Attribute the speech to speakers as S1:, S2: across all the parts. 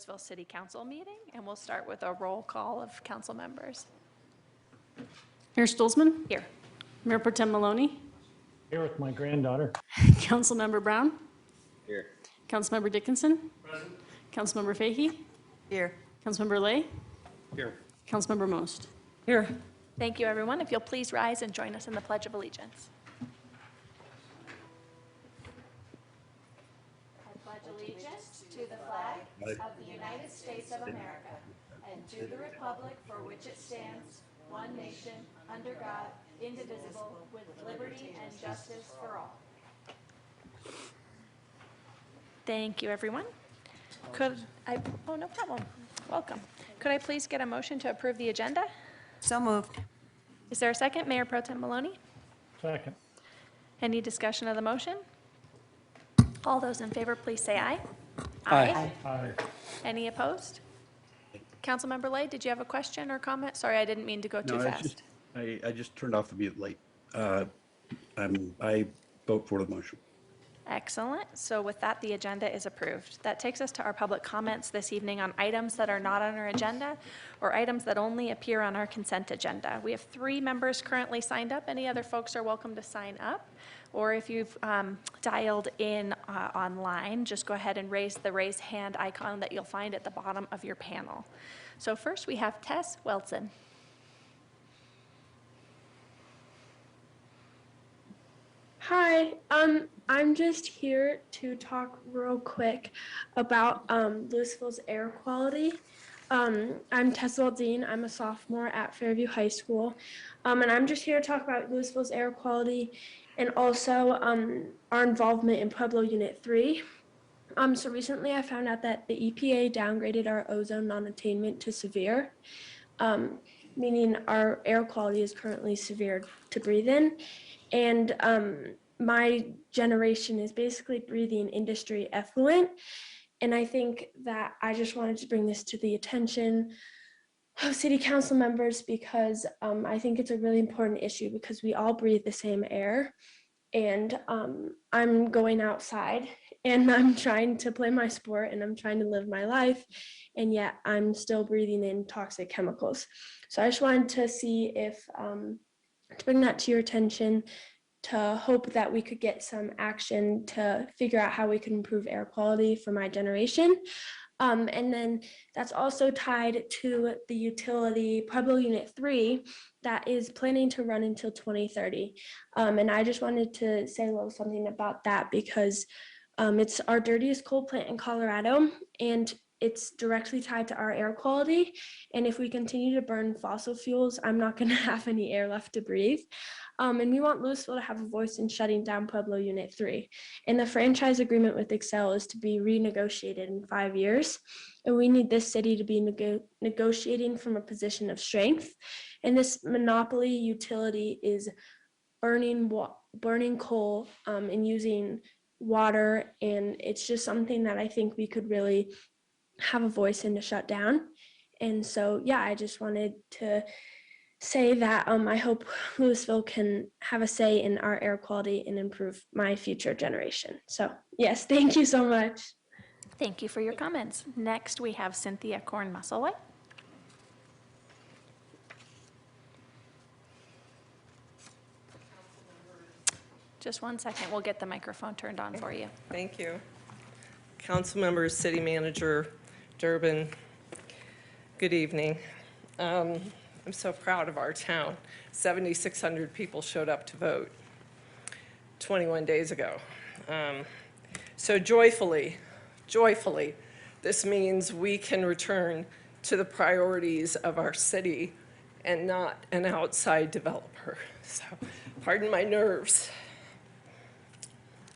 S1: Lewisville City Council meeting, and we'll start with a roll call of council members.
S2: Mayor Stolzman?
S1: Here.
S2: Mayor Pro Tem Maloney?
S3: Here with my granddaughter.
S2: Councilmember Brown?
S4: Here.
S2: Councilmember Dickinson?
S3: Present.
S2: Councilmember Fahey?
S5: Here.
S2: Councilmember Lay?
S4: Here.
S2: Councilmember Most?
S5: Here.
S1: Thank you, everyone. If you'll please rise and join us in the Pledge of Allegiance. I pledge allegiance to the flag of the United States of America and to the republic for which it stands, one nation, under God, indivisible, with liberty and justice for all. Thank you, everyone. Oh, no problem. Welcome. Could I please get a motion to approve the agenda?
S5: So moved.
S1: Is there a second? Mayor Pro Tem Maloney?
S3: Second.
S1: Any discussion of the motion? All those in favor, please say aye.
S4: Aye.
S3: Aye.
S1: Any opposed? Councilmember Lay, did you have a question or comment? Sorry, I didn't mean to go too
S4: No,
S1: fast.
S4: I just turned off the mute late. I vote for the motion.
S1: Excellent. So with that, the agenda is approved. That takes us to our public comments this evening on items that are not on our agenda or items that only appear on our consent agenda. We have 3 members currently signed up. Any other folks are welcome to sign up. Or if you've dialed in online, just go ahead and raise the raise hand icon that you'll find at the bottom of your panel. So first we have Tess Welton.
S6: Hi, I'm just here to talk real quick about Lewisville's air quality. I'm Tessa Waldine. I'm a sophomore at Fairview High School, and I'm just here to talk about Lewisville's air quality and also our involvement in Pueblo Unit 3. So recently I found out that the EPA downgraded our ozone non-attainment to severe, meaning our air quality is currently severe to breathe in. And my generation is basically breathing industry effluent. And I think that I just wanted to bring this to the attention of city council members because I think it's a really important issue because we all breathe the same air. And I'm going outside and I'm trying to play my sport and I'm trying to live my life. And yet I'm still breathing in toxic chemicals. So I just wanted to see if, to bring that to your attention, to hope that we could get some action to figure out how we can improve air quality for my generation. And then that's also tied to the utility Pueblo Unit 3 that is planning to run until 2030. And I just wanted to say a little something about that because it's our dirtiest coal plant in Colorado and it's directly tied to our air quality. And if we continue to burn fossil fuels, I'm not going to have any air left to breathe. And we want Lewisville to have a voice in shutting down Pueblo Unit 3. And the franchise agreement with Excel is to be renegotiated in 5 years. And we need this city to be negotiating from a position of strength. And this monopoly utility is burning coal and using water. And it's just something that I think we could really have a voice in to shut down. And so, yeah, I just wanted to say that I hope Lewisville can have a say in our air quality and improve my future generation. So, yes, thank you so much.
S1: Thank you for your comments. Next, we have Cynthia Korn-Musselwhite. Just 1 second, we'll get the microphone turned on for you.
S5: Thank you. Council members, City Manager Durbin, good evening. I'm so proud of our town. 7,600 people showed up to vote 21 days ago. So joyfully, this means we can return to the priorities of our city and not an outside developer. So pardon my nerves.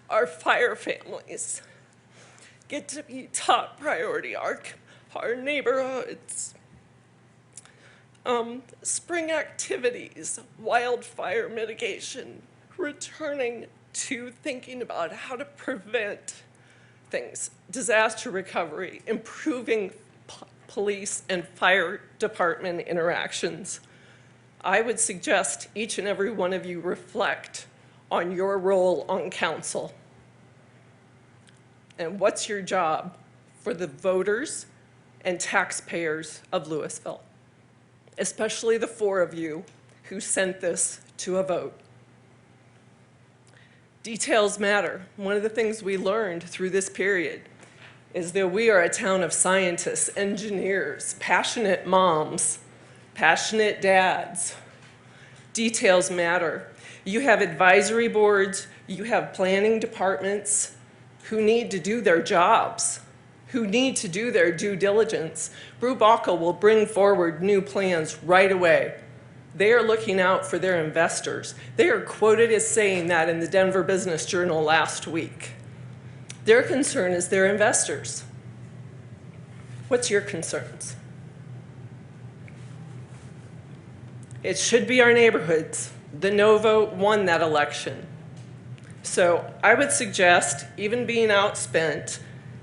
S5: Our fire families get to be top priority, our neighborhoods. Spring activities, wildfire mitigation, returning to thinking about how to prevent things, disaster recovery, improving police and fire department interactions. I would suggest each and every one of you reflect on your role on council. And what's your job for the voters and taxpayers of Lewisville, especially the 4 of you who sent this to a vote. Details matter. One of the things we learned through this period is that we are a town of scientists, engineers, passionate moms, passionate dads. Details matter. You have advisory boards, you have planning departments who need to do their jobs, who need to do their due diligence. Brubaca will bring forward new plans right away. They are looking out for their investors. They are quoted as saying that in the Denver Business Journal last week. Their concern is their investors. What's your concerns? It should be our neighborhoods. The no vote won that election. So I would suggest, even being outspent,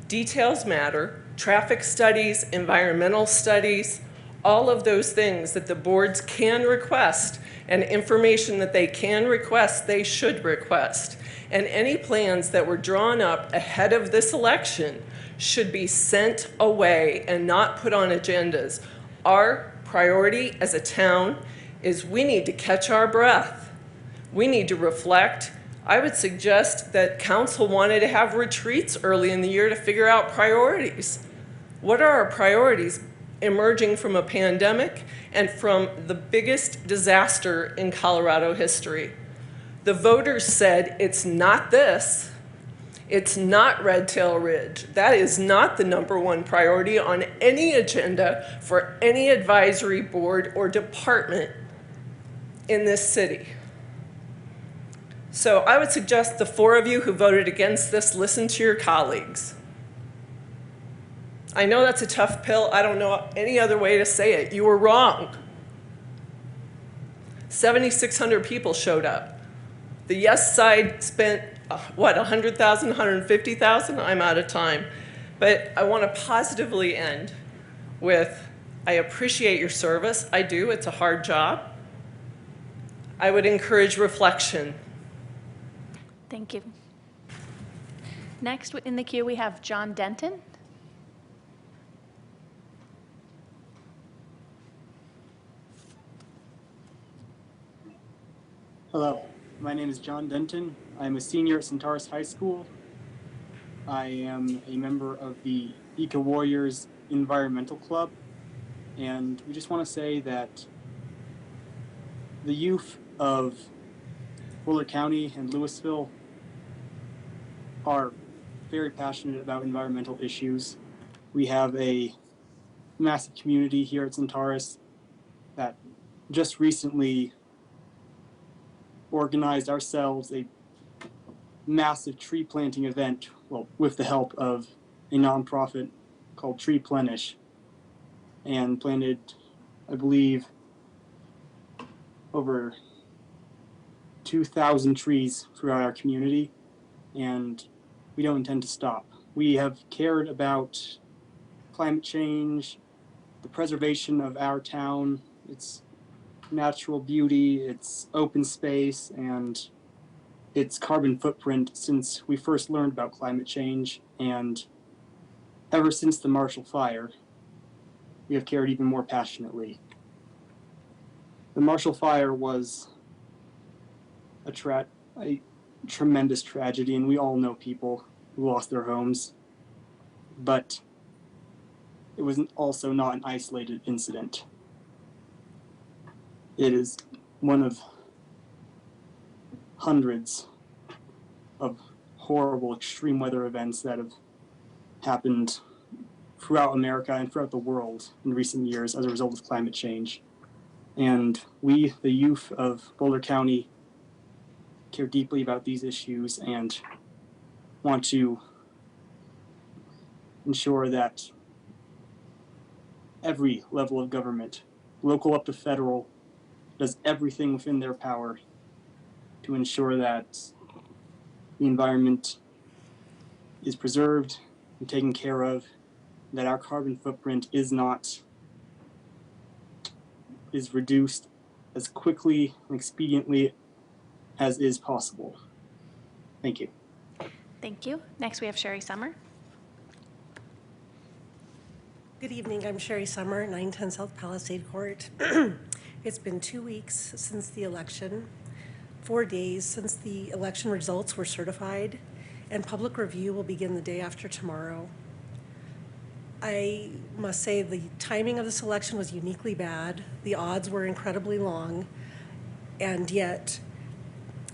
S5: details matter, traffic studies, environmental studies, all of those things that the boards can request and information that they can request, they should request. And any plans that were drawn up ahead of this election should be sent away and not put on agendas. Our priority as a town is we need to catch our breath. We need to reflect. I would suggest that council wanted to have retreats early in the year to figure out priorities. What are our priorities emerging from a pandemic and from the biggest disaster in Colorado history? The voters said it's not this. It's not Red Tail Ridge. That is not the #1 priority on any agenda for any advisory board or department in this city. So I would suggest the 4 of you who voted against this listen to your colleagues. I know that's a tough pill. I don't know any other way to say it. You were wrong. 7,600 people showed up. The yes side spent, what, 100,000, 150,000? I'm out of time. But I want to positively end with, I appreciate your service. I do. It's a hard job. I would encourage reflection.
S1: Thank you. Next in the queue, we have John Denton.
S7: Hello, my name is John Denton. I'm a senior at Centaurus High School. I am a member of the Eco Warriors Environmental Club, and we just want to say that the youth of Boulder County and Lewisville are very passionate about environmental issues. We have a massive community here at Centaurus that just recently organized ourselves a massive tree planting event, well, with the help of a nonprofit called Tree Plenish, and planted, I believe, over 2,000 trees throughout our community, and we don't intend to stop. We have cared about climate change, the preservation of our town, its natural beauty, its open space, and its carbon footprint since we first learned about climate change, and ever since the Marshall Fire, we have cared even more passionately. The Marshall Fire was a tremendous tragedy, and we all know people who lost their homes, but it was also not an isolated incident. It is one of hundreds of horrible extreme weather events that have happened throughout America and throughout the world in recent years as a result of climate change. And we, the youth of Boulder County, care deeply about these issues and want to ensure that every level of government, local up to federal, does everything within their power to ensure that the environment is preserved and taken care of, that our carbon footprint is reduced as quickly and expediently as is possible. Thank you.
S1: Thank you. Next, we have Sherry Summer.
S8: Good evening, I'm Sherry Summer, 910 South Palisade Court. It's been 2 weeks since the election, 4 days since the election results were certified, and public review will begin the day after tomorrow. I must say the timing of this election was uniquely bad. The odds were incredibly long, and yet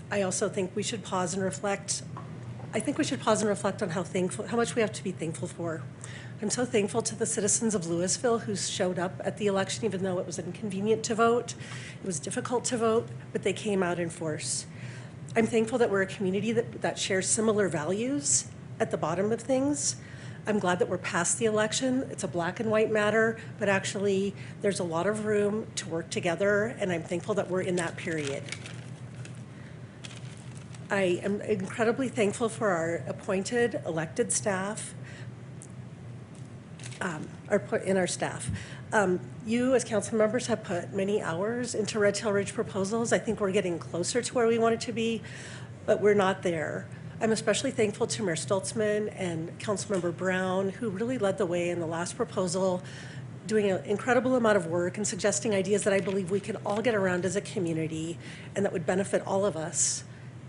S8: I also think we should pause and reflect. I think we should pause and reflect on how much we have to be thankful for. I'm so thankful to the citizens of Lewisville who showed up at the election, even though it was inconvenient to vote. It was difficult to vote, but they came out in force. I'm thankful that we're a community that shares similar values at the bottom of things. I'm glad that we're past the election. It's a black and white matter, but actually there's a lot of room to work together, and I'm thankful that we're in that period. I am incredibly thankful for our appointed, elected staff, our staff. You, as council members, have put many hours into Red Tail Ridge proposals. I think we're getting closer to where we want it to be, but we're not there. I'm especially thankful to Mayor Stoltzman and Councilmember Brown, who really led the way in the last proposal, doing an incredible amount of work and suggesting ideas that I believe we can all get around as a community and that would benefit all of us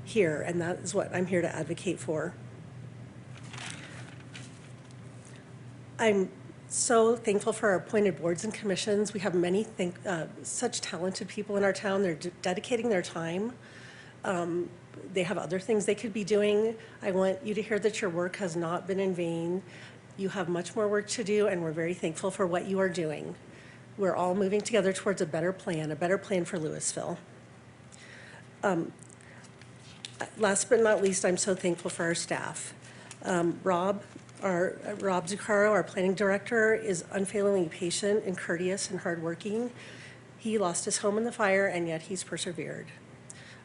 S8: here, and that is what I'm here to advocate for. I'm so thankful for our appointed boards and commissions. We have many such talented people in our town. They're dedicating their time. They have other things they could be doing. I want you to hear that your work has not been in vain. You have much more work to do, and we're very thankful for what you are doing. We're all moving together towards a better plan for Lewisville. Last but not least, I'm so thankful for our staff. Rob Zuccaro, our planning director, is unfailingly patient and courteous and hardworking. He lost his home in the fire, and yet he's persevered.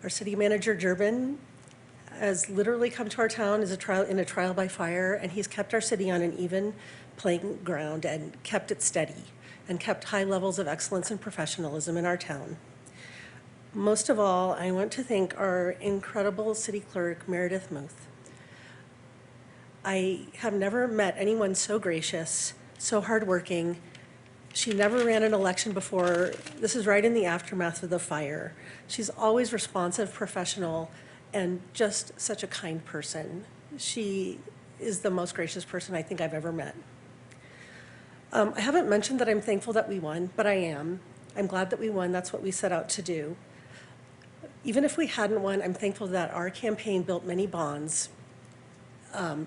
S8: Our city manager, Durbin, has literally come to our town as in a trial by fire, and he's kept our city on an even playing ground and kept it steady and kept high levels of excellence and professionalism in our town. Most of all, I want to thank our incredible city clerk, Meredith Muth. I have never met anyone so gracious, so hardworking. She never ran an election before. This is right in the aftermath of the fire. She's always responsive, professional, and just such a kind person. She is the most gracious person I think I've ever met. I haven't mentioned that I'm thankful that we won, but I am. I'm glad that we won. That's what we set out to do. Even if we hadn't won, I'm thankful that our campaign built many bonds,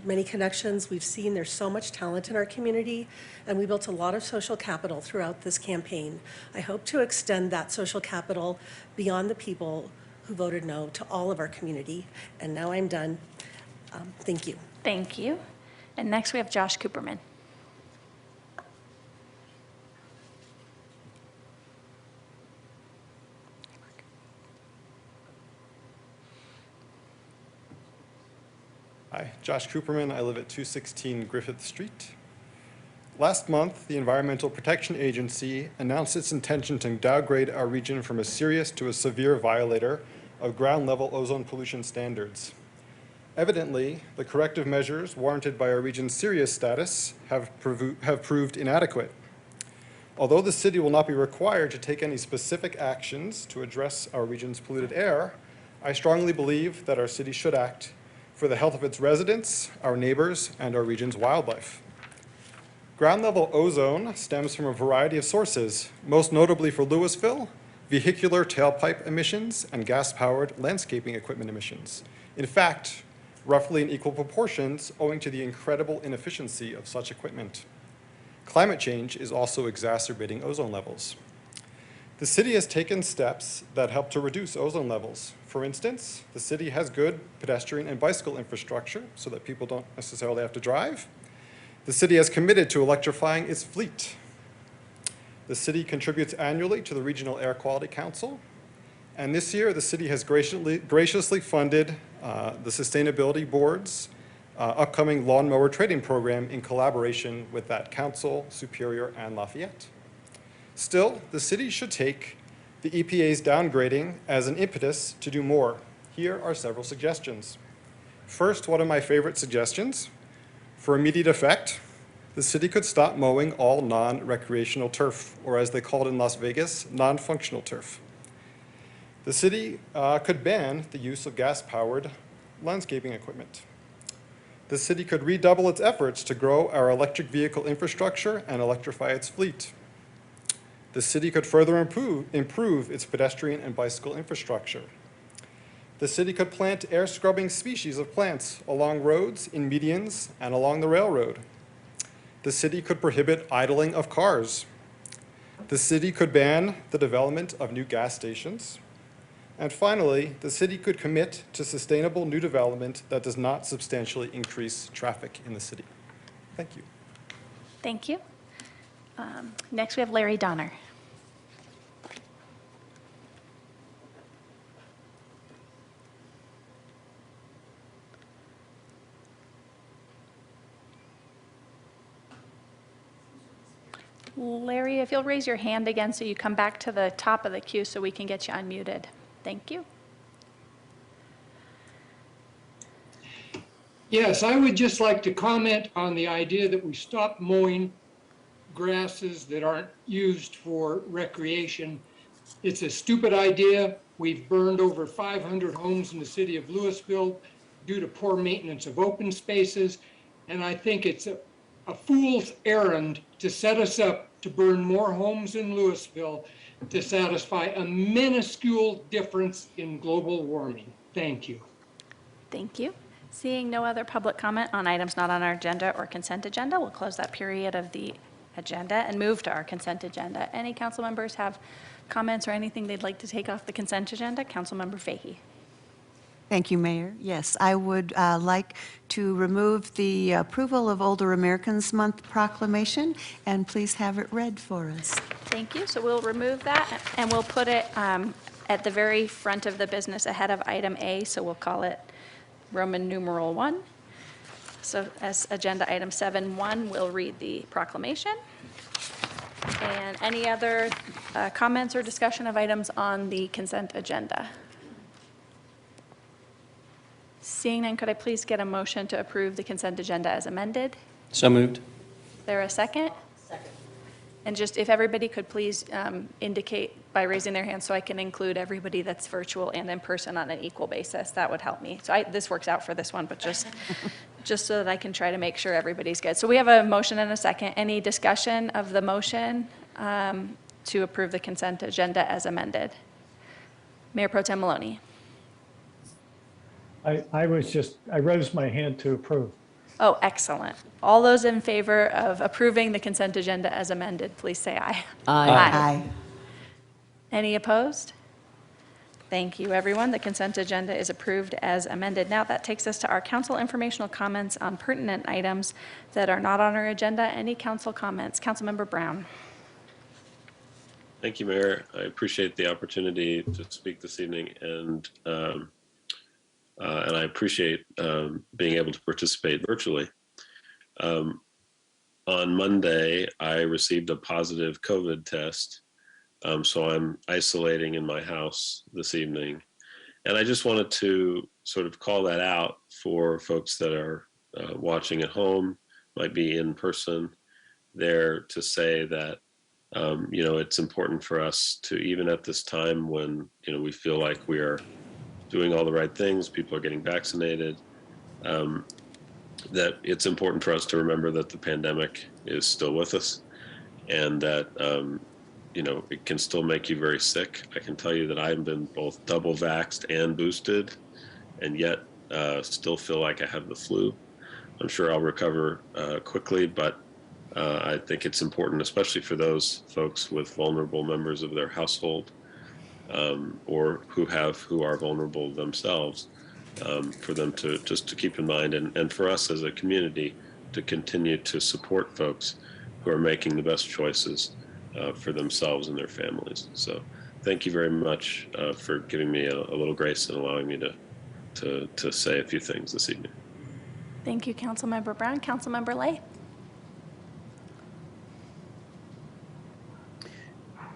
S8: many connections. We've seen there's so much talent in our community, and we built a lot of social capital throughout this campaign. I hope to extend that social capital beyond the people who voted no to all of our community. And now I'm done. Thank you.
S1: Thank you. And next we have Josh Cooperman.
S9: Hi, Josh Cooperman. I live at 216 Griffith Street. Last month, the Environmental Protection Agency announced its intention to downgrade our region from a serious to a severe violator of ground-level ozone pollution standards. Evidently, the corrective measures warranted by our region's serious status have proved inadequate. Although the city will not be required to take any specific actions to address our region's polluted air, I strongly believe that our city should act for the health of its residents, our neighbors, and our region's wildlife. Ground-level ozone stems from a variety of sources, most notably for Lewisville, vehicular tailpipe emissions and gas-powered landscaping equipment emissions. In fact, roughly in equal proportions owing to the incredible inefficiency of such equipment. Climate change is also exacerbating ozone levels. The city has taken steps that help to reduce ozone levels. For instance, the city has good pedestrian and bicycle infrastructure so that people don't necessarily have to drive. The city has committed to electrifying its fleet. The city contributes annually to the Regional Air Quality Council. And this year, the city has graciously funded the Sustainability Board's upcoming lawnmower trading program in collaboration with that council, Superior, and Lafayette. Still, the city should take the EPA's downgrading as an impetus to do more. Here are several suggestions. First, one of my favorite suggestions. For immediate effect, The city could stop mowing all non-recreational turf, or as they call it in Las Vegas, non-functional turf. The city could ban the use of gas-powered landscaping equipment. The city could redouble its efforts to grow our electric vehicle infrastructure and electrify its fleet. The city could further improve its pedestrian and bicycle infrastructure. The city could plant air-scrubbing species of plants along roads, in medians, and along the railroad. The city could prohibit idling of cars. The city could ban the development of new gas stations. And finally, the city could commit to sustainable new development that does not substantially increase traffic in the city. Thank you.
S1: Thank you. Next, we have Larry Donner. Larry, if you'll raise your hand again so you come back to the top of the queue so we can get you unmuted. Thank you.
S10: Yes, I would just like to comment on the idea that we stop mowing grasses that aren't used for recreation. It's a stupid idea. We've burned over 500 homes in the city of Lewisville due to poor maintenance of open spaces. And I think it's a fool's errand to set us up to burn more homes in Lewisville to satisfy a minuscule difference in global warming. Thank you.
S1: Thank you. Seeing no other public comment on items not on our agenda or consent agenda, we'll close that period of the agenda and move to our consent agenda. Any council members have comments or anything they'd like to take off the consent agenda? Councilmember Fahey.
S11: Thank you, Mayor. Yes, I would like to remove the approval of Older Americans Month proclamation, and please have it read for us.
S1: Thank you. So we'll remove that and we'll put it at the very front of the business ahead of item A. So we'll call it Roman numeral 1. So as agenda item 7.1, we'll read the proclamation. And any other comments or discussion of items on the consent agenda? Seeing none, could I please get a motion to approve the consent agenda as amended?
S12: So moved.
S1: Is there a second? Second. And just if everybody could please indicate by raising their hand so I can include everybody that's virtual and in person on an equal basis, that would help me. So this works out for this one, but just so that I can try to make sure everybody's good. So we have a motion and a second. Any discussion of the motion to approve the consent agenda as amended? Mayor Pro Tem Maloney.
S3: I raised my hand to approve.
S1: Oh, excellent. All those in favor of approving the consent agenda as amended, please say aye.
S11: Aye.
S1: Any opposed? Thank you, everyone. The consent agenda is approved as amended. Now that takes us to our council informational comments on pertinent items that are not on our agenda. Any council comments? Councilmember Brown.
S13: Thank you, Mayor. I appreciate the opportunity to speak this evening, and I appreciate being able to participate virtually. On Monday, I received a positive COVID test, so I'm isolating in my house this evening. And I just wanted to sort of call that out for folks that are watching at home, might be in person there, to say that, it's important for us to, even at this time when, we feel like we are doing all the right things, people are getting vaccinated, that it's important for us to remember that the pandemic is still with us, and that, it can still make you very sick. I can tell you that I've been both double vaxxed and boosted, and yet still feel like I have the flu. I'm sure I'll recover quickly, but I think it's important, especially for those folks with vulnerable members of their household, or who are vulnerable themselves, for them to keep in mind, and for us as a community to continue to support folks who are making the best choices for themselves and their families. So thank you very much for giving me a little grace and allowing me to say a few things this evening.
S1: Thank you, Councilmember Brown. Councilmember Lay.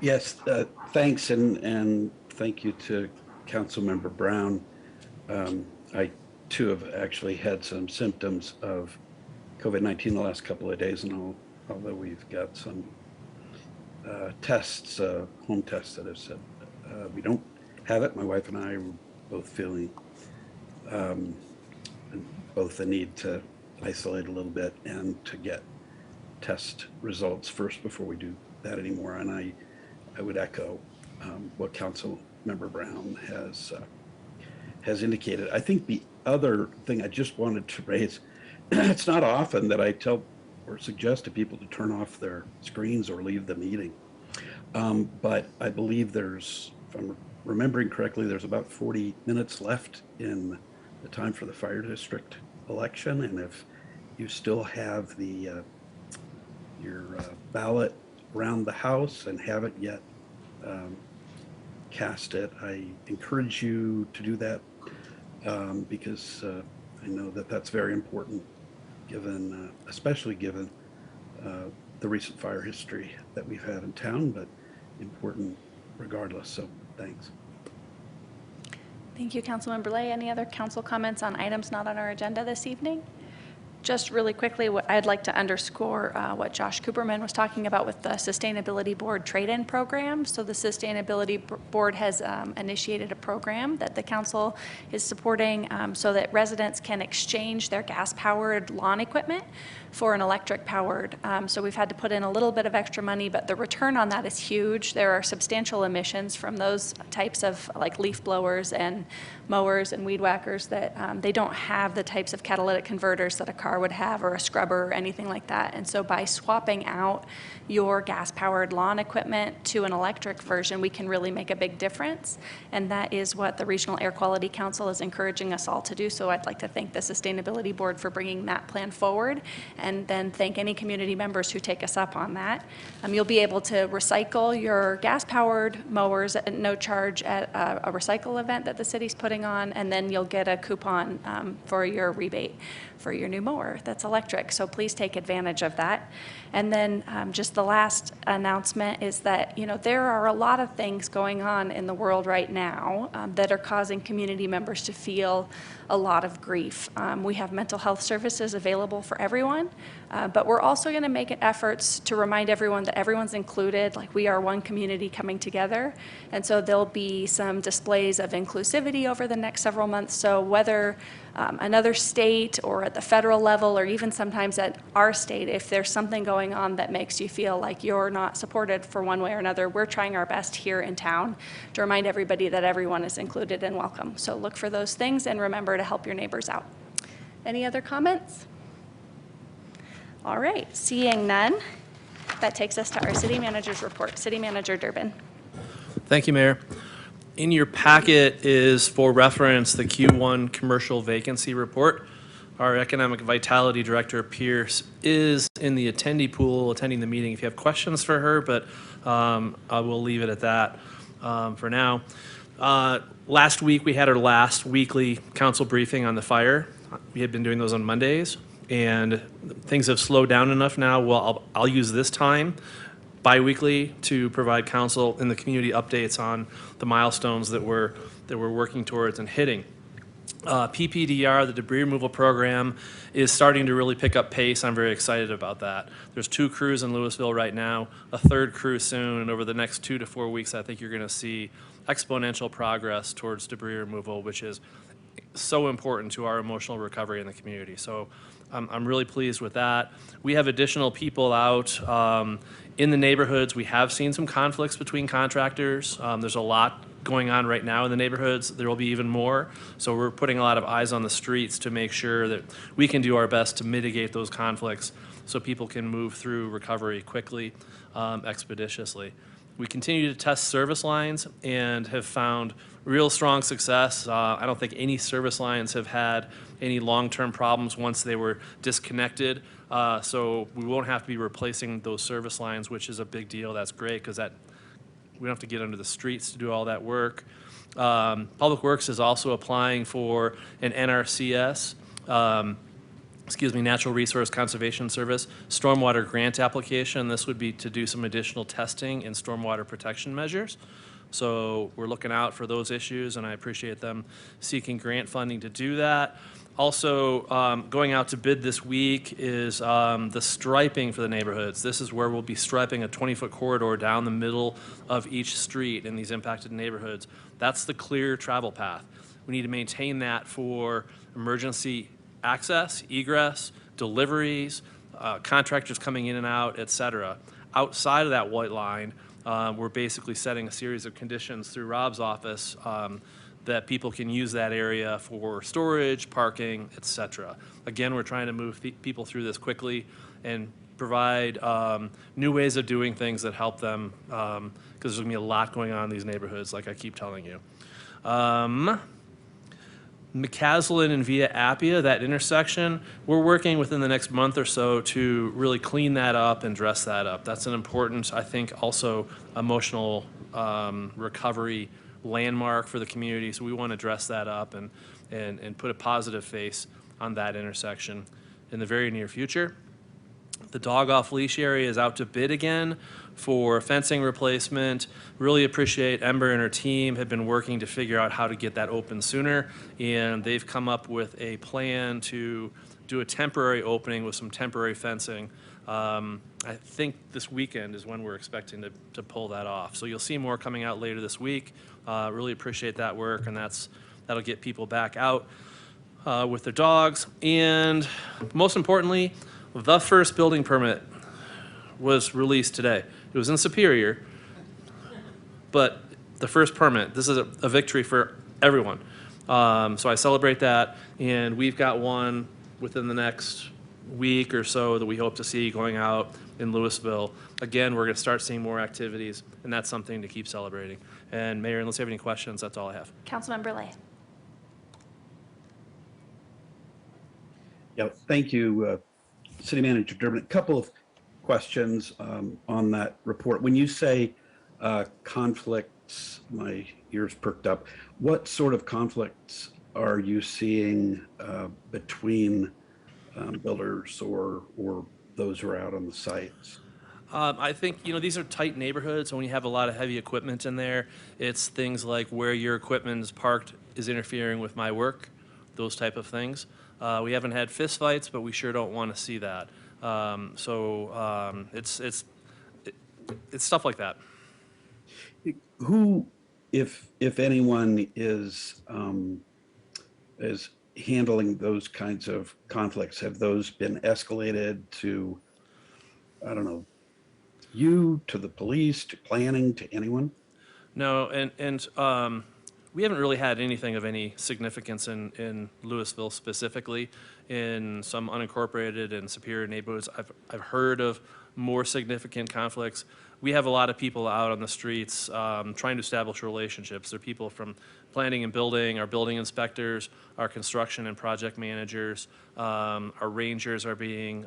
S4: Yes, thanks, and thank you to Councilmember Brown. I too have actually had some symptoms of COVID-19 the last couple of days, and although we've got some tests, home tests that have said we don't have it, my wife and I were both feeling both the need to isolate a little bit and to get test results first before we do that anymore. And I would echo what Council Member Brown has indicated. I think the other thing I just wanted to raise, it's not often that I tell or suggest to people to turn off their screens or leave the meeting. But I believe there's, if I'm remembering correctly, there's about 40 minutes left in the time for the fire district election. And if you still have your ballot around the house and haven't yet cast it, I encourage you to do that because I know that that's very important, given, especially given the recent fire history that we've had in town, but important regardless. So thanks.
S1: Thank you, Councilmember Lay. Any other council comments on items not on our agenda this evening? Just really quickly, I'd like to underscore what Josh Cooperman was talking about with the Sustainability Board trade-in program. So the Sustainability Board has initiated a program that the council is supporting so that residents can exchange their gas-powered lawn equipment for an electric-powered. So we've had to put in a little bit of extra money, but the return on that is huge. There are substantial emissions from those types of like leaf blowers and mowers and weed whackers that they don't have the types of catalytic converters that a car would have, or a scrubber or anything like that. And so by swapping out your gas-powered lawn equipment to an electric version, we can really make a big difference. And that is what the Regional Air Quality Council is encouraging us all to do. So I'd like to thank the Sustainability Board for bringing that plan forward, and then thank any community members who take us up on that. You'll be able to recycle your gas-powered mowers at no charge at a recycle event that the city's putting on, and then you'll get a coupon for your rebate for your new mower that's electric. So please take advantage of that. And then just the last announcement is that, you know, there are a lot of things going on in the world right now that are causing community members to feel a lot of grief. We have mental health services available for everyone, but we're also going to make efforts to remind everyone that everyone's included, like we are one community coming together. And so there'll be some displays of inclusivity over the next several months. So whether another state or at the federal level, or even sometimes at our state, if there's something going on that makes you feel like you're not supported for one way or another, we're trying our best here in town to remind everybody that everyone is included and welcome. So look for those things and remember to help your neighbors out. Any other comments? All right, seeing none, that takes us to our city manager's report. City Manager Durbin.
S12: Thank you, Mayor. In your packet is, for reference, the Q1 Commercial Vacancy Report. Our Economic Vitality Director, Pierce, is in the attendee pool attending the meeting if you have questions for her, but I will leave it at that for now. Last week, we had our last weekly council briefing on the fire. We had been doing those on Mondays, and things have slowed down enough now. Well, I'll use this time bi-weekly to provide council and the community updates on the milestones that we're working towards and hitting. PPDR, the debris removal program, is starting to really pick up pace. I'm very excited about that. There's 2 crews in Lewisville right now, a 3rd crew soon, and over the next 2 to 4 weeks, I think you're going to see exponential progress towards debris removal, which is so important to our emotional recovery in the community. So I'm really pleased with that. We have additional people out in the neighborhoods. We have seen some conflicts between contractors. There's a lot going on right now in the neighborhoods. There will be even more. So we're putting a lot of eyes on the streets to make sure that we can do our best to mitigate those conflicts so people can move through recovery quickly, expeditiously. We continue to test service lines and have found real strong success. I don't think any service lines have had any long-term problems once they were disconnected. So we won't have to be replacing those service lines, which is a big deal. That's great because we don't have to get under the streets to do all that work. Public Works is also applying for an NRCS, Natural Resource Conservation Service stormwater grant application. This would be to do some additional testing and stormwater protection measures. So we're looking out for those issues, and I appreciate them seeking grant funding to do that. Also, going out to bid this week is the striping for the neighborhoods. This is where we'll be striping a 20-foot corridor down the middle of each street in these impacted neighborhoods. That's the clear travel path. We need to maintain that for emergency access, egress, deliveries, contractors coming in and out, et cetera. Outside of that white line, we're basically setting a series of conditions through Rob's office that people can use that area for storage, parking, et cetera. Again, we're trying to move people through this quickly and provide new ways of doing things that help them, because there's going to be a lot going on in these neighborhoods, like I keep telling you. McCaslin and Via Appia, that intersection, we're working within the next month or so to really clean that up and dress that up. That's an important, I think, also emotional recovery landmark for the community, so we want to dress that up and put a positive face on that intersection in the very near future. The dog off leash area is out to bid again for fencing replacement. Really appreciate Ember and her team have been working to figure out how to get that open sooner, and they've come up with a plan to do a temporary opening with some temporary fencing. I think this weekend is when we're expecting to pull that off. So you'll see more coming out later this week. Really appreciate that work, and that'll get people back out with their dogs. And most importantly, the first building permit was released today. It was in Superior, but the first permit, this is a victory for everyone. So I celebrate that, and we've got one within the next week or so that we hope to see going out in Lewisville. Again, we're going to start seeing more activities, and that's something to keep celebrating. And Mayor, unless you have any questions, that's all I have.
S1: Councilmember Lay.
S4: Yeah, thank you, City Manager Durbin. A couple of questions on that report. When you say conflicts, my ears perked up. What sort of conflicts are you seeing between builders or those who are out on the sites?
S12: I think, these are tight neighborhoods, and when you have a lot of heavy equipment in there, it's things like where your equipment is parked is interfering with my work, those type of things. We haven't had fist fights, but we sure don't want to see that. It's stuff like that.
S4: Who, if anyone, is handling those kinds of conflicts? Have those been escalated to, I don't know, you, to the police, to planning, to anyone?
S12: No, and we haven't really had anything of any significance in Lewisville specifically. In some unincorporated and Superior neighborhoods, I've heard of more significant conflicts. We have a lot of people out on the streets trying to establish relationships. There are people from planning and building, our building inspectors, our construction and project managers, our rangers are being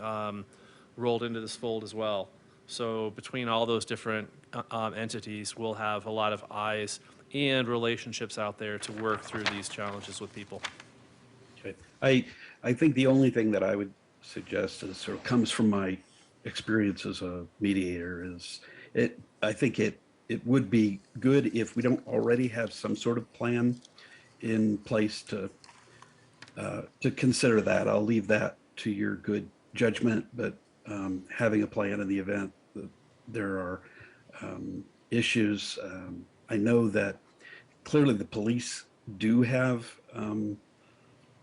S12: rolled into this fold as well. So between all those different entities, we'll have a lot of eyes and relationships out there to work through these challenges with people.
S4: Okay. I think the only thing that I would suggest is sort of comes from my experience as a mediator is I think it would be good if we don't already have some sort of plan in place to consider that. I'll leave that to your good judgment, but having a plan in the event that there are issues. I know that clearly the police do have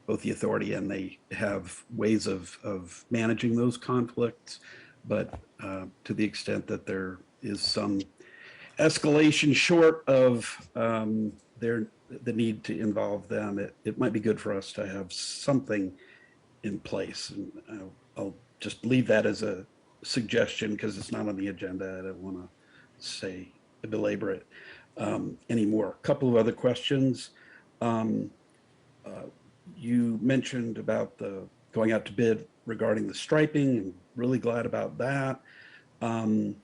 S4: both the authority and they have ways of managing those conflicts, but to the extent that there is some escalation short of the need to involve them, it might be good for us to have something in place. And I'll just leave that as a suggestion because it's not on the agenda. I don't want to belabor it anymore. A couple of other questions. You mentioned about the going out to bid regarding the striping, and really glad about that. In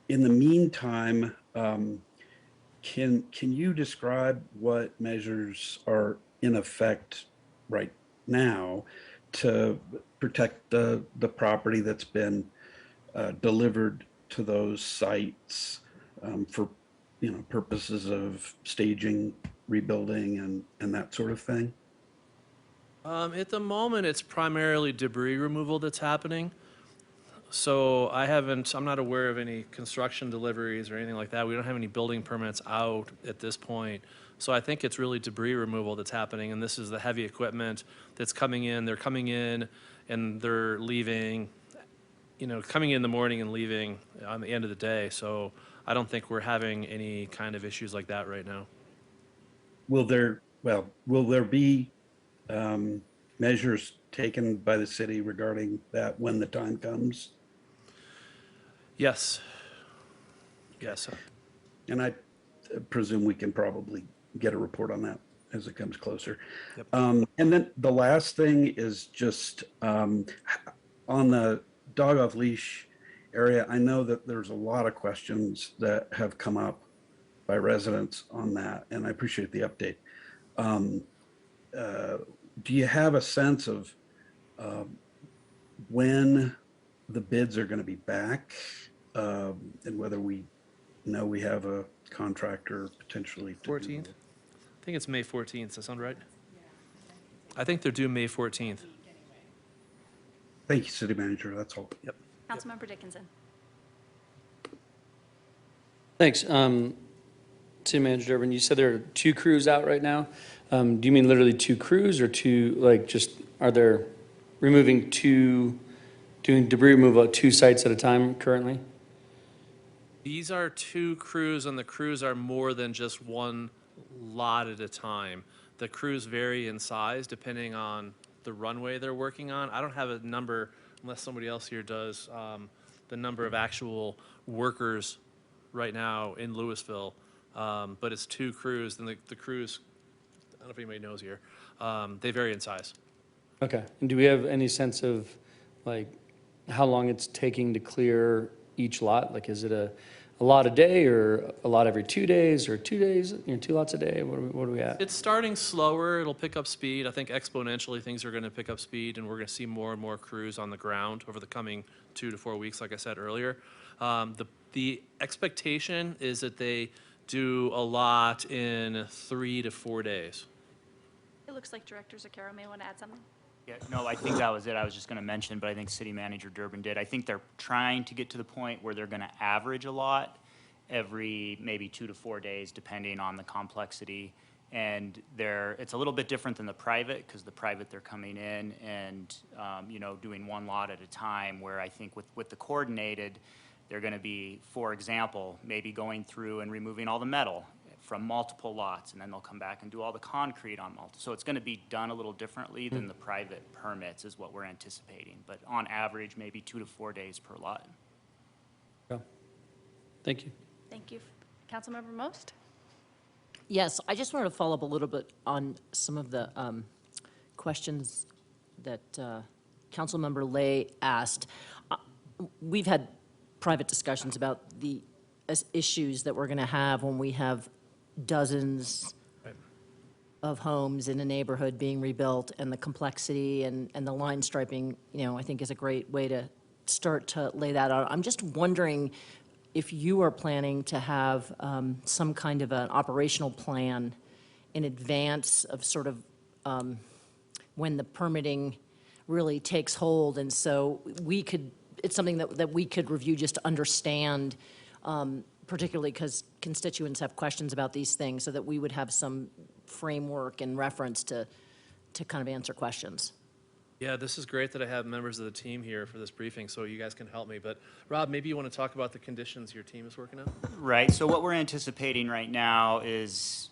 S4: the meantime, can you describe what measures are in effect right now to protect the property that's been delivered to those sites for purposes of staging, rebuilding, and that sort of thing?
S12: At the moment, it's primarily debris removal that's happening. So I'm not aware of any construction deliveries or anything like that. We don't have any building permits out at this point. So I think it's really debris removal that's happening, and this is the heavy equipment that's coming in. They're coming in and they're leaving, coming in the morning and leaving on the end of the day. So I don't think we're having any kind of issues like that right now.
S4: Will there be measures taken by the city regarding that when the time comes?
S12: Yes. Yes.
S4: And I presume we can probably get a report on that as it comes closer.
S12: Yep.
S4: And then the last thing is just on the dog off leash area. I know that there's a lot of questions that have come up by residents on that, and I appreciate the update. Do you have a sense of when the bids are going to be back, and whether we know we have a contractor potentially?
S12: 14th? I think it's May 14th. Does that sound right? I think they're due May 14th.
S4: Thank you, City Manager. That's all.
S12: Yep.
S1: Councilmember Dickinson.
S14: Thanks. City Manager Durbin, you said there are 2 crews out right now. Do you mean literally 2 crews or 2, are there doing debris removal at 2 sites at a time currently?
S12: These are 2 crews, and the crews are more than just one lot at a time. The crews vary in size depending on the runway they're working on. I don't have a number, unless somebody else here does, the number of actual workers right now in Lewisville. But it's 2 crews, and the crews, I don't know if anybody knows here, they vary in size.
S14: Okay. And do we have any sense of how long it's taking to clear each lot? Is it a lot a day, or a lot every 2 days, or 2 days, 2 lots a day? What are we at?
S12: It's starting slower. It'll pick up speed. I think exponentially things are going to pick up speed, and we're going to see more and more crews on the ground over the coming 2 to 4 weeks, like I said earlier. The expectation is that they do a lot in 3 to 4 days.
S1: It looks like Director Zucchero may want to add something.
S15: Yeah, no, I think that was it. I was just going to mention, but I think City Manager Durbin did. I think they're trying to get to the point where they're going to average a lot every maybe 2 to 4 days, depending on the complexity. And it's a little bit different than the private, because the private, they're coming in and doing one lot at a time, where I think with the coordinated, they're going to be, for example, maybe going through and removing all the metal from multiple lots, and then they'll come back and do all the concrete on multiple. So it's going to be done a little differently than the private permits is what we're anticipating. But on average, maybe 2 to 4 days per lot.
S14: Okay. Thank you.
S1: Thank you. Councilmember Most?
S16: Yes, I just wanted to follow up a little bit on some of the questions that Councilmember Lay asked. We've had private discussions about the issues that we're going to have when we have dozens of homes in a neighborhood being rebuilt, and the complexity and the line striping, I think is a great way to start to lay that out. I'm just wondering if you are planning to have some kind of an operational plan in advance of sort of when the permitting really takes hold, and so it's something that we could review just to understand, particularly because constituents have questions about these things, so that we would have some framework and reference to kind of answer questions.
S12: Yeah, this is great that I have members of the team here for this briefing, so you guys can help me. But Rob, maybe you want to talk about the conditions your team is working on?
S15: Right. So what we're anticipating right now is,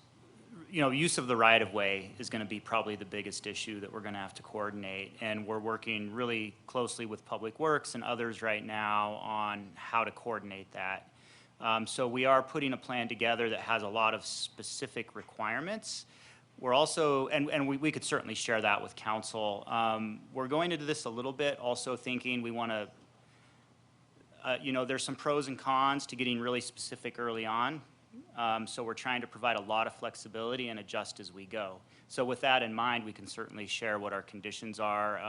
S15: use of the right-of-way is going to be probably the biggest issue that we're going to have to coordinate. And we're working really closely with Public Works and others right now on how to coordinate that. So we are putting a plan together that has a lot of specific requirements. We're also, and we could certainly share that with council. We're going into this a little bit also thinking we want to, there's some pros and cons to getting really specific early on. So we're trying to provide a lot of flexibility and adjust as we go. So with that in mind, we can certainly share what our conditions are.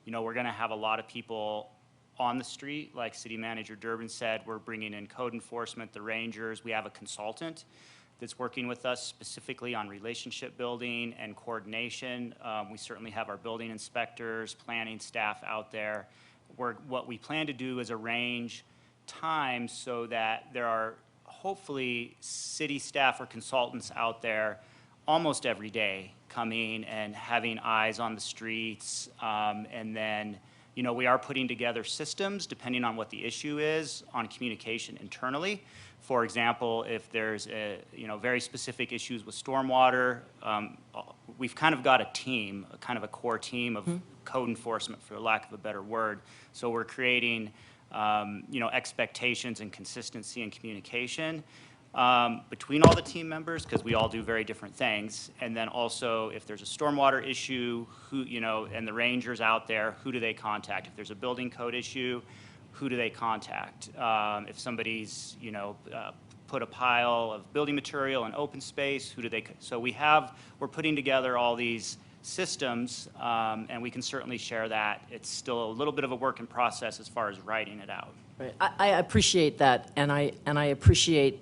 S15: We're going to have a lot of people on the street, like City Manager Durbin said. We're bringing in code enforcement, the rangers. We have a consultant that's working with us specifically on relationship building and coordination. We certainly have our building inspectors, planning staff out there. What we plan to do is arrange times so that there are hopefully city staff or consultants out there almost every day coming and having eyes on the streets. And then, you know, we are putting together systems depending on what the issue is on communication internally. For example, if there's very specific issues with stormwater, we've kind of got a team, kind of a core team of code enforcement, for lack of a better word. So we're creating, expectations and consistency in communication between all the team members, because we all do very different things. And then also, if there's a stormwater issue, and the rangers out there, who do they contact? If there's a building code issue, who do they contact? If somebody's, put a pile of building material in open space, who do they? So we're putting together all these systems, and we can certainly share that. It's still a little bit of a work in process as far as writing it out.
S16: Right. I appreciate that, and I appreciate,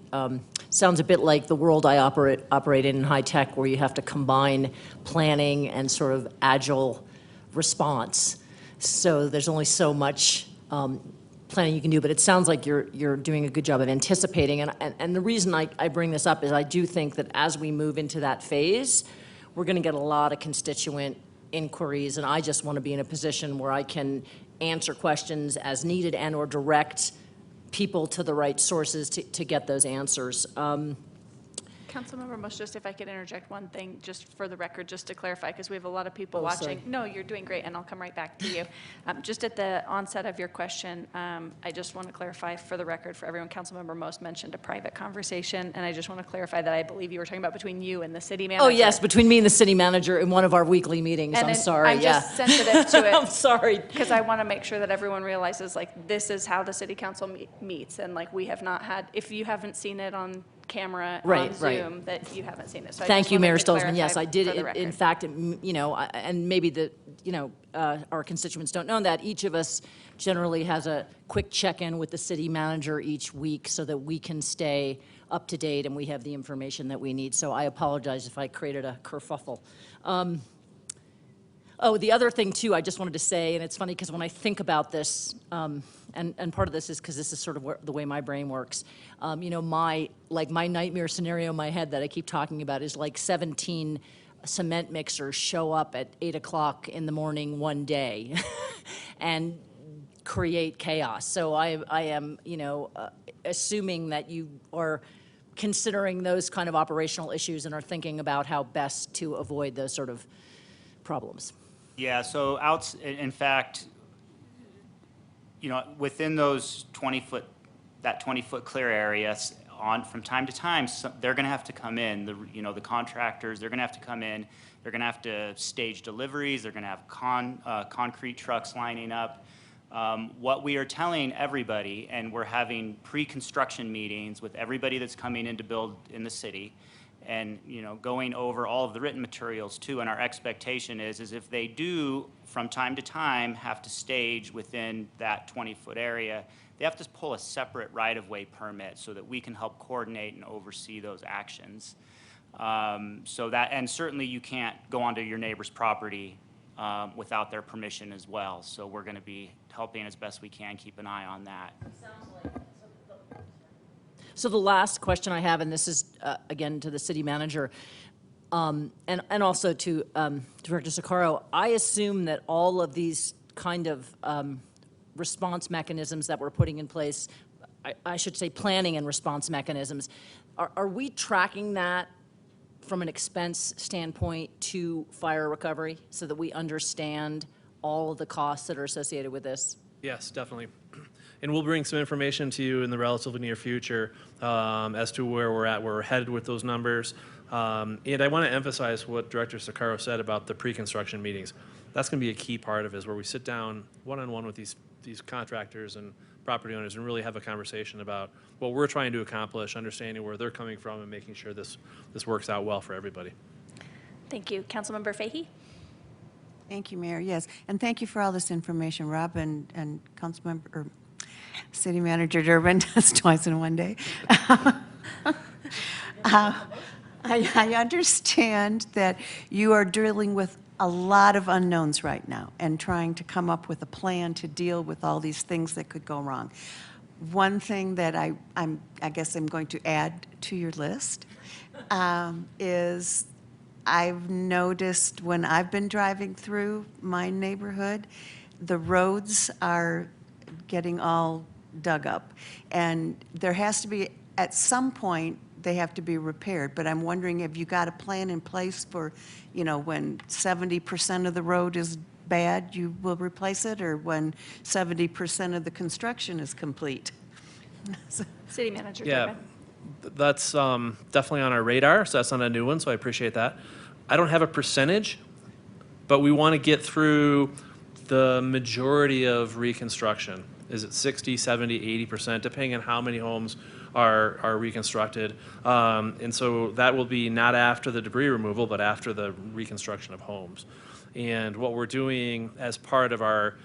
S16: sounds a bit like the world I operate in high tech, where you have to combine planning and sort of agile response. So there's only so much planning you can do, but it sounds like you're doing a good job of anticipating. And the reason I bring this up is I do think that as we move into that phase, we're going to get a lot of constituent inquiries, and I just want to be in a position where I can answer questions as needed and or direct people to the right sources to get those answers.
S1: Councilmember Most, just if I could interject one thing, just for the record, just to clarify, because we have a lot of people watching.
S16: Sorry.
S1: No, you're doing great, and I'll come right back to you. Just at the onset of your question, I just want to clarify for the record for everyone, Councilmember Most mentioned a private conversation, and I just want to clarify that I believe you were talking about between you and the city manager.
S16: Oh, yes, between me and the city manager in one of our weekly meetings.
S1: And
S16: I'm sorry,
S1: I'm just sensitive to it.
S16: I'm sorry.
S1: Because I want to make sure that everyone realizes, like, this is how the city council meets, and like, we have not had, if you haven't seen it on camera on Zoom, that you haven't seen it. So
S16: Thank you, Mayor
S1: to
S16: Stolzman. Yes, I did.
S1: for the
S16: In
S1: record.
S16: fact, and maybe our constituents don't know that each of us generally has a quick check-in with the city manager each week so that we can stay up to date and we have the information that we need. So I apologize if I created a kerfuffle. The other thing too, I just wanted to say, and it's funny because when I think about this, and part of this is because this is sort of the way my brain works. My nightmare scenario in my head that I keep talking about is like 17 cement mixers show up at 8 o'clock in the morning one day and create chaos. So I am, assuming that you are considering those kind of operational issues and are thinking about how best to avoid those sort of problems.
S15: Yeah, so in fact, within those 20-foot clear area, from time to time, they're going to have to come in. The contractors, they're going to have to come in. They're going to have to stage deliveries. They're going to have concrete trucks lining up. What we are telling everybody, and we're having pre-construction meetings with everybody that's coming in to build in the city, and going over all of the written materials too, and our expectation is if they do from time to time have to stage within that 20-foot area, they have to pull a separate right-of-way permit so that we can help coordinate and oversee those actions. And certainly you can't go onto your neighbor's property without their permission as well. So we're going to be helping as best we can keep an eye on that.
S16: So the last question I have, and this is, again, to the city manager, and also to Director Socorro, I assume that all of these kind of response mechanisms that we're putting in place, I should say planning and response mechanisms, are we tracking that from an expense standpoint to fire recovery so that we understand all of the costs that are associated with this?
S12: Yes, definitely. And we'll bring some information to you in the relatively near future as to where we're headed with those numbers. And I want to emphasize what Director Socorro said about the pre-construction meetings. That's going to be a key part of it, is where we sit down one-on-one with these contractors and property owners and really have a conversation about what we're trying to accomplish, understanding where they're coming from, and making sure this works out well for everybody.
S1: Thank you. Councilmember Fahey?
S11: Thank you, Mayor. Yes, and thank you for all this information, Rob and City Manager Durbin. That's twice in one day. I understand that you are dealing with a lot of unknowns right now and trying to come up with a plan to deal with all these things that could go wrong. One thing that I guess I'm going to add to your list is I've noticed when I've been driving through my neighborhood, the roads are getting all dug up. And there has to be, at some point, they have to be repaired. But I'm wondering, have you got a plan in place for, you know, when 70% of the road is bad, you will replace it, or when 70% of the construction is complete?
S1: City Manager
S12: Yeah,
S1: Durbin.
S12: that's definitely on our radar, so that's not a new one, so I appreciate that. I don't have a percentage, but we want to get through the majority of reconstruction. Is it 60, 70, 80%, depending on how many homes are reconstructed. And so that will be not after the debris removal, but after the reconstruction of homes. And what we're doing as part of our,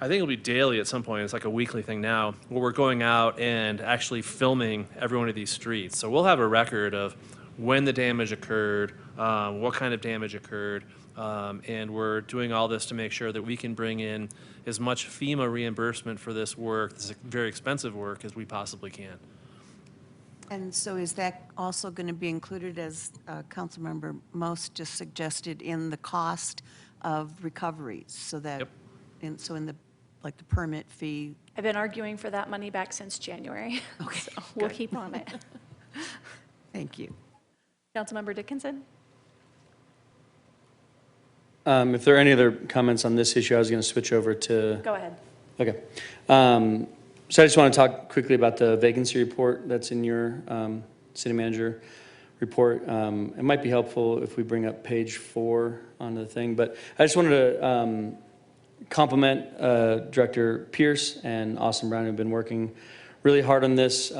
S12: I think it'll be daily at some point, it's like a weekly thing now, where we're going out and actually filming every one of these streets. So we'll have a record of when the damage occurred, what kind of damage occurred, and we're doing all this to make sure that we can bring in as much FEMA reimbursement for this work, this very expensive work, as we possibly can.
S11: And so is that also going to be included, as Councilmember Most just suggested, in the cost of recoveries? So that,
S12: Yep.
S11: in the, like the permit fee?
S1: I've been arguing for that money back since January.
S11: Okay,
S1: So we'll
S11: good.
S1: keep on it.
S11: Thank you.
S1: Councilmember Dickinson?
S14: If there are any other comments on this issue, I was going to switch over to.
S1: Go ahead.
S14: Okay. So I just want to talk quickly about the vacancy report that's in your city manager report. It might be helpful if we bring up page 4 on the thing, but I just wanted to compliment Director Pierce and Austin Brown, who've been working really hard on this.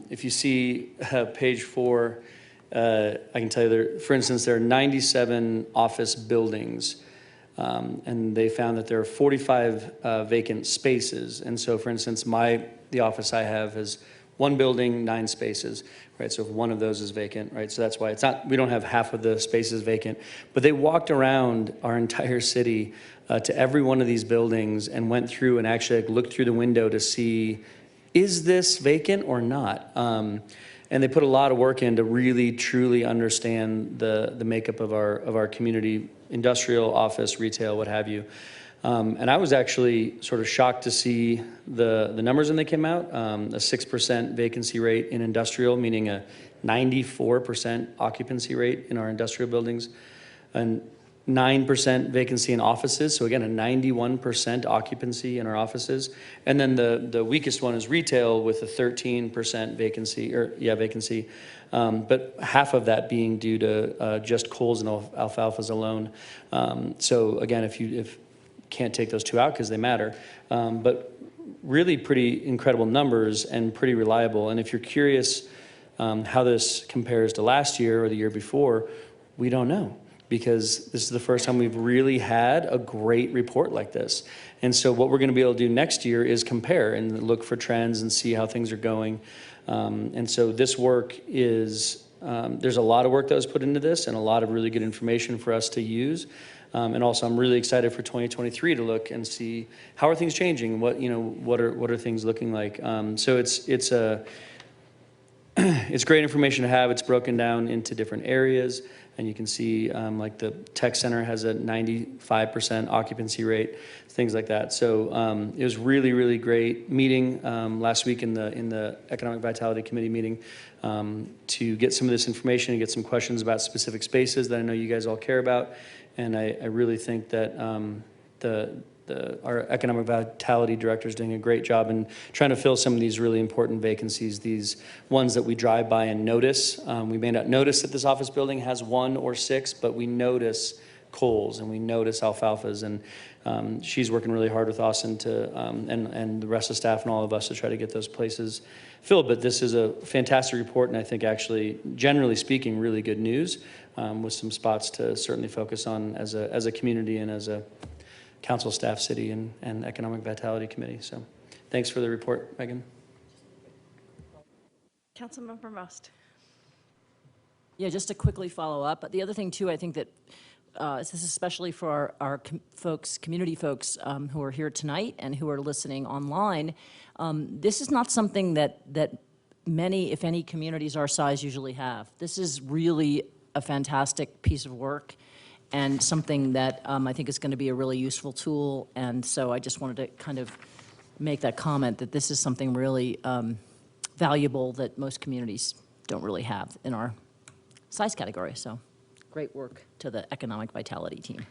S14: If you see page 4, I can tell you there, for instance, there are 97 office buildings, and they found that there are 45 vacant spaces. And so, for instance, the office I have has 1 building, 9 spaces, right? So if one of those is vacant, right? So that's why it's not, we don't have half of the spaces vacant. But they walked around our entire city to every one of these buildings and went through and actually looked through the window to see, is this vacant or not? And they put a lot of work in to really, truly understand the makeup of our community, industrial, office, retail, what have you. And I was actually sort of shocked to see the numbers when they came out. A 6% vacancy rate in industrial, meaning a 94% occupancy rate in our industrial buildings, and 9% vacancy in offices. So again, a 91% occupancy in our offices. And then the weakest one is retail with a 13% vacancy. But half of that being due to just Kohl's and alfalfas alone. So again, if can't take those two out because they matter, but really pretty incredible numbers and pretty reliable. And if you're curious how this compares to last year or the year before, we don't know, because this is the first time we've really had a great report like this. And so what we're going to be able to do next year is compare and look for trends and see how things are going. And so this work is, there's a lot of work that was put into this and a lot of really good information for us to use. And also I'm really excited for 2023 to look and see how are things changing, what are things looking like. So it's great information to have. It's broken down into different areas. And you can see like the tech center has a 95% occupancy rate, things like that. So it was really, really great meeting last week in the Economic Vitality Committee meeting to get some of this information and get some questions about specific spaces that I know you guys all care about. And I really think that our Economic Vitality Director is doing a great job in trying to fill some of these really important vacancies, these ones that we drive by and notice. We may not notice that this office building has 1 or 6, but we notice Kohl's and we notice alfalfas. And she's working really hard with Austin and the rest of the staff and all of us to try to get those places filled. But this is a fantastic report, and I think actually, generally speaking, really good news with some spots to certainly focus on as a community and as a council, staff, city, and Economic Vitality Committee. So thanks for the report, Megan.
S1: Councilmember Most.
S16: Yeah, just to quickly follow up, but the other thing too, I think that, this is especially for our folks, community folks who are here tonight and who are listening online, this is not something that many, if any, communities our size usually have. This is really a fantastic piece of work and something that I think is going to be a really useful tool. And so I just wanted to kind of make that comment that this is something really valuable that most communities don't really have in our size category. So great work to the Economic Vitality team.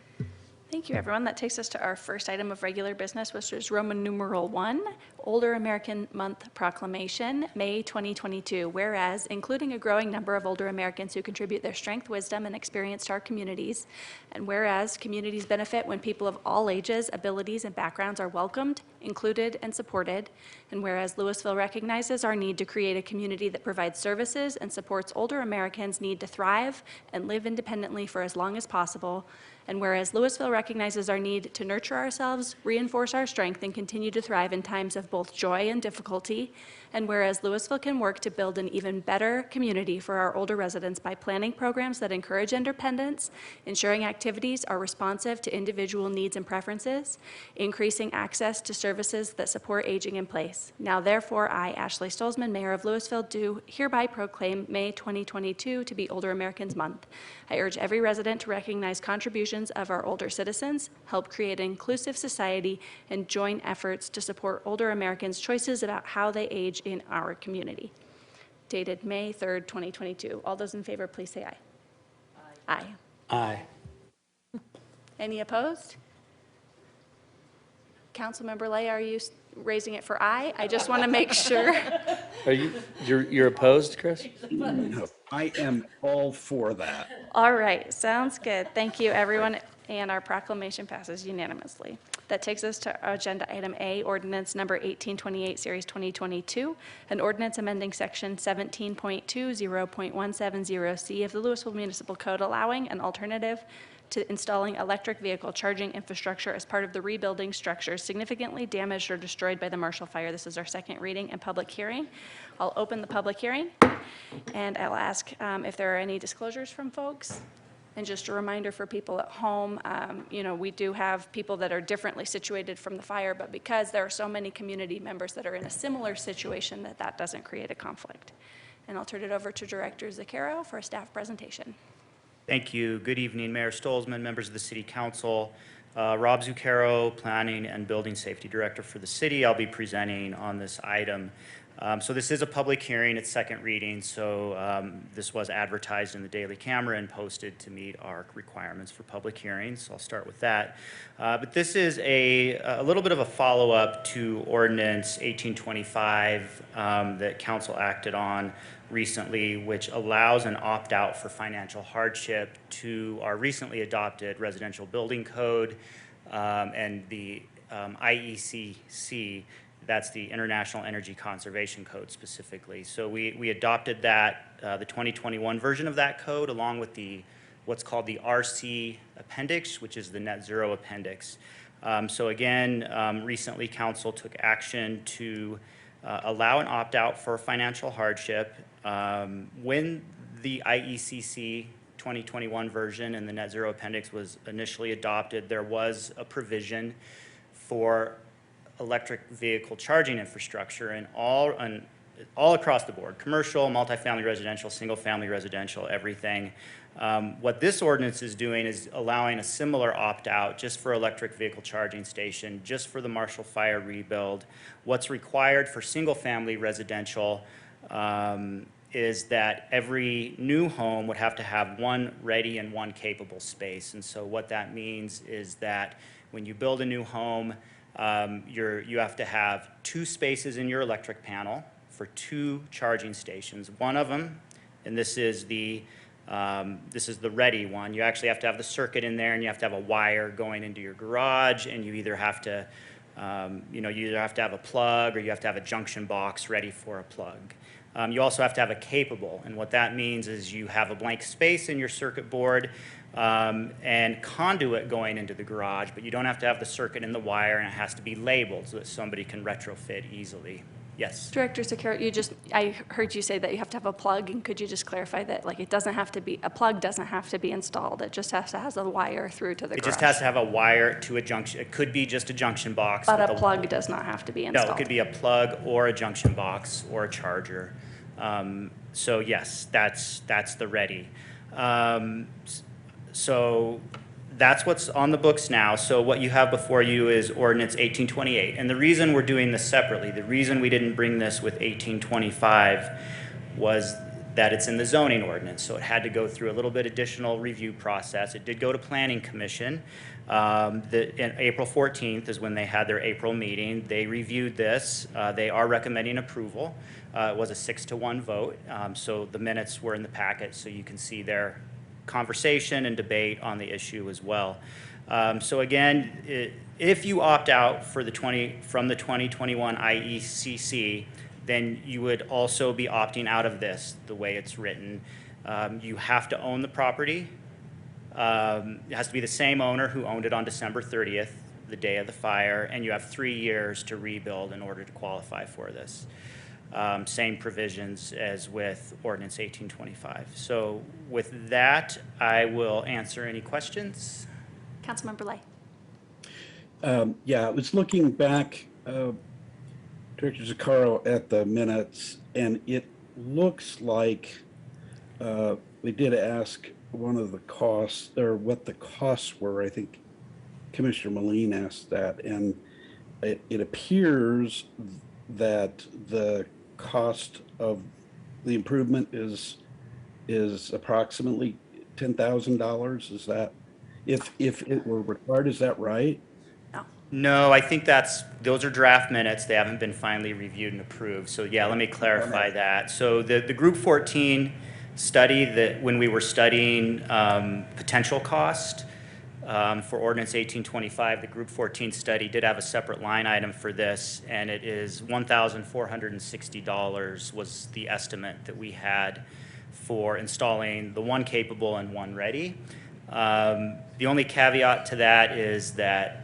S1: Thank you, everyone. That takes us to our first item of regular business, which is Roman numeral 1, Older American Month Proclamation, May 2022. Whereas, including a growing number of older Americans who contribute their strength, wisdom, and experience to our communities, and whereas communities benefit when people of all ages, abilities, and backgrounds are welcomed, included, and supported, and whereas Lewisville recognizes our need to create a community that provides services and supports older Americans' need to thrive and live independently for as long as possible, and whereas Lewisville recognizes our need to nurture ourselves, reinforce our strength, and continue to thrive in times of both joy and difficulty, and whereas Lewisville can work to build an even better community for our older residents by planning programs that encourage independence, ensuring activities are responsive to individual needs and preferences, increasing access to services that support aging in place. Now therefore, I, Ashley Stolzman, Mayor of Lewisville, do hereby proclaim May 2022 to be Older Americans Month. I urge every resident to recognize contributions of our older citizens, help create an inclusive society, and join efforts to support older Americans' choices about how they age in our community. Dated May 3rd, 2022. All those in favor, please say aye. Aye.
S14: Aye.
S1: Any opposed? Councilmember Lay, are you raising it for aye? I just want to make sure.
S14: Are you're opposed, Chris?
S4: No, I am all for that.
S1: All right, sounds good. Thank you, everyone, and our proclamation passes unanimously. That takes us to Agenda Item A, Ordinance Number 1828, Series 2022, an ordinance amending Section 17.20.170C of the Lewisville Municipal Code, allowing an alternative to installing electric vehicle charging infrastructure as part of the rebuilding structures significantly damaged or destroyed by the Marshall Fire. This is our second reading and public hearing. I'll open the public hearing, and I'll ask if there are any disclosures from folks. And just a reminder for people at home, we do have people that are differently situated from the fire, but because there are so many community members that are in a similar situation, that doesn't create a conflict. And I'll turn it over to Director Zucchero for a staff presentation.
S15: Thank you. Good evening, Mayor Stolzman, members of the City Council. Rob Zucchero, Planning and Building Safety Director for the city. I'll be presenting on this item. So this is a public hearing, it's second reading, so this was advertised in the Daily Camera and posted to meet our requirements for public hearings, so I'll start with that. But this is a little bit of a follow-up to Ordinance 1825 that Council acted on recently, which allows an opt-out for financial hardship to our recently adopted residential building code and the IECC. That's the International Energy Conservation Code specifically. So we adopted that, the 2021 version of that code, along with what's called the RC Appendix, which is the Net Zero Appendix. So again, recently Council took action to allow an opt-out for financial hardship. When the IECC 2021 version and the Net Zero Appendix was initially adopted, there was a provision for electric vehicle charging infrastructure and all across the board, commercial, multifamily residential, single-family residential, everything. What this ordinance is doing is allowing a similar opt-out just for electric vehicle charging station, just for the Marshall Fire rebuild. What's required for single-family residential is that every new home would have to have one ready and one capable space. And so what that means is that when you build a new home, you have to have 2 spaces in your electric panel for 2 charging stations. One of them, and this is the ready one, you actually have to have the circuit in there and you have to have a wire going into your garage, and you either have to you either have to have a plug or you have to have a junction box ready for a plug. You also have to have a capable, and what that means is you have a blank space in your circuit board and conduit going into the garage, but you don't have to have the circuit and the wire, and it has to be labeled so that somebody can retrofit easily. Yes.
S1: Director Sakara, I heard you say that you have to have a plug, and could you just clarify that, like, a plug doesn't have to be installed, it just has to have a wire through to the
S15: It
S1: garage?
S15: just has to have a wire to a junction. It could be just a junction box.
S1: But
S15: with
S1: a plug does not have to be installed?
S15: No, it could be a plug or a junction box or a charger. So yes, that's the ready. So that's what's on the books now. So what you have before you is Ordinance 1828. And the reason we're doing this separately, the reason we didn't bring this with 1825 was that it's in the zoning ordinance. So it had to go through a little bit additional review process. It did go to Planning Commission. April 14th is when they had their April meeting. They reviewed this. They are recommending approval. It was a 6-1 vote. So the minutes were in the packet, so you can see their conversation and debate on the issue as well. So again, if you opt out from the 2021 IECC, then you would also be opting out of this, the way it's written. You have to own the property. It has to be the same owner who owned it on December 30th, the day of the fire, and you have 3 years to rebuild in order to qualify for this. Same provisions as with Ordinance 1825. So with that, I will answer any questions.
S1: Councilmember Lay.
S4: Yeah, I was looking back, Director Zuccaro, at the minutes, and it looks like we did ask one of the costs, or what the costs were. I think Commissioner Moline asked that, and it appears that the cost of the improvement is approximately $10,000. Is that, if it were required, is that right?
S15: No, I think those are draft minutes. They haven't been finally reviewed and approved. So yeah, let me clarify that. So the Group 14 study, that when we were studying potential cost for Ordinance 1825, the Group 14 study did have a separate line item for this, and it is $1,460 was the estimate that we had for installing the one capable and one ready. The only caveat to that is that,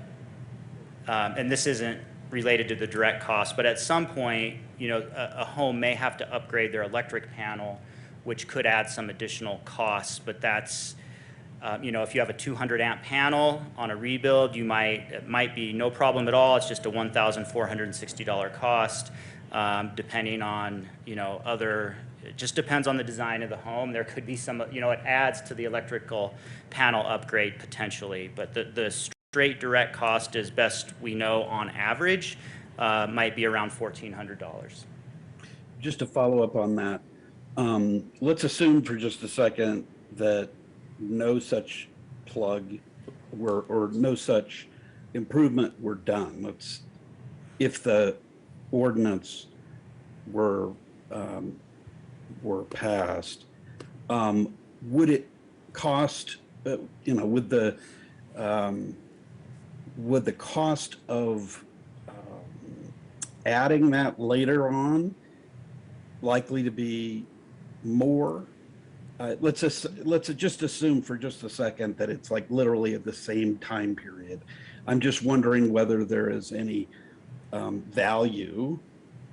S15: and this isn't related to the direct cost, but at some point, a home may have to upgrade their electric panel, which could add some additional costs, but that's, if you have a 200 amp panel on a rebuild, it might be no problem at all. It's just a $1,460 cost, depending on, it just depends on the design of the home. There could be some, it adds to the electrical panel upgrade potentially, but the straight direct cost, as best we know on average, might be around $1,400.
S4: Just to follow up on that, let's assume for just a second that no such plug or no such improvement were done. If the ordinance were passed, would it cost, would the cost of adding that later on likely to be more? Let's just assume for just a second that it's like literally at the same time period. I'm just wondering whether there is any value,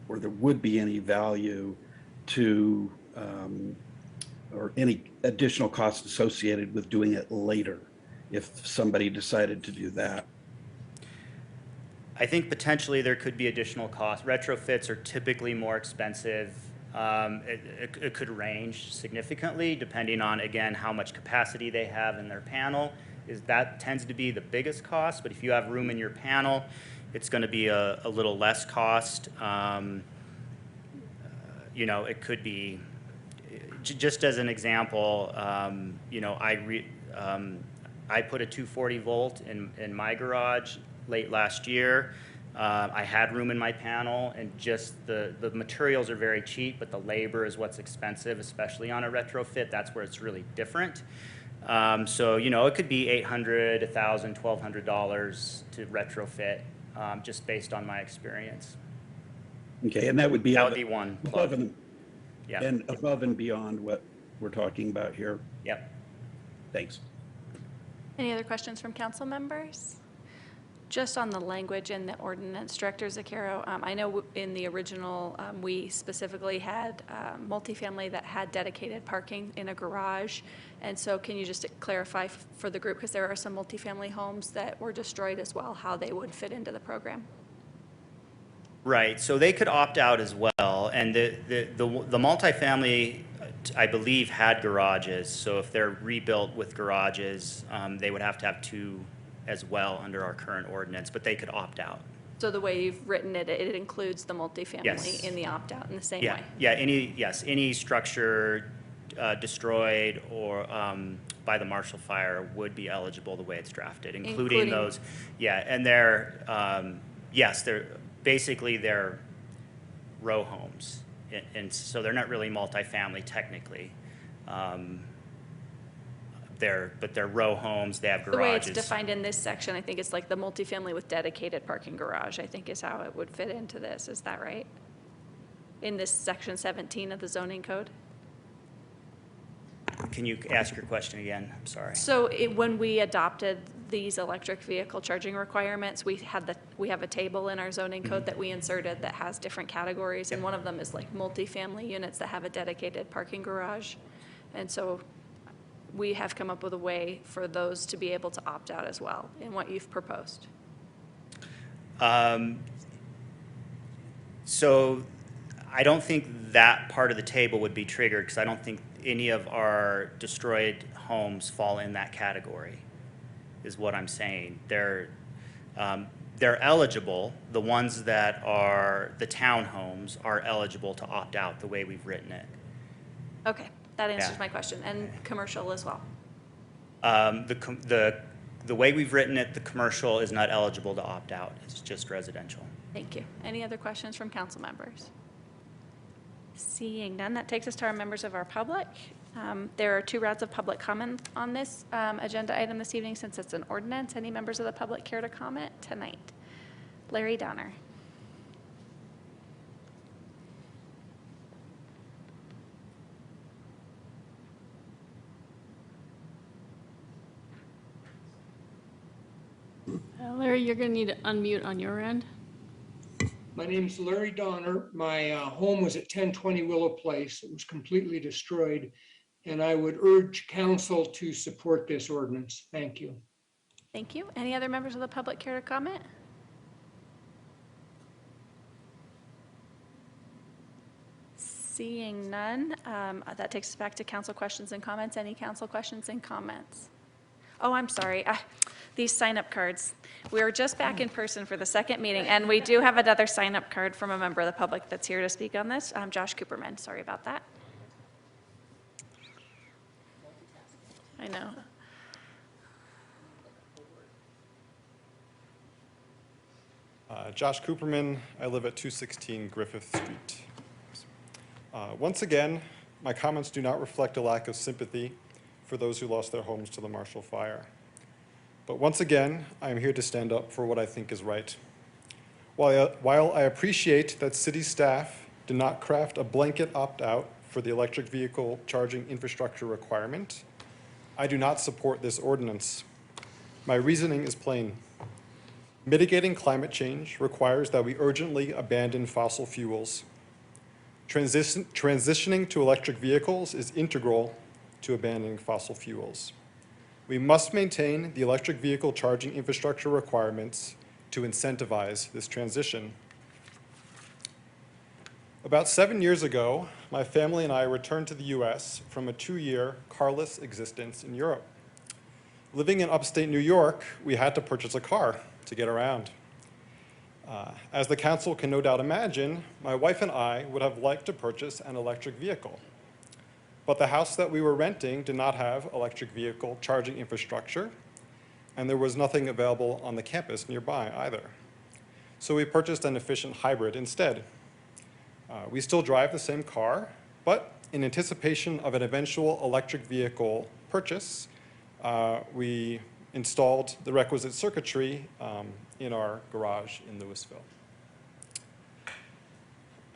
S4: or there would be any value to, or any additional costs associated with doing it later if somebody decided to do that.
S15: I think potentially there could be additional costs. Retrofits are typically more expensive. It could range significantly depending on, again, how much capacity they have in their panel. That tends to be the biggest cost, but if you have room in your panel, it's going to be a little less cost. It could be, just as an example, I put a 240 volt in my garage late last year. I had room in my panel, and just the materials are very cheap, but the labor is what's expensive, especially on a retrofit. That's where it's really different. So, it could be $800, $1,000, $1,200 to retrofit, just based on my experience.
S4: Okay, and that would be
S15: one
S4: above
S15: plug.
S4: and above and beyond what we're talking about here.
S15: Yep.
S4: Thanks.
S1: Any other questions from council members? Just on the language in the ordinance, Director Zaccaro, I know in the original, we specifically had multifamily that had dedicated parking in a garage. And so can you just clarify for the group, because there are some multifamily homes that were destroyed as well, how they would fit into the program?
S15: Right, so they could opt out as well, and the multifamily, I believe, had garages, so if they're rebuilt with garages, they would have to have 2 as well under our current ordinance, but they could opt out.
S1: So the way you've written it, it includes the multifamily
S15: Yes.
S1: in the opt-out in the same
S15: Yeah,
S1: way?
S15: yeah, any structure destroyed or by the Marshall Fire would be eligible the way it's drafted, including those, yeah, and they're, yes, they're row homes, and so they're not really multifamily technically. But they're row homes, they have
S1: The way
S15: garages.
S1: it's defined in this section, I think it's like the multifamily with dedicated parking garage, I think is how it would fit into this. Is that right? In this section 17 of the zoning code?
S15: Can you ask your question again? I'm sorry.
S1: So when we adopted these electric vehicle charging requirements, we have a table in our zoning code that we inserted that has different categories, and one of them is like multifamily units that have a dedicated parking garage. And so we have come up with a way for those to be able to opt out as well in what you've proposed.
S15: So I don't think that part of the table would be triggered because I don't think any of our destroyed homes fall in that category, is what I'm saying. They're eligible. The ones that are the townhomes are eligible to opt out the way we've written it.
S1: Okay, that answers
S15: Yeah.
S1: my question. And commercial as well.
S15: The way we've written it, the commercial is not eligible to opt out. It's just residential.
S1: Thank you. Any other questions from council members? Seeing none, that takes us to our members of our public. There are 2 rounds of public comment on this agenda item this evening since it's an ordinance. Any members of the public care to comment tonight? Larry Donner.
S2: Larry, you're going to need to unmute on your end.
S10: My name's Larry Donner. My home was at 1020 Willow Place. It was completely destroyed. And I would urge council to support this ordinance. Thank you.
S1: Thank you. Any other members of the public care to comment? Seeing none, that takes us back to council questions and comments. Any council questions and comments? Oh, I'm sorry. These sign-up cards. We are just back in person for the second meeting, and we do have another sign-up card from a member of the public that's here to speak on this. Josh Cooperman. Sorry about that. I know.
S9: Josh Cooperman, I live at 216 Griffith Street. Once again, my comments do not reflect a lack of sympathy for those who lost their homes to the Marshall Fire. But once again, I am here to stand up for what I think is right. While I appreciate that city staff did not craft a blanket opt-out for the electric vehicle charging infrastructure requirement, I do not support this ordinance. My reasoning is plain. Mitigating climate change requires that we urgently abandon fossil fuels. Transitioning to electric vehicles is integral to abandoning fossil fuels. We must maintain the electric vehicle charging infrastructure requirements to incentivize this transition. About 7 years ago, my family and I returned to the US from a 2-year carless existence in Europe. Living in upstate New York, we had to purchase a car to get around. As the council can no doubt imagine, my wife and I would have liked to purchase an electric vehicle. But the house that we were renting did not have electric vehicle charging infrastructure, and there was nothing available on the campus nearby either. So we purchased an efficient hybrid instead. We still drive the same car, but in anticipation of an eventual electric vehicle purchase, we installed the requisite circuitry in our garage in Lewisville.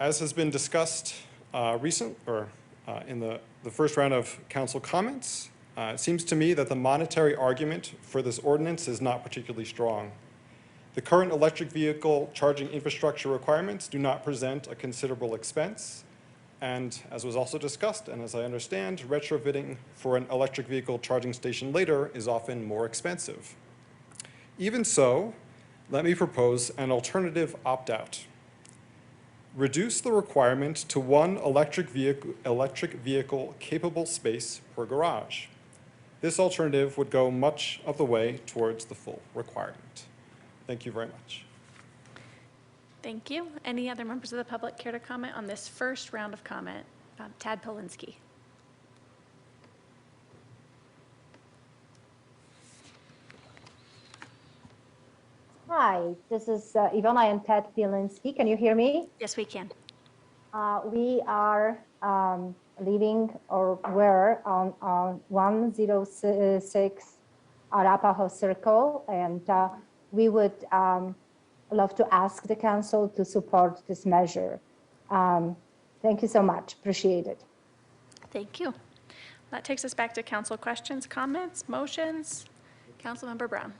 S9: As has been discussed in the first round of council comments, it seems to me that the monetary argument for this ordinance is not particularly strong. The current electric vehicle charging infrastructure requirements do not present a considerable expense. And as was also discussed, and as I understand, retrofitting for an electric vehicle charging station later is often more expensive. Even so, let me propose an alternative opt-out. Reduce the requirement to one electric vehicle capable space per garage. This alternative would go much of the way towards the full requirement. Thank you very much.
S1: Thank you. Any other members of the public care to comment on this first round of comment? Tad Polinsky.
S17: Hi, this is Ivana and Ted Pielinski. Can you hear me?
S1: Yes, we can.
S17: We are living or were on 106 Arapahoe Circle, and we would love to ask the council to support this measure. Thank you so much. Appreciate it.
S1: Thank you. That takes us back to council questions, comments, motions. Councilmember Brown.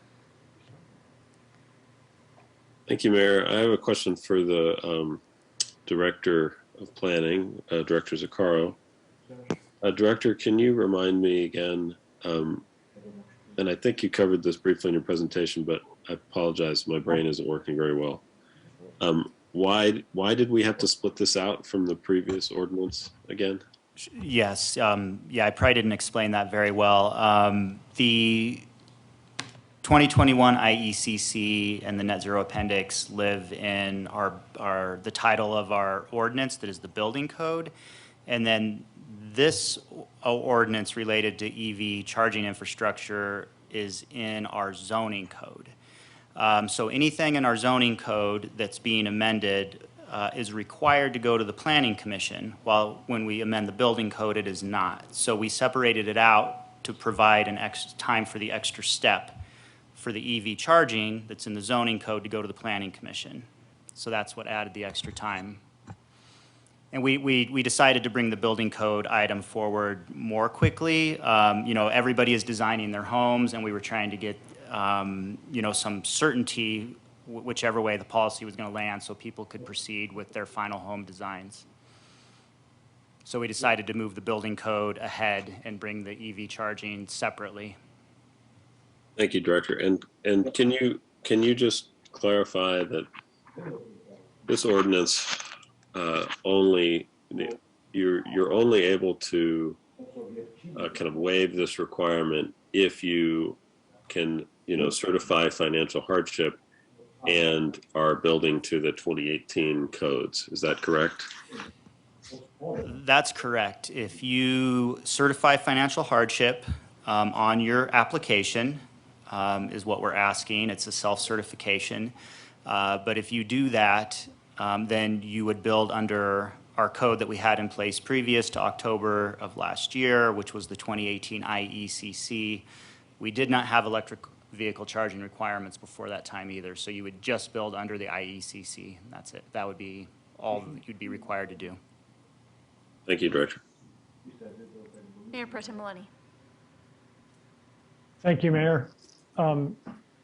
S13: Thank you, Mayor. I have a question for the Director of Planning, Director Zaccaro. Director, can you remind me again, and I think you covered this briefly in your presentation, but I apologize, my brain isn't working very well. Why did we have to split this out from the previous ordinance again?
S15: Yes, yeah, I probably didn't explain that very well. The 2021 IECC and the Net Zero Appendix live in the title of our ordinance, that is the building code. And then this ordinance related to EV charging infrastructure is in our zoning code. So anything in our zoning code that's being amended is required to go to the Planning Commission, while when we amend the building code, it is not. So we separated it out to provide an extra time for the extra step for the EV charging that's in the zoning code to go to the Planning Commission. So that's what added the extra time. And we decided to bring the building code item forward more quickly. You know, everybody is designing their homes, and we were trying to get you know, some certainty whichever way the policy was going to land so people could proceed with their final home designs. So we decided to move the building code ahead and bring the EV charging separately.
S13: Thank you, Director. And can you just clarify that this ordinance only you're only able to kind of waive this requirement if you can, you know, certify financial hardship and are building to the 2018 codes. Is that correct?
S15: That's correct. If you certify financial hardship on your application, is what we're asking. It's a self-certification. But if you do that, then you would build under our code that we had in place previous to October of last year, which was the 2018 IECC. We did not have electric vehicle charging requirements before that time either. So you would just build under the IECC. That's it. That would be all you'd be required to do.
S13: Thank you, Director.
S1: Mayor Pro Tem Maloney.
S3: Thank you, Mayor. And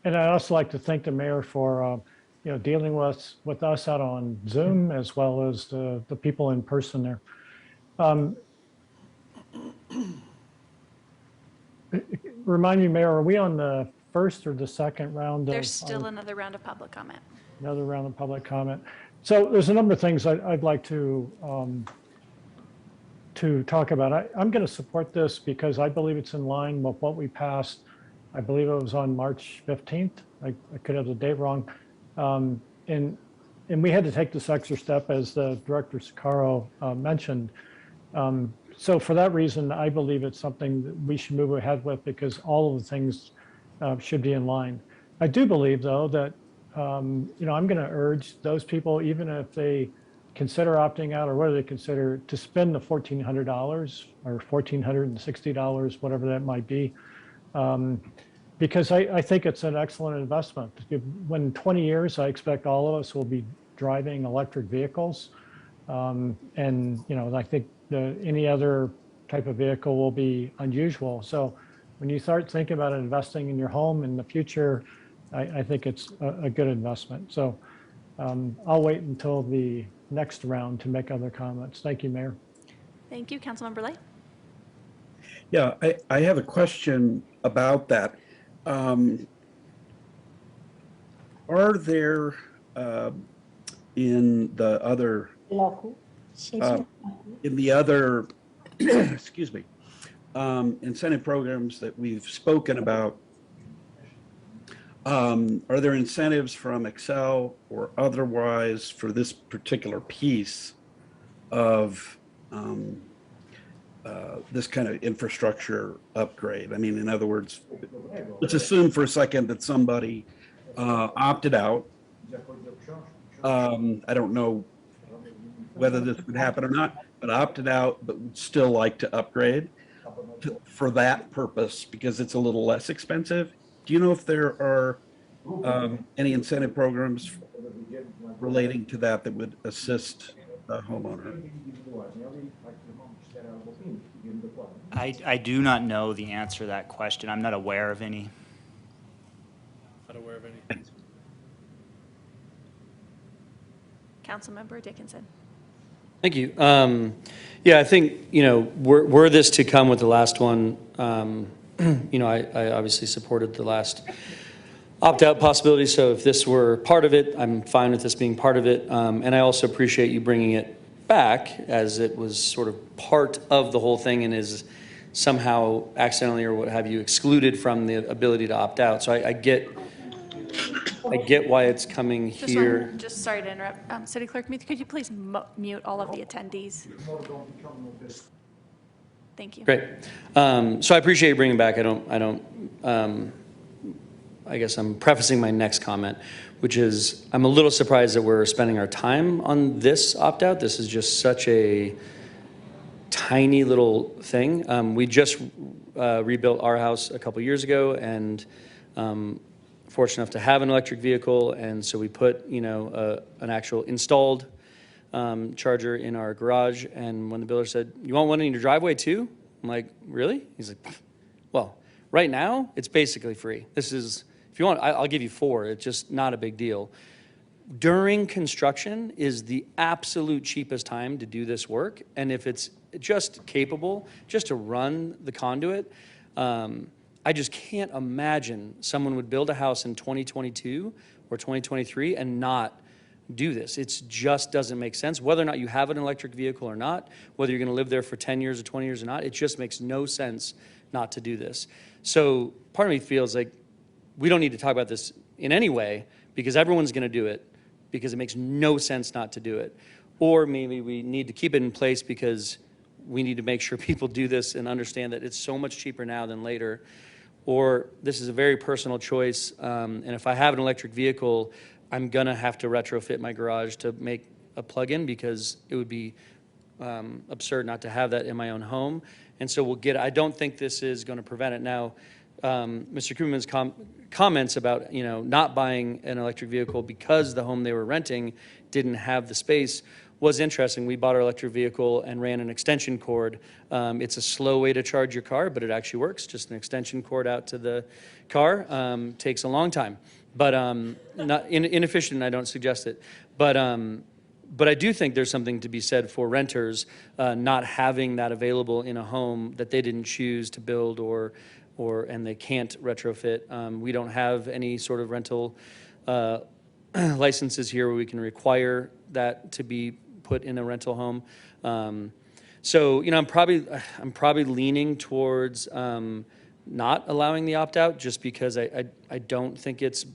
S3: I'd also like to thank the mayor for, you know, dealing with us out on Zoom as well as the people in person there. Remind me, Mayor, are we on the first or the second round?
S1: There's still another round of public comment.
S3: Another round of public comment. So there's a number of things I'd like to talk about. I'm going to support this because I believe it's in line with what we passed. I believe it was on March 15th. I could have the date wrong. And we had to take this extra step, as the Director Zaccaro mentioned. So for that reason, I believe it's something that we should move ahead with because all of the things should be in line. I do believe, though, that you know, I'm going to urge those people, even if they consider opting out or whether they consider to spend the $1,400 or $1,460, whatever that might be, because I think it's an excellent investment. When 20 years, I expect all of us will be driving electric vehicles. And, you know, I think any other type of vehicle will be unusual. So when you start thinking about investing in your home in the future, I think it's a good investment. So I'll wait until the next round to make other comments. Thank you, Mayor.
S1: Thank you, Councilmember Lay.
S4: Yeah, I have a question about that. Are there in the other excuse me, incentive programs that we've spoken about, are there incentives from Excel or otherwise for this particular piece of this kind of infrastructure upgrade? I mean, in other words, let's assume for a second that somebody opted out. I don't know whether this would happen or not, but opted out, but would still like to upgrade for that purpose because it's a little less expensive. Do you know if there are any incentive programs relating to that that would assist the homeowner?
S15: I do not know the answer to that question. I'm not aware of any.
S12: Not aware of any.
S1: Councilmember Dickinson.
S14: Thank you. Yeah, I think, were this to come with the last one, I obviously supported the last opt-out possibility. So if this were part of it, I'm fine with this being part of it. And I also appreciate you bringing it back as it was sort of part of the whole thing and is somehow accidentally or what have you excluded from the ability to opt out. So I get why it's coming here.
S1: Just sorry to interrupt. City Clerk, could you please mute all of the attendees? Thank you.
S14: Great. So I appreciate you bringing back. I guess I'm prefacing my next comment, which is I'm a little surprised that we're spending our time on this opt-out. This is just such a tiny little thing. We just rebuilt our house a couple years ago and fortunate enough to have an electric vehicle. And so we put, an actual installed charger in our garage. And when the builder said, "You want one in your driveway too?" I'm like, "Really?" He's like, "Well, right now it's basically free. This is, if you want, I'll give you 4. It's just not a big deal." During construction is the absolute cheapest time to do this work. And if it's just capable, just to run the conduit, I just can't imagine someone would build a house in 2022 or 2023 and not do this. It just doesn't make sense. Whether or not you have an electric vehicle or not, whether you're going to live there for 10 years or 20 years or not, it just makes no sense not to do this. So part of me feels like we don't need to talk about this in any way because everyone's going to do it because it makes no sense not to do it. Or maybe we need to keep it in place because we need to make sure people do this and understand that it's so much cheaper now than later. Or this is a very personal choice, and if I have an electric vehicle, I'm going to have to retrofit my garage to make a plug-in because it would be absurd not to have that in my own home. And so we'll get, I don't think this is going to prevent it. Now, Mr. Kuhlman's comments about, not buying an electric vehicle because the home they were renting didn't have the space was interesting. We bought our electric vehicle and ran an extension cord. It's a slow way to charge your car, but it actually works. Just an extension cord out to the car. Takes a long time, but not inefficient. I don't suggest it, but I do think there's something to be said for renters not having that available in a home that they didn't choose to build and they can't retrofit. We don't have any sort of rental licenses here where we can require that to be put in a rental home. So, I'm probably leaning towards not allowing the opt-out just because I don't think it's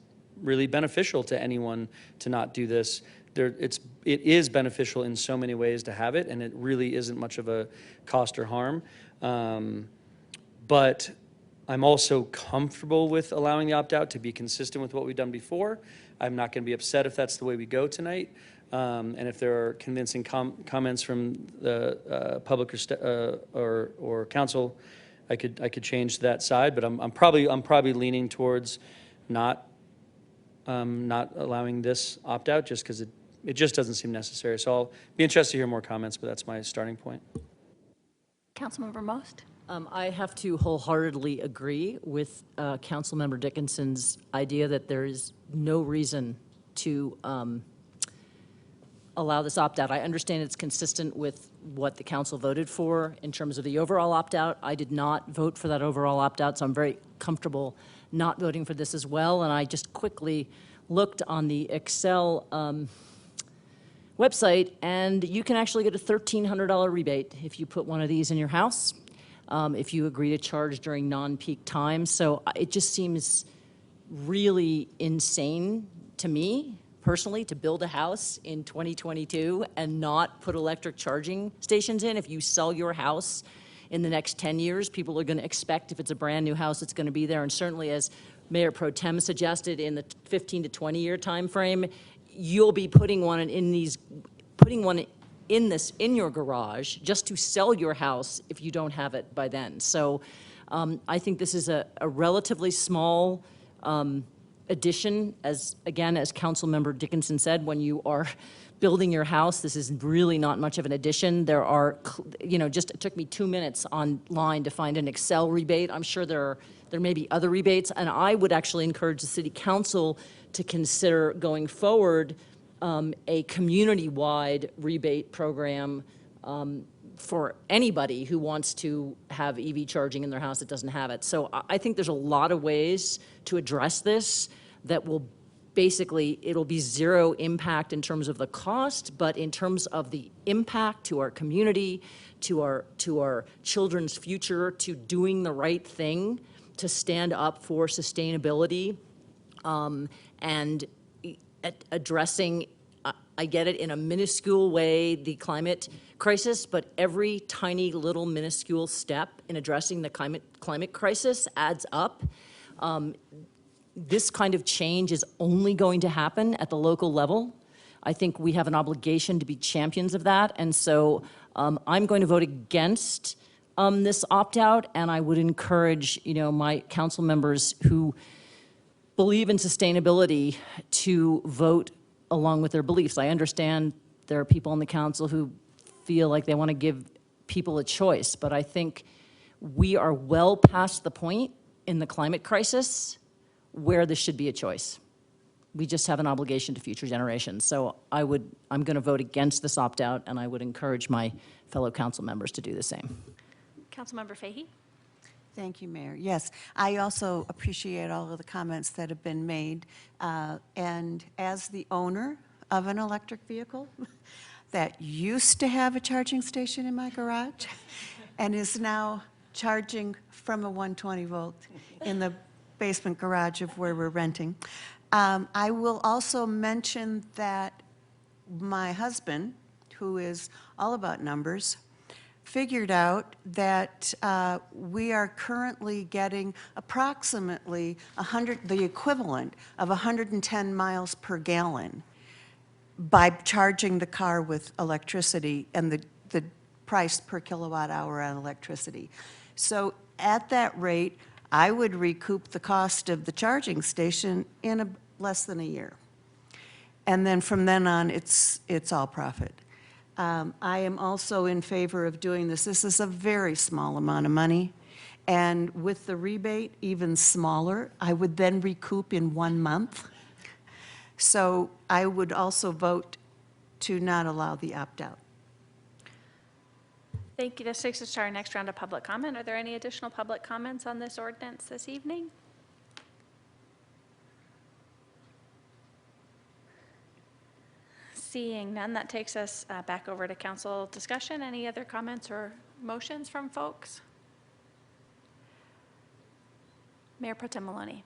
S14: really beneficial to anyone to not do this. It is beneficial in so many ways to have it, and it really isn't much of a cost or harm. But I'm also comfortable with allowing the opt-out to be consistent with what we've done before. I'm not going to be upset if that's the way we go tonight. And if there are convincing comments from the public or council, I could change that side. But I'm probably leaning towards not allowing this opt-out just because it just doesn't seem necessary. So I'll be interested to hear more comments, but that's my starting point.
S1: Councilmember Most.
S16: I have to wholeheartedly agree with Councilmember Dickinson's idea that there is no reason to allow this opt-out. I understand it's consistent with what the council voted for in terms of the overall opt-out. I did not vote for that overall opt-out, so I'm very comfortable not voting for this as well. And I just quickly looked on the Excel website, and you can actually get a $1,300 rebate if you put one of these in your house, if you agree to charge during non-peak times. So it just seems really insane to me, personally, to build a house in 2022 and not put electric charging stations in. If you sell your house in the next 10 years, people are going to expect, if it's a brand-new house, it's going to be there. And certainly, as Mayor Pro Tem suggested, in the 15 to 20-year time frame, you'll be putting one in your garage just to sell your house if you don't have it by then. So I think this is a relatively small addition. As Councilmember Dickinson said, when you are building your house, this is really not much of an addition. There are, just it took me 2 minutes online to find an Excel rebate. I'm sure there may be other rebates, and I would actually encourage the City Council to consider going forward a community-wide rebate program for anybody who wants to have EV charging in their house that doesn't have it. So I think there's a lot of ways to address this that will basically, it'll be zero impact in terms of the cost, but in terms of the impact to our community, to our children's future, to doing the right thing, to stand up for sustainability, and addressing, I get it, in a minuscule way, the climate crisis, but every tiny little minuscule step in addressing the climate crisis adds up. This kind of change is only going to happen at the local level. I think we have an obligation to be champions of that, and so I'm going to vote against this opt-out, and I would encourage, my council members who believe in sustainability to vote along with their beliefs. I understand there are people on the council who feel like they want to give people a choice, but I think we are well past the point in the climate crisis where this should be a choice. We just have an obligation to future generations. So I'm going to vote against this opt-out, and I would encourage my fellow council members to do the same.
S1: Councilmember Fahey?
S11: Thank you, Mayor. Yes, I also appreciate all of the comments that have been made. And as the owner of an electric vehicle that used to have a charging station in my garage and is now charging from a 120 volt in the basement garage of where we're renting, I will also mention that my husband, who is all about numbers, figured out that we are currently getting approximately the equivalent of 110 miles per gallon by charging the car with electricity and the price per kilowatt hour on electricity. So at that rate, I would recoup the cost of the charging station in less than a year. And then from then on, it's all profit. I am also in favor of doing this. This is a very small amount of money. And with the rebate, even smaller, I would then recoup in 1 month. So I would also vote to not allow the opt-out.
S1: Thank you. This takes us to our next round of public comment. Are there any additional public comments on this ordinance this evening? Seeing none, that takes us back over to council discussion. Any other comments or motions from folks? Mayor Pro Tem Maloney.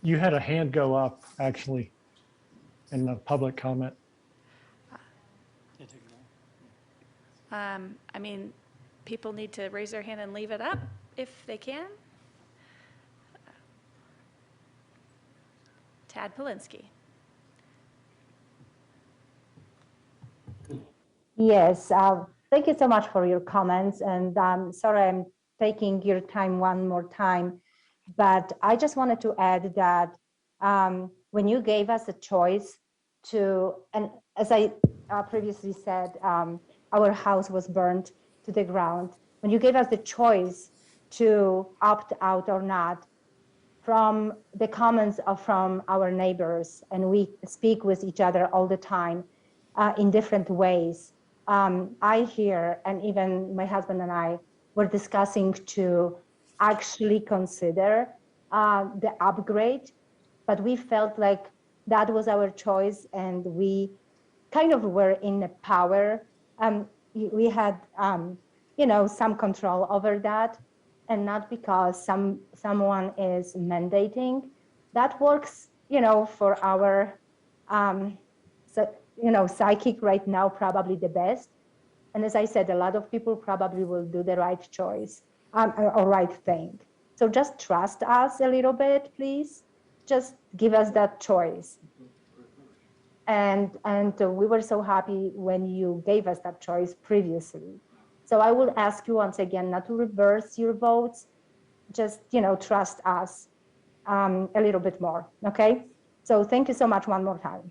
S3: You had a hand go up, actually, in the public comment.
S1: I mean, people need to raise their hand and leave it up if they can. Tad Polinsky.
S17: Yes, thank you so much for your comments, and sorry I'm taking your time one more time, but I just wanted to add that when you gave us a choice to, and as I previously said, our house was burned to the ground, when you gave us the choice to opt out or not, from the comments from our neighbors, and we speak with each other all the time in different ways. I hear, and even my husband and I were discussing to actually consider the upgrade, but we felt like that was our choice, and we kind of were in the power. We had, some control over that, and not because someone is mandating. That works, for our, psychic right now, probably the best. And as I said, a lot of people probably will do the right choice or right thing. So just trust us a little bit, please. Just give us that choice. And we were so happy when you gave us that choice previously. So I will ask you once again not to reverse your votes. Just, trust us a little bit more, okay? So thank you so much one more time.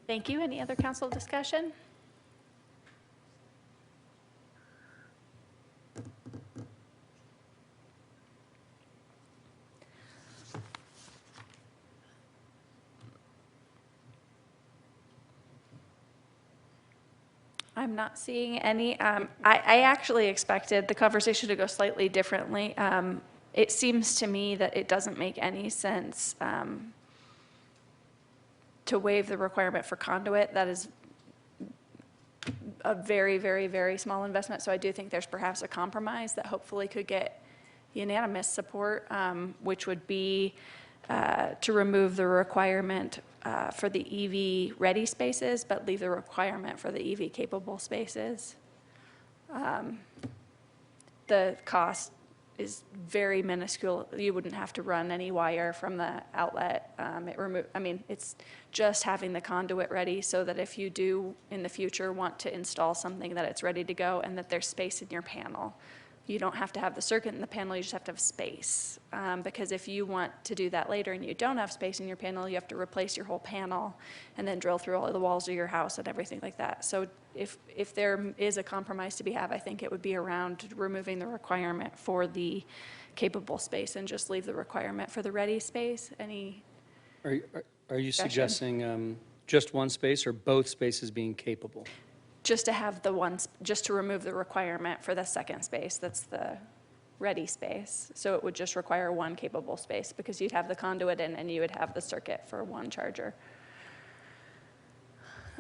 S1: Thank you. Any other council discussion? I'm not seeing any. I actually expected the conversation to go slightly differently. It seems to me that it doesn't make any sense to waive the requirement for conduit. That is a very, very, very small investment. So I do think there's perhaps a compromise that hopefully could get unanimous support, which would be to remove the requirement for the EV ready spaces, but leave the requirement for the EV capable spaces. The cost is very minuscule. You wouldn't have to run any wire from the outlet. It's just having the conduit ready so that if you do in the future want to install something, that it's ready to go and that there's space in your panel. You don't have to have the circuit in the panel, you just have to have space. Because if you want to do that later and you don't have space in your panel, you have to replace your whole panel and then drill through all of the walls of your house and everything like that. So if there is a compromise to be had, I think it would be around removing the requirement for the capable space and just leave the requirement for the ready space. Any?
S14: Are you
S1: discussion?
S14: suggesting just one space or both spaces being capable?
S1: Just to have just to remove the requirement for the second space, that's the ready space. So it would just require one capable space because you'd have the conduit in and you would have the circuit for one charger.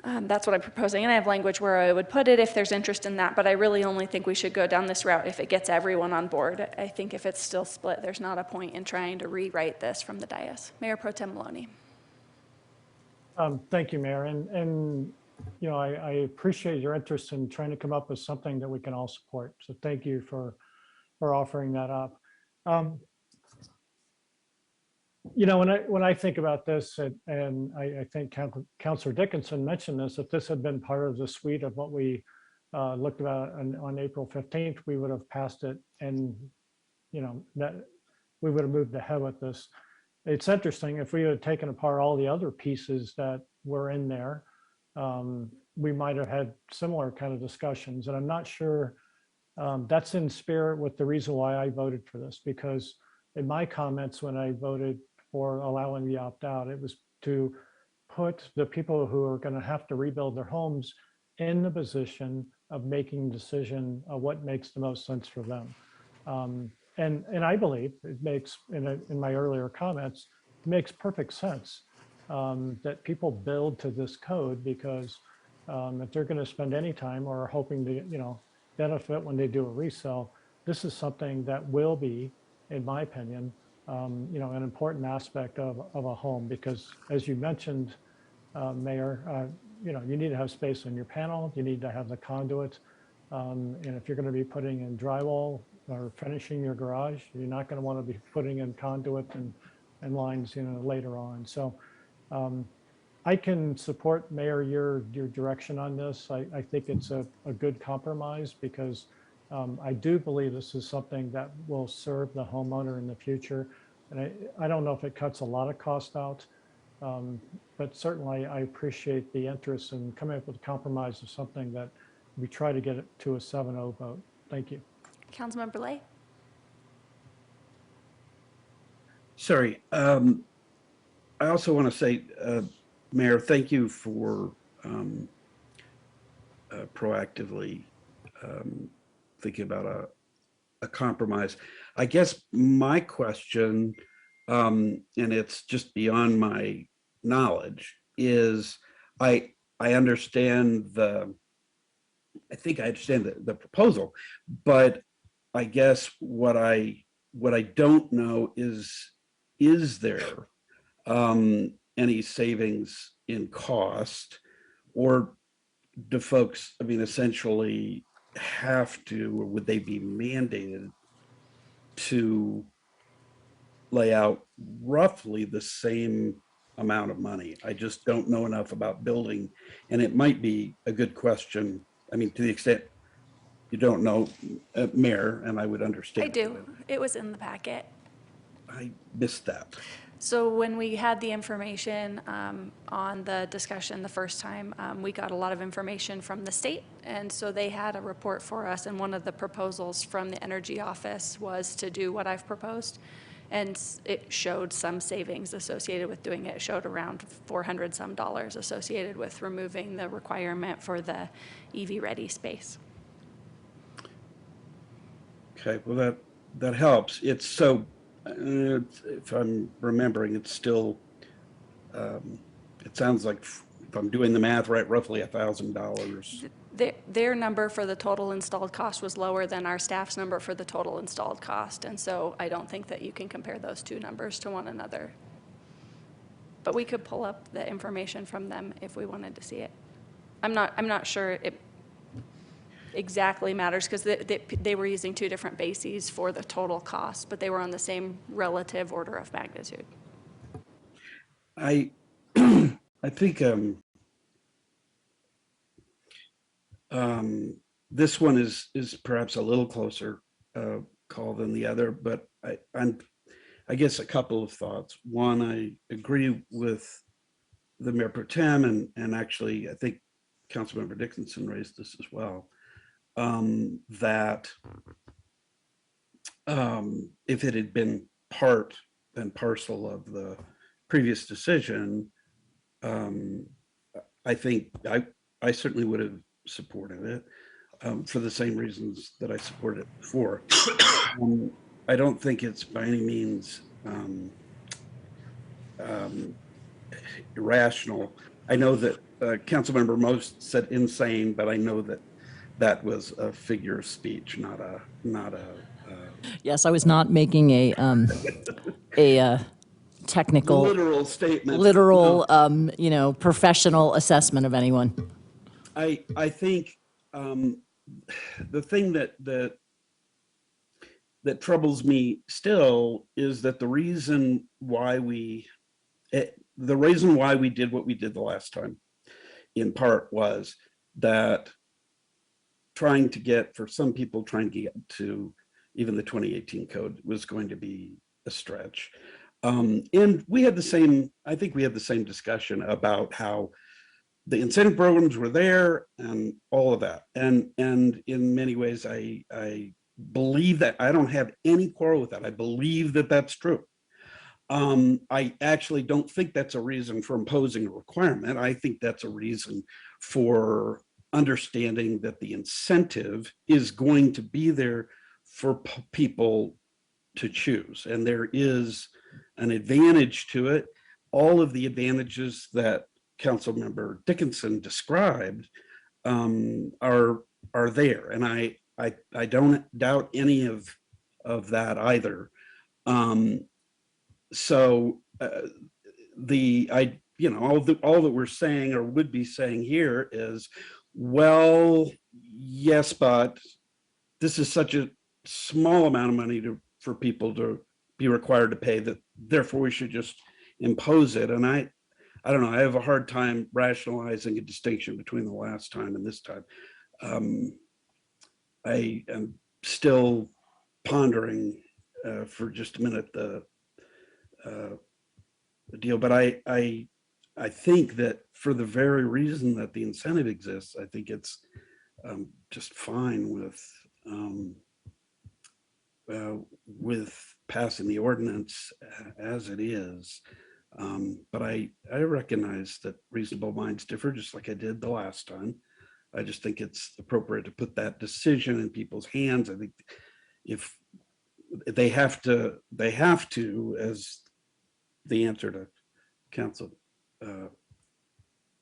S1: That's what I'm proposing, and I have language where I would put it if there's interest in that, but I really only think we should go down this route if it gets everyone on board. I think if it's still split, there's not a point in trying to rewrite this from the dais. Mayor Pro Tem Maloney.
S3: Thank you, Mayor. And I appreciate your interest in trying to come up with something that we can all support. So thank you for offering that up. When I think about this, and I think Councilor Dickinson mentioned this, if this had been part of the suite of what we looked about on April 15th, we would have passed it, and that we would have moved ahead with this. It's interesting, if we had taken apart all the other pieces that were in there, we might have had similar kind of discussions. And I'm not sure that's in spirit with the reason why I voted for this, because in my comments when I voted for allowing the opt-out, it was to put the people who are going to have to rebuild their homes in the position of making a decision of what makes the most sense for them. And I believe it makes, in my earlier comments, it makes perfect sense that people build to this code, because if they're going to spend any time or are hoping to, benefit when they do a resale, this is something that will be, in my opinion, an important aspect of a home, because as you mentioned, Mayor, you need to have space in your panel, you need to have the conduit, and if you're going to be putting in drywall or finishing your garage, you're not going to want to be putting in conduit and lines, later on. So I can support, Mayor, your direction on this. I think it's a good compromise, because I do believe this is something that will serve the homeowner in the future. And I don't know if it cuts a lot of cost out, but certainly I appreciate the interest in coming up with a compromise of something that we try to get it to a 7-0 vote. Thank you.
S1: Councilmember Lay?
S4: Sorry, I also want to say, Mayor, thank you for proactively thinking about a compromise. I guess my question, and it's just beyond my knowledge, is I understand I think I understand the proposal, but I guess what I don't know is there any savings in cost, or do folks, I mean, essentially have to, or would they be mandated to lay out roughly the same amount of money? I just don't know enough about building, and it might be a good question. I mean, to the extent you don't know, Mayor, and I would understand.
S1: I do. It was in the packet.
S4: I missed that.
S1: So when we had the information on the discussion the first time, we got a lot of information from the state. And so they had a report for us. And one of the proposals from the Energy Office was to do what I've proposed. And it showed some savings associated with doing it. It showed around $400 some associated with removing the requirement for the EV ready space.
S4: Okay, well, that helps. It's so, if I'm remembering, it's still, it sounds like, if I'm doing the math right, roughly $1,000.
S1: Their number for the total installed cost was lower than our staff's number for the total installed cost. And so I don't think that you can compare those two numbers to one another. But we could pull up the information from them if we wanted to see it. I'm not sure it exactly matters, because they were using two different bases for the total cost, but they were on the same relative order of magnitude.
S4: I think this one is perhaps a little closer call than the other, but I guess a couple of thoughts. One, I agree with the Mayor Pro Tem, and actually I think Councilmember Dickinson raised this as well, that if it had been part and parcel of the previous decision, I think I certainly would have supported it for the same reasons that I supported it before. I don't think it's by any means irrational. I know that Councilmember Most said insane, but I know that was a figure of speech, not a.
S16: Yes, I was not making a technical,
S4: literal statement,
S16: literal, professional assessment of anyone.
S4: I think the thing that troubles me still is that the reason why we did what we did the last time, in part, was that for some people trying to get to even the 2018 code was going to be a stretch. And we had I think we had the same discussion about how the incentive programs were there and all of that. And in many ways, I believe that. I don't have any quarrel with that. I believe that that's true. I actually don't think that's a reason for imposing a requirement. I think that's a reason for understanding that the incentive is going to be there for people to choose. And there is an advantage to it. All of the advantages that Councilmember Dickinson described are there. And I don't doubt any of that either. So all that we're saying or would be saying here is, well, yes, but this is such a small amount of money for people to be required to pay that therefore we should just impose it. And I don't know, I have a hard time rationalizing a distinction between the last time and this time. I am still pondering for just a minute the deal, but I think that for the very reason that the incentive exists, I think it's just fine with passing the ordinance as it is. But I recognize that reasonable minds differ, just like I did the last time. I just think it's appropriate to put that decision in people's hands. I think if they have to, as the answer to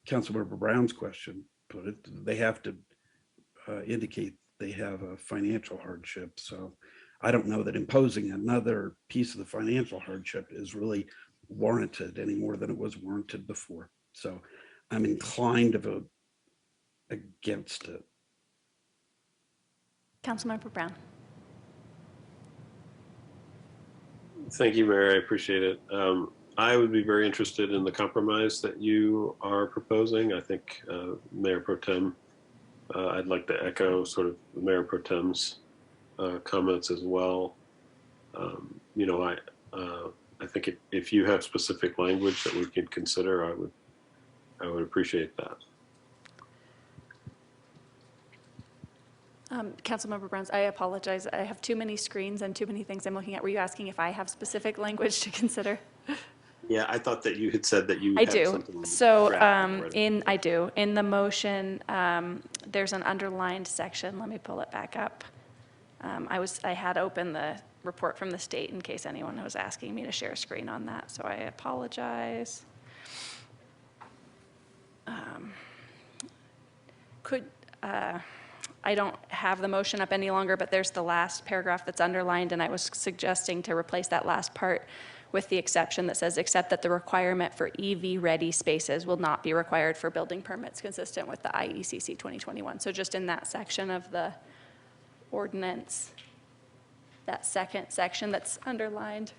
S4: Councilmember Brown's question put it, they have to indicate they have a financial hardship. So I don't know that imposing another piece of the financial hardship is really warranted any more than it was warranted before. So I'm inclined to vote against it.
S1: Councilmember Brown.
S13: Thank you, Mayor. I appreciate it. I would be very interested in the compromise that you are proposing. I think Mayor Pro Tem, I'd like to echo sort of Mayor Pro Tem's comments as well. You know, I think if you have specific language that we could consider, I would appreciate that.
S1: Councilmember Browns, I apologize. I have too many screens and too many things I'm looking at. Were you asking if I have specific language to consider?
S13: Yeah, I thought that you had said that you
S1: I
S13: had
S1: do.
S13: something
S1: So
S13: drafted already.
S1: I do. In the motion, there's an underlined section. Let me pull it back up. I had opened the report from the state in case anyone was asking me to share a screen on that. So I apologize. I don't have the motion up any longer, but there's the last paragraph that's underlined, and I was suggesting to replace that last part with the exception that says, except that the requirement for EV-ready spaces will not be required for building permits consistent with the IECC 2021. So just in that section of the ordinance, that second section that's underlined.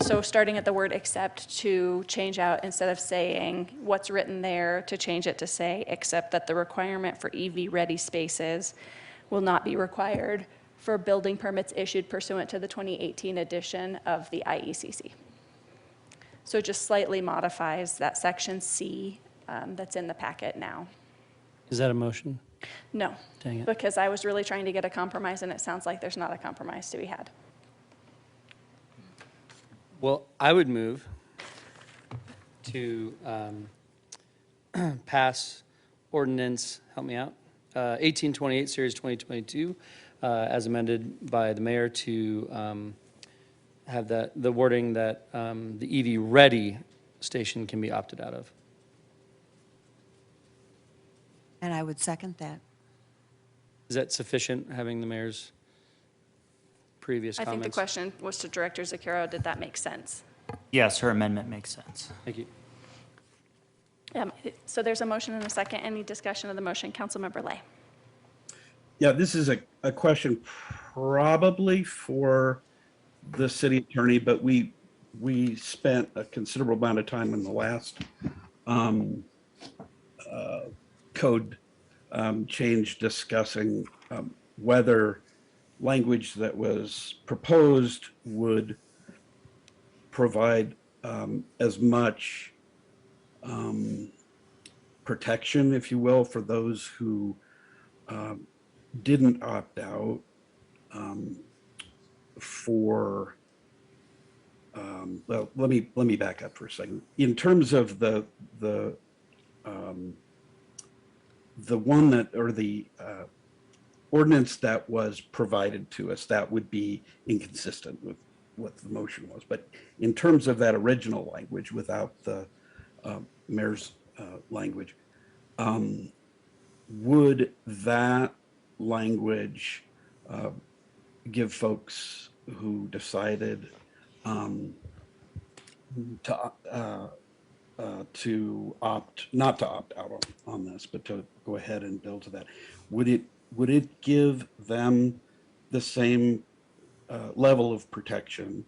S1: So starting at the word except, to change out, instead of saying what's written there, to change it to say, except that the requirement for EV-ready spaces will not be required for building permits issued pursuant to the 2018 edition of the IECC. So it just slightly modifies that section C that's in the packet now.
S14: Is that a motion?
S1: No,
S14: Dang it.
S1: because I was really trying to get a compromise, and it sounds like there's not a compromise to be had.
S14: Well, I would move to pass ordinance, help me out, 1828, Series 2022, as amended by the mayor to have the wording that the EV-ready station can be opted out of.
S11: And I would second that.
S14: Is that sufficient, having the mayor's previous
S1: I
S14: comments?
S1: think the question was to Director Zucchero, did that make sense?
S15: Yes, her amendment makes sense.
S14: Thank you.
S1: So there's a motion and a second. Any discussion of the motion? Councilmember Lay.
S4: Yeah, this is a question probably for the city attorney, but we spent a considerable amount of time in the last code change discussing whether language that was proposed would provide as much protection, if you will, for those who didn't opt out well, let me back up for a second. In terms of the one that, or the ordinance that was provided to us, that would be inconsistent with what the motion was. But in terms of that original language, without the mayor's language, would that language give folks who decided to opt, not to opt out on this, but to go ahead and build to that, would it give them the same level of protection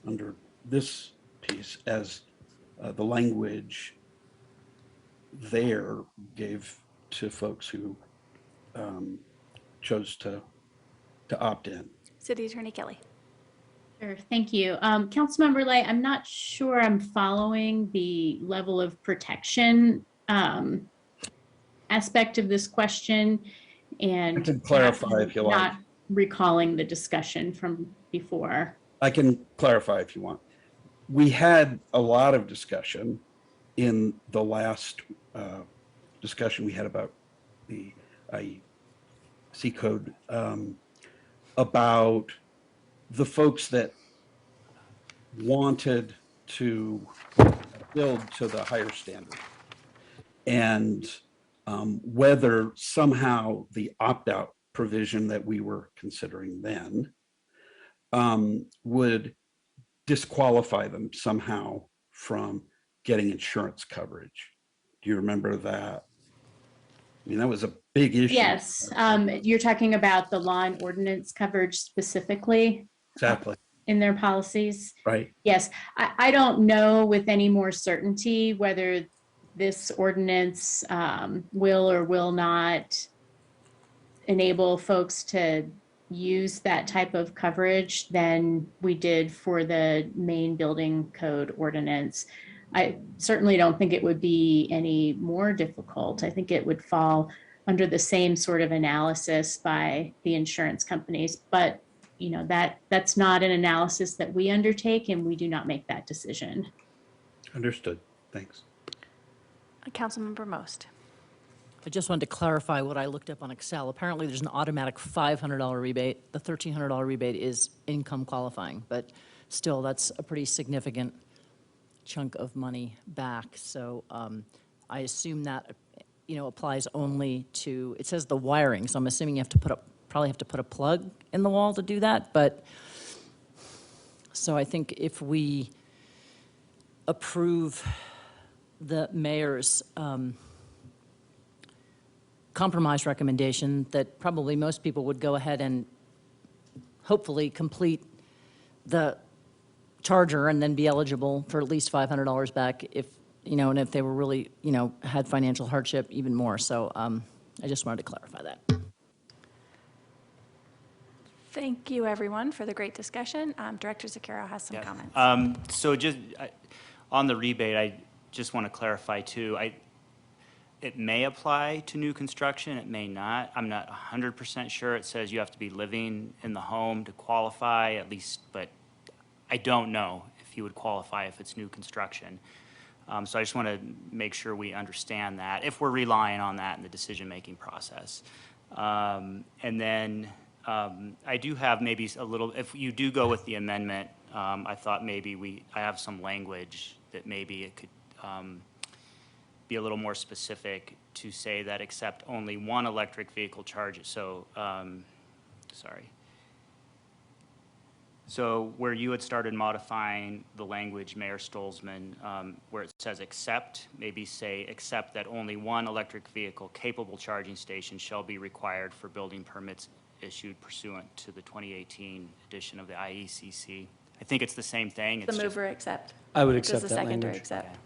S4: under this piece as the language there gave to folks who chose to opt in?
S1: City Attorney Kelly.
S18: Sure, thank you. Councilmember Lay, I'm not sure I'm following the level of protection. aspect of this question and
S4: I can clarify if you like.
S18: not recalling the discussion from before.
S4: I can clarify if you want. We had a lot of discussion in the last discussion we had about the IEC code about the folks that wanted to build to the higher standard, and whether somehow the opt-out provision that we were considering then would disqualify them somehow from getting insurance coverage. Do you remember that? I mean, that was a big issue.
S18: Yes, you're talking about the law and ordinance coverage specifically.
S4: Exactly.
S18: In their policies.
S4: Right.
S18: Yes, I don't know with any more certainty whether this ordinance will or will not enable folks to use that type of coverage than we did for the main building code ordinance. I certainly don't think it would be any more difficult. I think it would fall under the same sort of analysis by the insurance companies, but you know, that's not an analysis that we undertake, and we do not make that decision.
S4: Understood. Thanks.
S1: Councilmember Most.
S16: I just wanted to clarify what I looked up on Excel. Apparently, there's an automatic $500 rebate. The $1,300 rebate is income qualifying, but still, that's a pretty significant chunk of money back. So I assume that, you know, applies only to, it says the wiring, so I'm assuming you have to probably have to put a plug in the wall to do that. But so I think if we approve the mayor's compromise recommendation, that probably most people would go ahead and hopefully complete the charger and then be eligible for at least $500 back if, you know, and if they were really, you know, had financial hardship, even more. So I just wanted to clarify that.
S1: Thank you, everyone, for the great discussion. Director Zucchero has some comments.
S15: So just on the rebate, I just want to clarify too. It may apply to new construction. It may not. I'm not 100% sure. It says you have to be living in the home to qualify, at least, but I don't know if you would qualify if it's new construction. So I just want to make sure we understand that if we're relying on that in the decision-making process. And then I do have maybe a little, if you do go with the amendment, I thought maybe I have some language that maybe it could be a little more specific to say that except only one electric vehicle charges. So, sorry. So where you had started modifying the language, Mayor Stolzman, where it says except, maybe say except that only one electric vehicle capable charging station shall be required for building permits issued pursuant to the 2018 edition of the IECC. I think it's the same thing.
S1: The mover accept.
S14: I would accept
S1: Does
S14: that
S1: the seconder
S14: language.
S1: accept?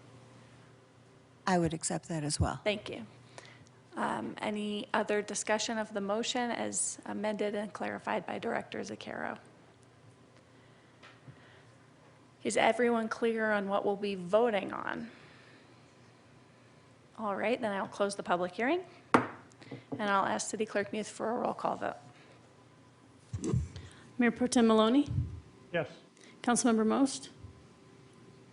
S11: I would accept that as well.
S1: Thank you. Any other discussion of the motion as amended and clarified by Director Zucchero? Is everyone clear on what we'll be voting on? All right, then I'll close the public hearing, and I'll ask City Clerk Muth for a roll call vote.
S2: Mayor Pro Tem Maloney?
S3: Yes.
S2: Councilmember Most?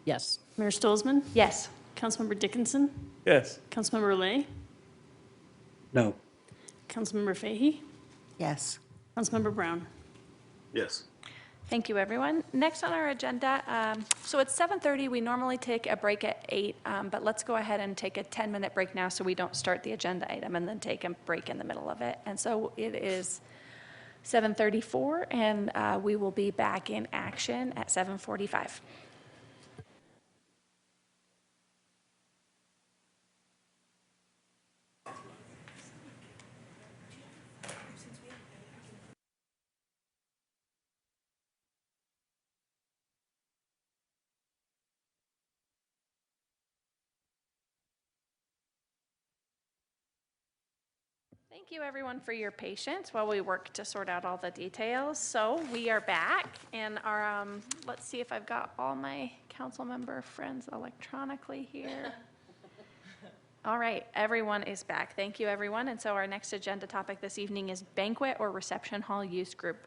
S16: Yes.
S2: Mayor Stolzman?
S1: Yes.
S2: Councilmember Dickinson?
S14: Yes.
S2: Councilmember Lay?
S4: No.
S2: Councilmember Fahey?
S11: Yes.
S2: Councilmember Brown?
S13: Yes.
S1: Thank you, everyone. Next on our agenda, so it's 7:30. We normally take a break at 8, but let's go ahead and take a 10-minute break now so we don't start the agenda item and then take a break in the middle of it. And so it is 7:34, and we will be back in action at 7:45. Thank you, everyone, for your patience while we work to sort out all the details. So we are back, and our let's see if I've got all my council member friends electronically here. All right, everyone is back. Thank you, everyone. And so our next agenda topic this evening is banquet or reception hall use group.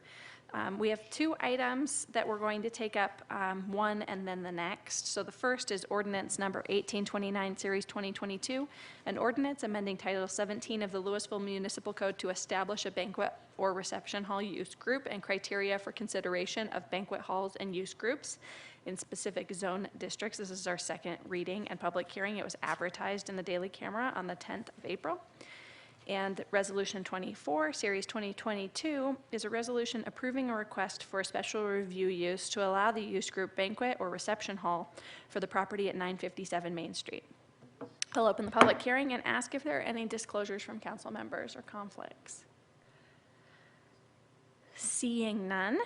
S1: We have two items that we're going to take up, one and then the next. So the first is ordinance number 1829, series 2022, an ordinance amending Title 17 of the Lewisville Municipal Code to establish a banquet or reception hall use group and criteria for consideration of banquet halls and use groups in specific zone districts. This is our second reading and public hearing. It was advertised in the Daily Camera on the 10th of April. And Resolution 24, Series 2022, is a resolution approving a request for a special review use to allow the use group banquet or reception hall for the property at 957 Main Street. I'll open the public hearing and ask if there are any disclosures from council members or conflicts. Seeing none,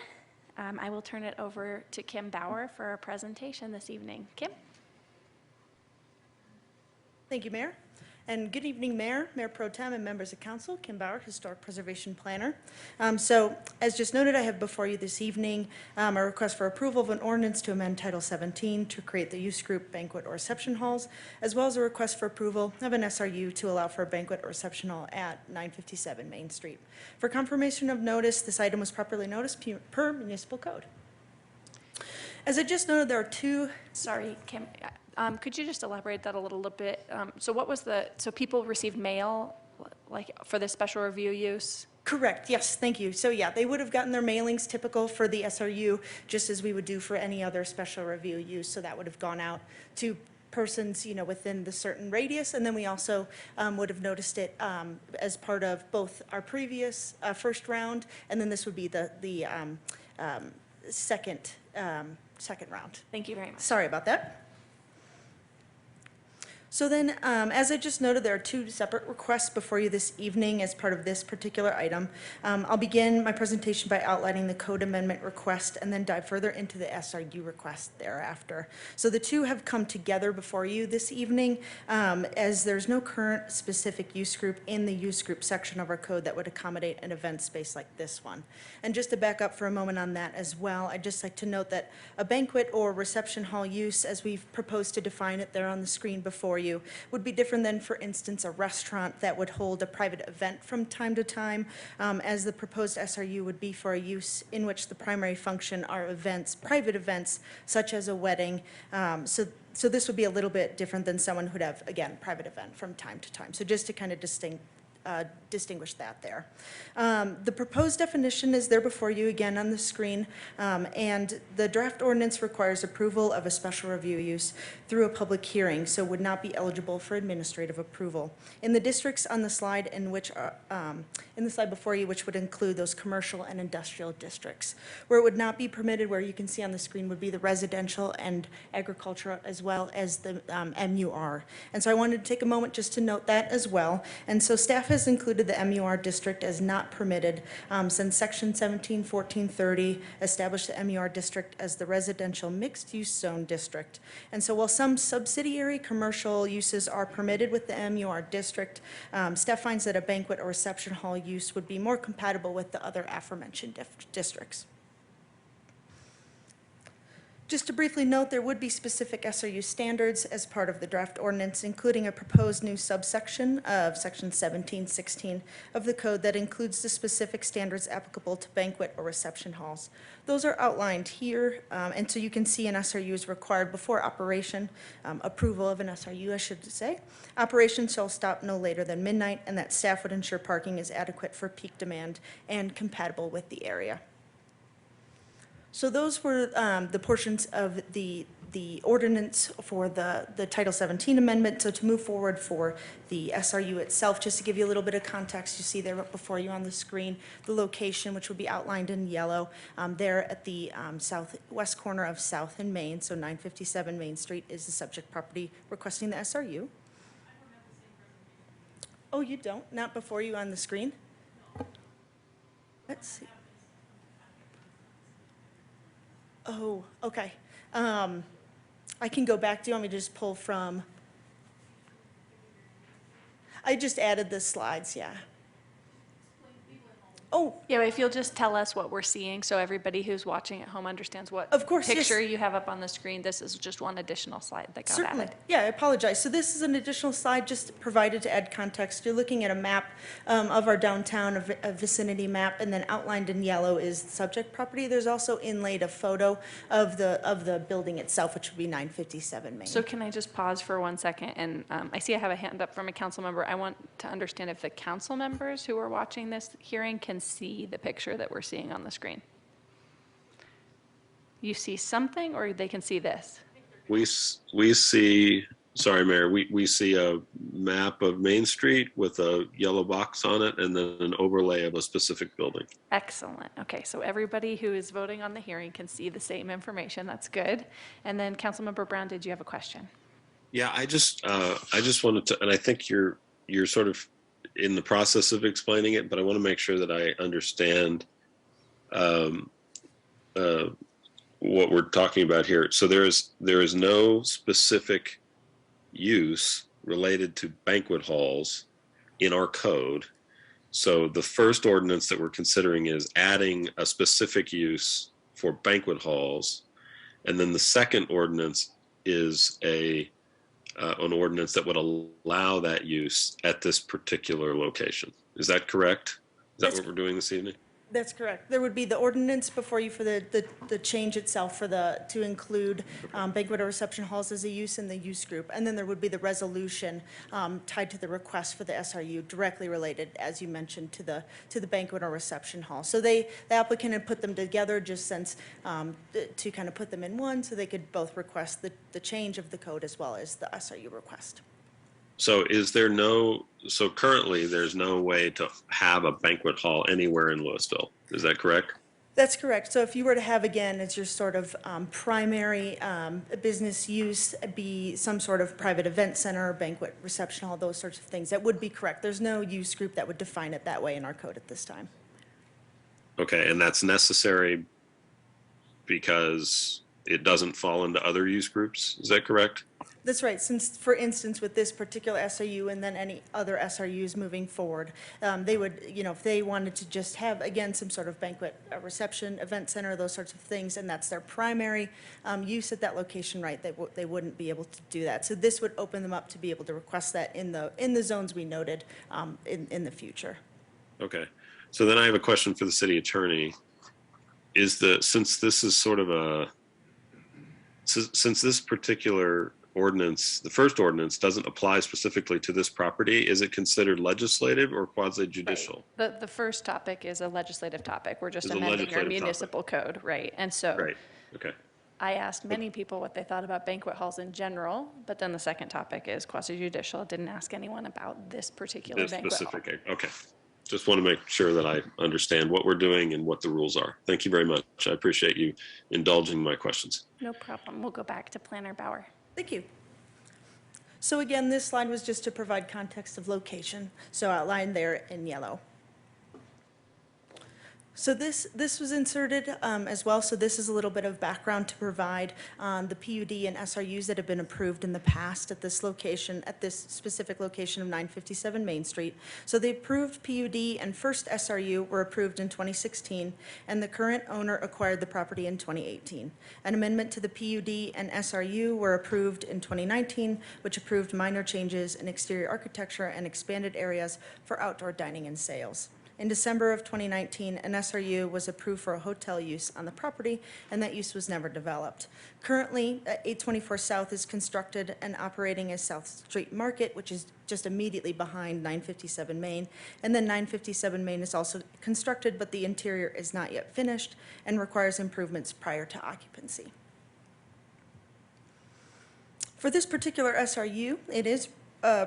S1: I will turn it over to Kim Bauer for our presentation this evening. Kim?
S19: Thank you, Mayor. And good evening, Mayor, Mayor Pro Tem, and members of council. Kim Bauer, Historic Preservation Planner. So, as just noted, I have before you this evening a request for approval of an ordinance to amend Title 17 to create the use group banquet or reception halls, as well as a request for approval of an SRU to allow for a banquet or reception hall at 957 Main Street. For confirmation of notice, this item was properly noticed per municipal code. As I just noted, there are two.
S1: Sorry, Kim. Could you just elaborate that a little bit? So what was so people received mail, like, for the special review use?
S19: Correct, yes, thank you. So yeah, they would have gotten their mailings typical for the SRU, just as we would do for any other special review use. So that would have gone out to persons, you know, within the certain radius. And then we also would have noticed it as part of both our previous first round, and then this would be the second round.
S1: Thank you very much.
S19: Sorry about that. So then, as I just noted, there are two separate requests before you this evening as part of this particular item. I'll begin my presentation by outlining the code amendment request and then dive further into the SRU request thereafter. So the two have come together before you this evening as there's no current specific use group in the use group section of our code that would accommodate an event space like this one. And just to back up for a moment on that as well, I'd just like to note that a banquet or reception hall use, as we've proposed to define it there on the screen before you, would be different than, for instance, a restaurant that would hold a private event from time to time, as the proposed SRU would be for a use in which the primary function are events, private events, such as a wedding. So this would be a little bit different than someone who'd have, again, private event from time to time. So just to kind of distinguish that there. The proposed definition is there before you again on the screen, and the draft ordinance requires approval of a special review use through a public hearing, so would not be eligible for administrative approval. In the districts on the slide in the slide before you, which would include those commercial and industrial districts, where it would not be permitted, where you can see on the screen, would be the residential and agricultural, as well as the MUR. And so I wanted to take a moment just to note that as well. And so staff has included the MUR district as not permitted since Section 171430 established the MUR district as the residential mixed-use zone district. And so while some subsidiary commercial uses are permitted with the MUR district, staff finds that a banquet or reception hall use would be more compatible with the other aforementioned districts. Just to briefly note, there would be specific SRU standards as part of the draft ordinance, including a proposed new subsection of Section 1716 of the code that includes the specific standards applicable to banquet or reception halls. Those are outlined here, and so you can see an SRU is required before operation, approval of an SRU, I should say. Operation shall stop no later than midnight, and that staff would ensure parking is adequate for peak demand and compatible with the area. So those were the portions of the ordinance for the Title 17 amendment. So to move forward for the SRU itself, just to give you a little bit of context, you see there before you on the screen the location, which will be outlined in yellow, there at the southwest corner of South and Main. So 957 Main Street is the subject property requesting the SRU. Oh, you don't? Not before you on the screen? Let's see. Oh, okay. I can go back. Do you want me to just pull from? I just added the slides, yeah. Oh,
S1: Yeah, if you'll just tell us what we're seeing, so everybody who's watching at home understands what
S19: Of course, yes.
S1: picture you have up on the screen. This is just one additional slide that got
S19: certainly.
S1: added.
S19: Yeah, I apologize. So this is an additional slide just provided to add context. You're looking at a map of our downtown, a vicinity map, and then outlined in yellow is the subject property. There's also inlaid a photo of the building itself, which would be 957 Main.
S1: So can I just pause for 1 second? And I see I have a hand up from a council member. I want to understand if the council members who are watching this hearing can see the picture that we're seeing on the screen. You see something, or they can see this?
S13: We see, sorry, Mayor, we see a map of Main Street with a yellow box on it and then an overlay of a specific building.
S1: Excellent. Okay, so everybody who is voting on the hearing can see the same information. That's good. And then Councilmember Brown, did you have a question?
S13: Yeah, I just wanted to, and I think you're sort of in the process of explaining it, but I want to make sure that I understand what we're talking about here. So there is no specific use related to banquet halls in our code. So the first ordinance that we're considering is adding a specific use for banquet halls, and then the second ordinance is an ordinance that would allow that use at this particular location. Is that correct? Is that what we're doing this evening?
S19: That's correct. There would be the ordinance before you for the change itself to include banquet or reception halls as a use in the use group. And then there would be the resolution tied to the request for the SRU directly related, as you mentioned, to the banquet or reception hall. So the applicant had put them together just since to kind of put them in one so they could both request the change of the code as well as the SRU request.
S13: So so currently there's no way to have a banquet hall anywhere in Lewisville. Is that correct?
S19: That's correct. So if you were to have, again, as your sort of primary business use, be some sort of private event center, banquet, reception hall, those sorts of things, that would be correct. There's no use group that would define it that way in our code at this time.
S13: Okay, and that's necessary because it doesn't fall into other use groups. Is that correct?
S19: That's right. Since, for instance, with this particular SRU and then any other SRUs moving forward, they would, if they wanted to just have, again, some sort of banquet, reception, event center, those sorts of things, and that's their primary use at that location, right, they wouldn't be able to do that. So this would open them up to be able to request that in the zones we noted in the future.
S13: Okay. So then I have a question for the city attorney. Since this is sort of since this particular ordinance, the first ordinance, doesn't apply specifically to this property, is it considered legislative or quasi-judicial?
S1: Right. The first topic is a legislative topic. We're just
S13: Is a
S1: amending your
S13: legislative
S1: municipal code, right? And so
S13: Right. Okay.
S1: I asked many people what they thought about banquet halls in general, but then the second topic is quasi-judicial. Didn't ask anyone about this particular
S13: This
S1: banquet hall.
S13: specific, okay. Just want to make sure that I understand what we're doing and what the rules are. Thank you very much. I appreciate you indulging my questions.
S1: No problem. We'll go back to Planner Bauer.
S19: Thank you. So again, this slide was just to provide context of location, so outlined there in yellow. So this was inserted as well, so this is a little bit of background to provide the PUD and SRUs that have been approved in the past at this location, at this specific location of 957 Main Street. So the approved PUD and first SRU were approved in 2016, and the current owner acquired the property in 2018. An amendment to the PUD and SRU were approved in 2019, which approved minor changes in exterior architecture and expanded areas for outdoor dining and sales. In December of 2019, an SRU was approved for a hotel use on the property, and that use was never developed. Currently, 824 South is constructed and operating as South Street Market, which is just immediately behind 957 Main. And then 957 Main is also constructed, but the interior is not yet finished and requires improvements prior to occupancy. For this particular SRU, it is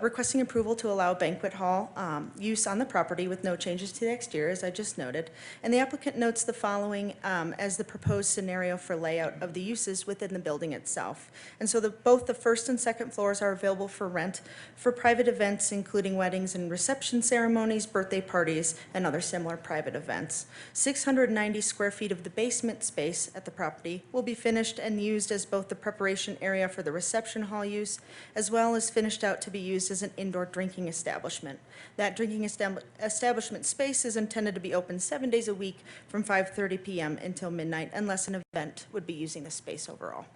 S19: requesting approval to allow banquet hall use on the property with no changes to the exterior, as I just noted. And the applicant notes the following as the proposed scenario for layout of the uses within the building itself. And so both the first and second floors are available for rent for private events, including weddings and reception ceremonies, birthday parties, and other similar private events. 690 square feet of the basement space at the property will be finished and used as both the preparation area for the reception hall use, as well as finished out to be used as an indoor drinking establishment. That drinking establishment space is intended to be open 7 days a week from 5:30 p.m. until midnight, unless an event would be using the space overall.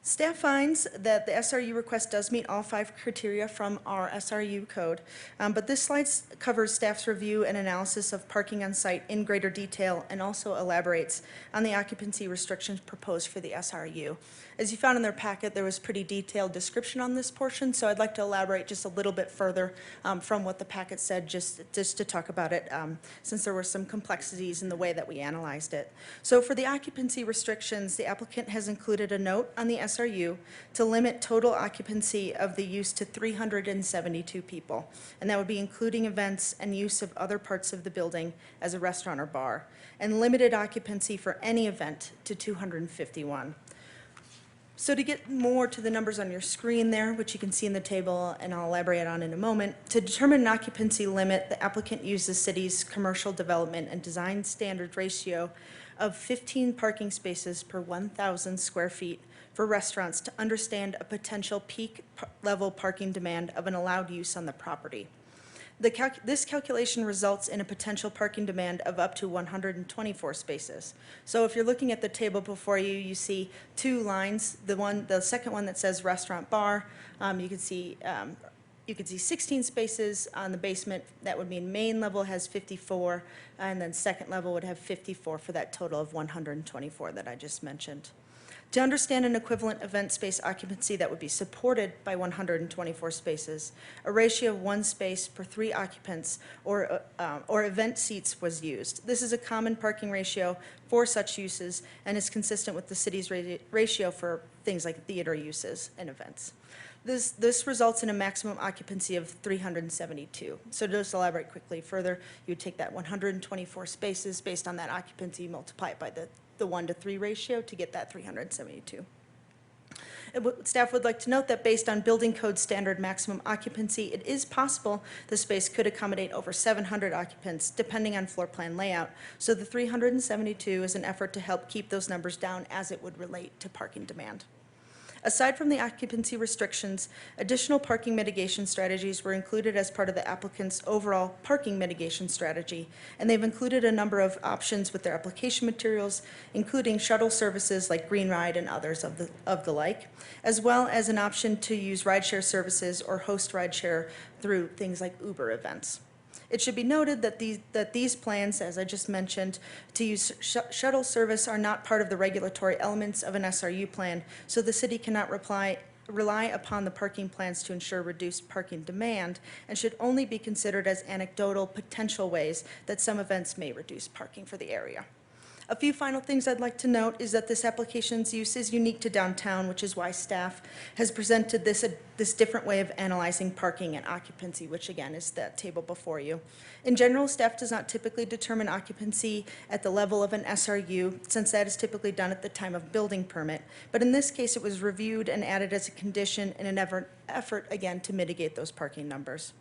S19: Staff finds that the SRU request does meet all 5 criteria from our SRU code, but this slide covers staff's review and analysis of parking on site in greater detail and also elaborates on the occupancy restrictions proposed for the SRU. As you found in their packet, there was pretty detailed description on this portion, so I'd like to elaborate just a little bit further from what the packet said, just to talk about it, since there were some complexities in the way that we analyzed it. So for the occupancy restrictions, the applicant has included a note on the SRU to limit total occupancy of the use to 372 people, and that would be including events and use of other parts of the building as a restaurant or bar, and limited occupancy for any event to 251. So to get more to the numbers on your screen there, which you can see in the table and I'll elaborate on in a moment, to determine an occupancy limit, the applicant used the city's commercial development and design standard ratio of 15 parking spaces per 1,000 square feet for restaurants to understand a potential peak level parking demand of an allowed use on the property. This calculation results in a potential parking demand of up to 124 spaces. So if you're looking at the table before you, you see 2 lines. The second one that says restaurant bar, you can see 16 spaces on the basement. That would mean main level has 54, and then second level would have 54 for that total of 124 that I just mentioned. To understand an equivalent event space occupancy that would be supported by 124 spaces, a ratio of 1 space per 3 occupants or event seats was used. This is a common parking ratio for such uses and is consistent with the city's ratio for things like theater uses and events. This results in a maximum occupancy of 372. So to just elaborate quickly further, you would take that 124 spaces based on that occupancy, multiply it by the 1 to 3 ratio to get that 372. Staff would like to note that based on building code standard maximum occupancy, it is possible the space could accommodate over 700 occupants depending on floor plan layout. So the 372 is an effort to help keep those numbers down as it would relate to parking demand. Aside from the occupancy restrictions, additional parking mitigation strategies were included as part of the applicant's overall parking mitigation strategy, and they've included a number of options with their application materials, including shuttle services like Green Ride and others of the like, as well as an option to use rideshare services or host rideshare through things like Uber events. It should be noted that these plans, as I just mentioned, to use shuttle service are not part of the regulatory elements of an SRU plan, so the city cannot rely upon the parking plans to ensure reduced parking demand and should only be considered as anecdotal potential ways that some events may reduce parking for the area. A few final things I'd like to note is that this application's use is unique to downtown, which is why staff has presented this different way of analyzing parking and occupancy, which again is that table before you. In general, staff does not typically determine occupancy at the level of an SRU, since that is typically done at the time of building permit. But in this case, it was reviewed and added as a condition in an effort again to mitigate those parking numbers.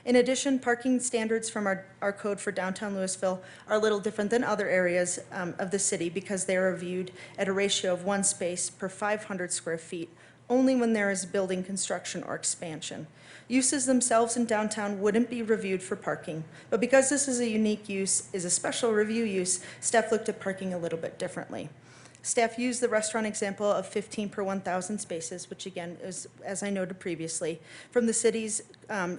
S19: In addition, parking standards from our code for downtown Lewisville are a little different than other areas of the city because they are reviewed at a ratio of 1 space per 500 square feet, only when there is building construction or expansion. Uses themselves in downtown wouldn't be reviewed for parking, but because this is a unique use, is a special review use, staff looked at parking a little bit differently. Staff used the restaurant example of 15 per 1,000 spaces, which again is, as I noted previously, from the city's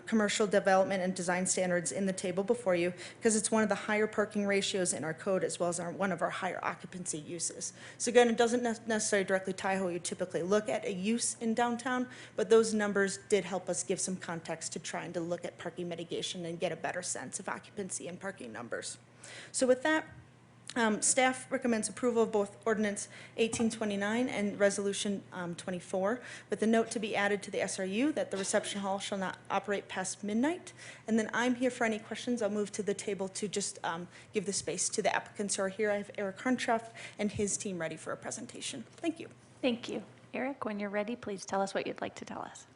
S19: commercial development and design standards in the table before you, because it's one of the higher parking ratios in our code as well as one of our higher occupancy uses. So again, it doesn't necessarily directly tie how you typically look at a use in downtown, but those numbers did help us give some context to trying to look at parking mitigation and get a better sense of occupancy and parking numbers. So with that, staff recommends approval of both Ordinance 1829 and Resolution 24, with a note to be added to the SRU that the reception hall shall not operate past midnight. And then I'm here for any questions. I'll move to the table to just give the space to the applicants who are here. I have Eric Cranstorff and his team ready for a presentation. Thank you.
S1: Thank you. Eric, when you're ready, please tell us what you'd like to tell us.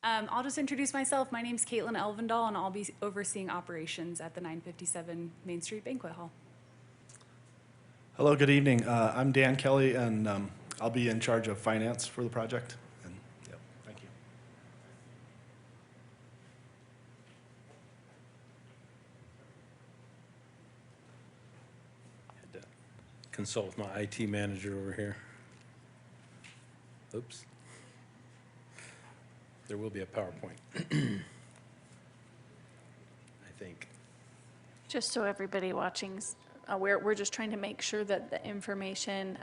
S20: I'll just introduce myself. My name's Caitlin Elvendahl, and I'll be overseeing operations at the 957 Main Street Banquet Hall.
S21: Hello, good evening. I'm Dan Kelly, and I'll be in charge of finance for the project. And, yep, thank you.
S22: Had to consult with my IT manager over here. Oops. There will be a PowerPoint. I think.
S1: Just so everybody watching's aware, we're just trying to make sure that the information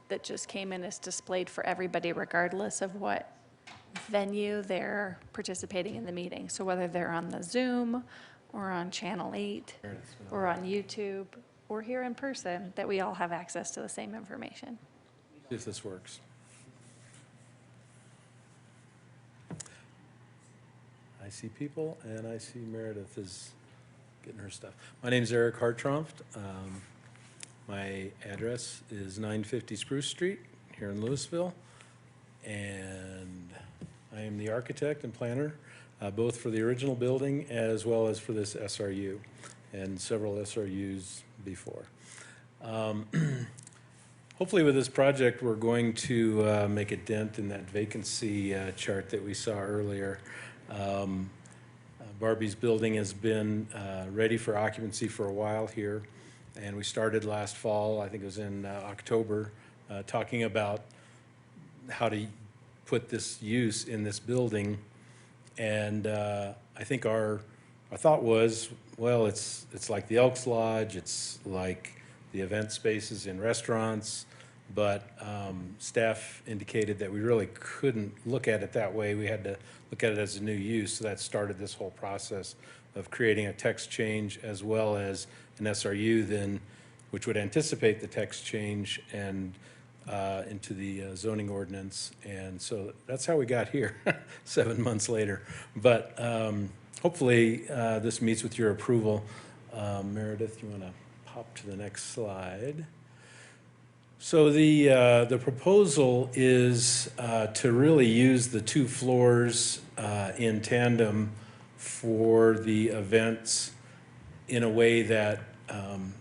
S1: that just came in is displayed for everybody regardless of what venue they're participating in the meeting. So whether they're on the Zoom or on Channel 8 or on YouTube or here in person, that we all have access to the same information.
S22: See if this works. I see people, and I see Meredith is getting her stuff. My name is Eric Hartranft. My address is 950 Spruce Street here in Lewisville, and I am the architect and planner, both for the original building as well as for this SRU and several SRUs before. Hopefully with this project, we're going to make a dent in that vacancy chart that we saw earlier. Barbie's building has been ready for occupancy for a while here, and we started last fall, I think it was in October, talking about how to put this use in this building. And I think our thought was, well, it's like the Elks Lodge, it's like the event spaces in restaurants, but staff indicated that we really couldn't look at it that way. We had to look at it as a new use, so that started this whole process of creating a text change as well as an SRU then, which would anticipate the text change and into the zoning ordinance. And so that's how we got here 7 months later. But hopefully this meets with your approval. Meredith, you want to pop to the next slide? So the proposal is to really use the 2 floors in tandem for the events in a way that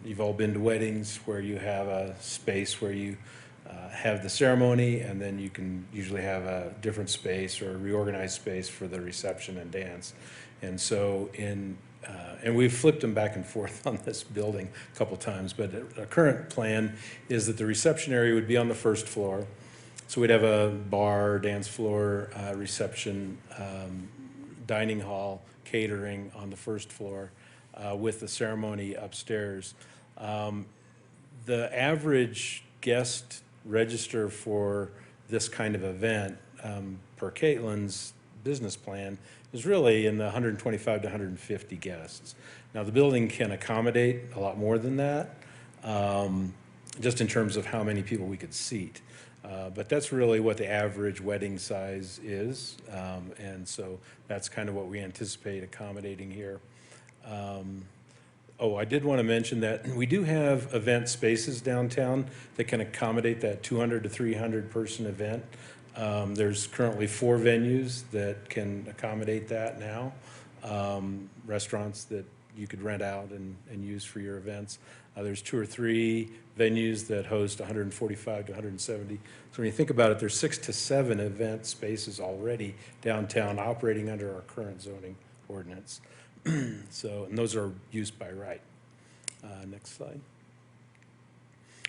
S22: you've all been to weddings where you have a space where you have the ceremony, and then you can usually have a different space or a reorganized space for the reception and dance. And so and we've flipped them back and forth on this building a couple times, but a current plan is that the reception area would be on the 1st floor. So we'd have a bar, dance floor, reception, dining hall, catering on the 1st floor with the ceremony upstairs. The average guest register for this kind of event per Caitlin's business plan is really in the 125 to 150 guests. Now, the building can accommodate a lot more than that, just in terms of how many people we could seat. But that's really what the average wedding size is, and so that's kind of what we anticipate accommodating here. Oh, I did want to mention that we do have event spaces downtown that can accommodate that 200 to 300 person event. There's currently 4 venues that can accommodate that now, restaurants that you could rent out and use for your events. There's 2 or 3 venues that host 145 to 170. So when you think about it, there's 6 to 7 event spaces already downtown operating under our current zoning ordinance. So, and those are used by right. Next slide.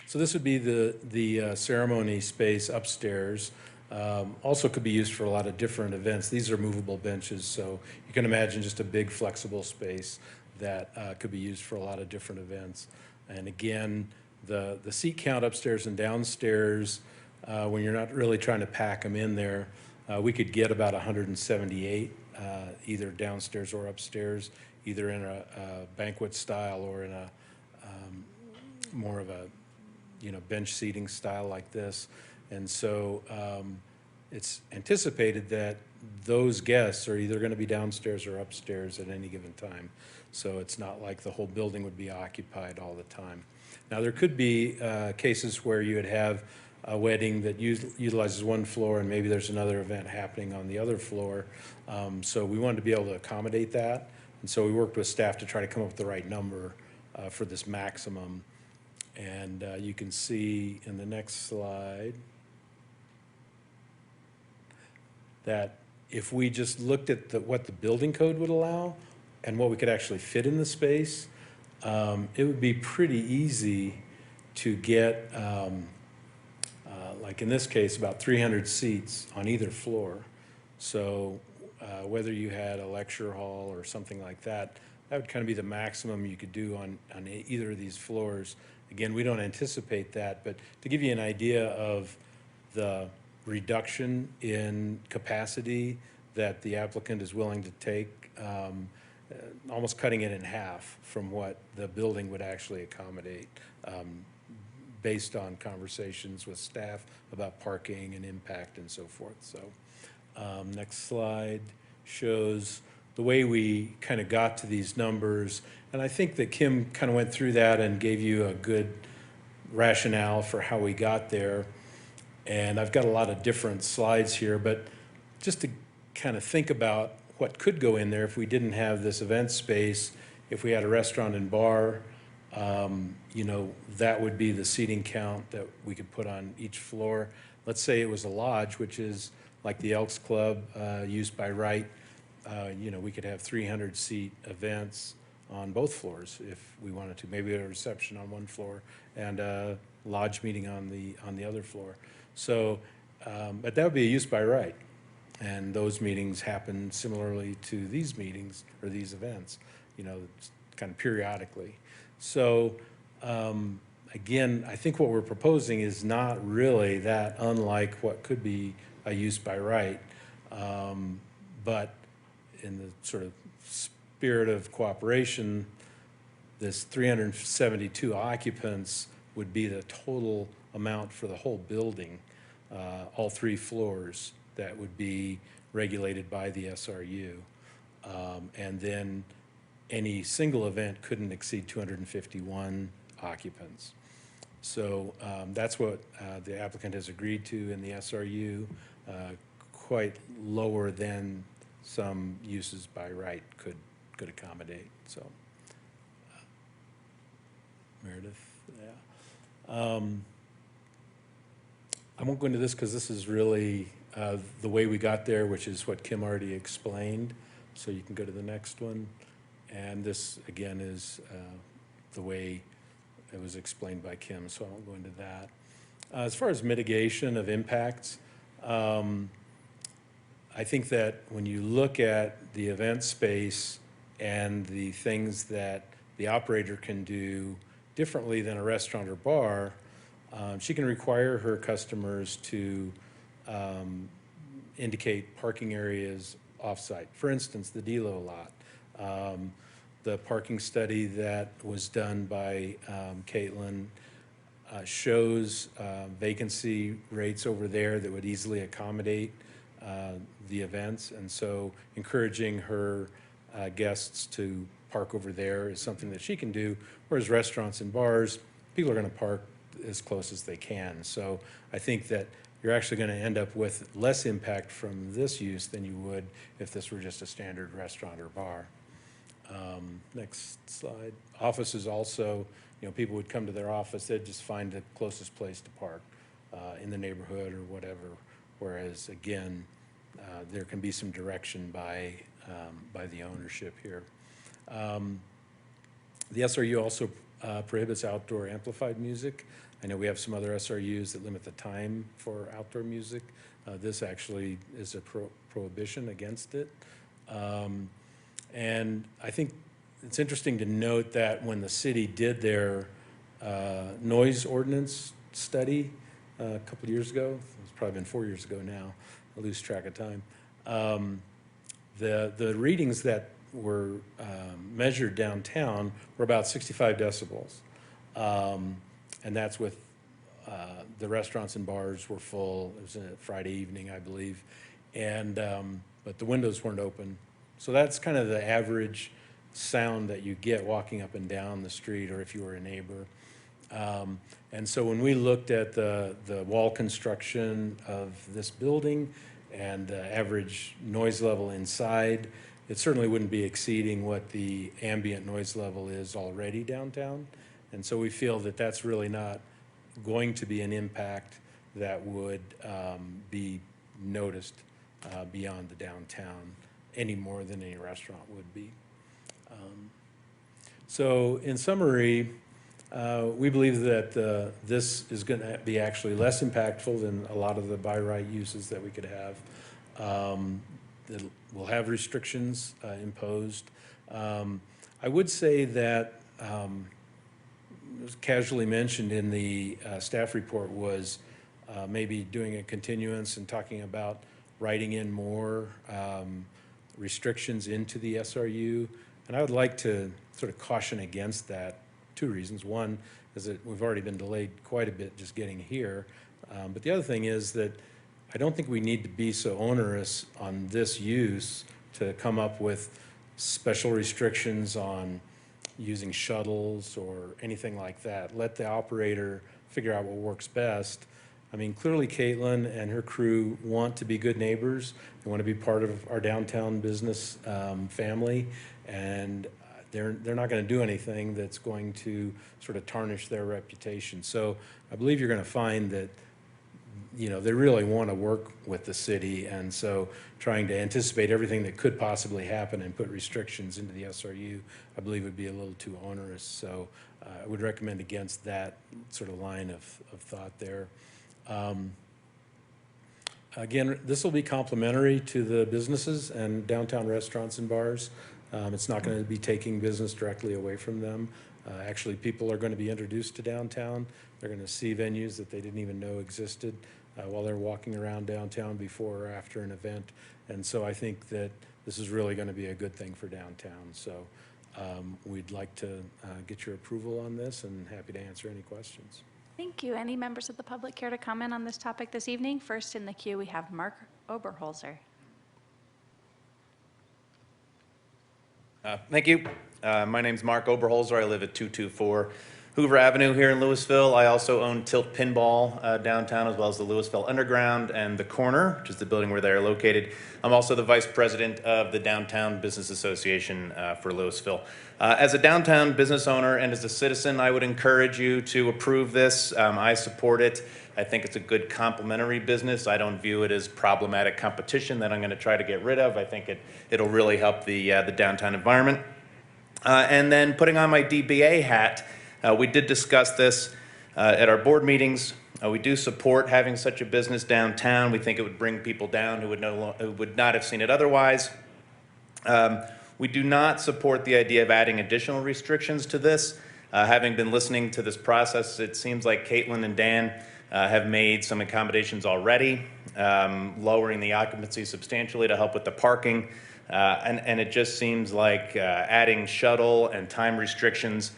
S22: So this would be the ceremony space upstairs. Also could be used for a lot of different events. These are movable benches, so you can imagine just a big flexible space that could be used for a lot of different events. And again, the seat count upstairs and downstairs, when you're not really trying to pack them in there, we could get about 178, either downstairs or upstairs, either in a banquet style or in a more of a bench seating style like this. And so it's anticipated that those guests are either going to be downstairs or upstairs at any given time. So it's not like the whole building would be occupied all the time. Now, there could be cases where you would have a wedding that utilizes one floor and maybe there's another event happening on the other floor. So we wanted to be able to accommodate that. And so we worked with staff to try to come up with the right number for this maximum. And you can see in the next slide that if we just looked at what the building code would allow and what we could actually fit in the space, it would be pretty easy to get, like in this case, about 300 seats on either floor. So whether you had a lecture hall or something like that, that would kind of be the maximum you could do on either of these floors. Again, we don't anticipate that, but to give you an idea of the reduction in capacity that the applicant is willing to take, almost cutting it in half from what the building would actually accommodate, based on conversations with staff about parking and impact and so forth. So next slide shows the way we kind of got to these numbers. And I think that Kim kind of went through that and gave you a good rationale for how we got there. And I've got a lot of different slides here, but just to kind of think about what could go in there if we didn't have this event space, if we had a restaurant and bar, you know, that would be the seating count that we could put on each floor. Let's say it was a lodge, which is like the Elks Club, used by right. You know, we could have 300-seat events on both floors if we wanted to. Maybe a reception on one floor and a lodge meeting on the other floor. So, but that would be a use by right. And those meetings happen similarly to these meetings or these events, you know, kind of periodically. So, again, I think what we're proposing is not really that unlike what could be a use by right. But in the sort of spirit of cooperation, this 372 occupants would be the total amount for the whole building, all 3 floors that would be regulated by the SRU. And then any single event couldn't exceed 251 occupants. So that's what the applicant has agreed to in the SRU, quite lower than some uses by right could accommodate. So, Meredith, yeah. I won't go into this because this is really the way we got there, which is what Kim already explained. So you can go to the next one. And this, again, is the way it was explained by Kim, so I won't go into that. As far as mitigation of impacts, I think that when you look at the event space and the things that the operator can do differently than a restaurant or bar, she can require her customers to indicate parking areas off-site. For instance, the Delo lot. The parking study that was done by Caitlin shows vacancy rates over there that would easily accommodate the events. And so encouraging her guests to park over there is something that she can do, whereas restaurants and bars, people are going to park as close as they can. So I think that you're actually going to end up with less impact from this use than you would if this were just a standard restaurant or bar. Next slide. Offices also, you know, people would come to their office, they'd just find the closest place to park in the neighborhood or whatever. Whereas again, there can be some direction by the ownership here. The SRU also prohibits outdoor amplified music. I know we have some other SRUs that limit the time for outdoor music. This actually is a prohibition against it. And I think it's interesting to note that when the city did their noise ordinance study a couple of years ago, it's probably been 4 years ago now, I lose track of time, the readings that were measured downtown were about 65 decibels. And that's with the restaurants and bars were full. It was a Friday evening, I believe. And, but the windows weren't open. So that's kind of the average sound that you get walking up and down the street or if you were a neighbor. And so when we looked at the wall construction of this building and the average noise level inside, it certainly wouldn't be exceeding what the ambient noise level is already downtown. And so we feel that that's really not going to be an impact that would be noticed beyond the downtown any more than any restaurant would be. So in summary, we believe that this is going to be actually less impactful than a lot of the by right uses that we could have. We'll have restrictions imposed. I would say that it was casually mentioned in the staff report was maybe doing a continuance and talking about writing in more restrictions into the SRU. And I would like to sort of caution against that. Two reasons. One is that we've already been delayed quite a bit just getting here. But the other thing is that I don't think we need to be so onerous on this use to come up with special restrictions on using shuttles or anything like that. Let the operator figure out what works best. I mean, clearly Caitlin and her crew want to be good neighbors. They want to be part of our downtown business family, and they're not going to do anything that's going to sort of tarnish their reputation. So I believe you're going to find that, you know, they really want to work with the city, and so trying to anticipate everything that could possibly happen and put restrictions into the SRU, I believe would be a little too onerous. So I would recommend against that sort of line of thought there. Again, this will be complementary to the businesses and downtown restaurants and bars. It's not going to be taking business directly away from them. Actually, people are going to be introduced to downtown. They're going to see venues that they didn't even know existed while they're walking around downtown before or after an event. And so I think that this is really going to be a good thing for downtown. So we'd like to get your approval on this, and happy to answer any questions.
S1: Thank you. Any members of the public care to comment on this topic this evening? First in the queue, we have Mark Oberholzer.
S5: Thank you. My name's Mark Oberholzer. I live at 224 Hoover Avenue here in Lewisville. I also own Tilt Pinball downtown, as well as the Lewisville Underground and The Corner, which is the building where they are located. I'm also the vice president of the Downtown Business Association for Lewisville. As a downtown business owner and as a citizen, I would encourage you to approve this. I support it. I think it's a good complementary business. I don't view it as problematic competition that I'm going to try to get rid of. I think it'll really help the downtown environment. And then putting on my DBA hat, we did discuss this at our board meetings. We do support having such a business downtown. We think it would bring people down who would not have seen it otherwise. We do not support the idea of adding additional restrictions to this. Having been listening to this process, it seems like Caitlin and Dan have made some accommodations already, lowering the occupancy substantially to help with the parking. And it just seems like adding shuttle and time restrictions,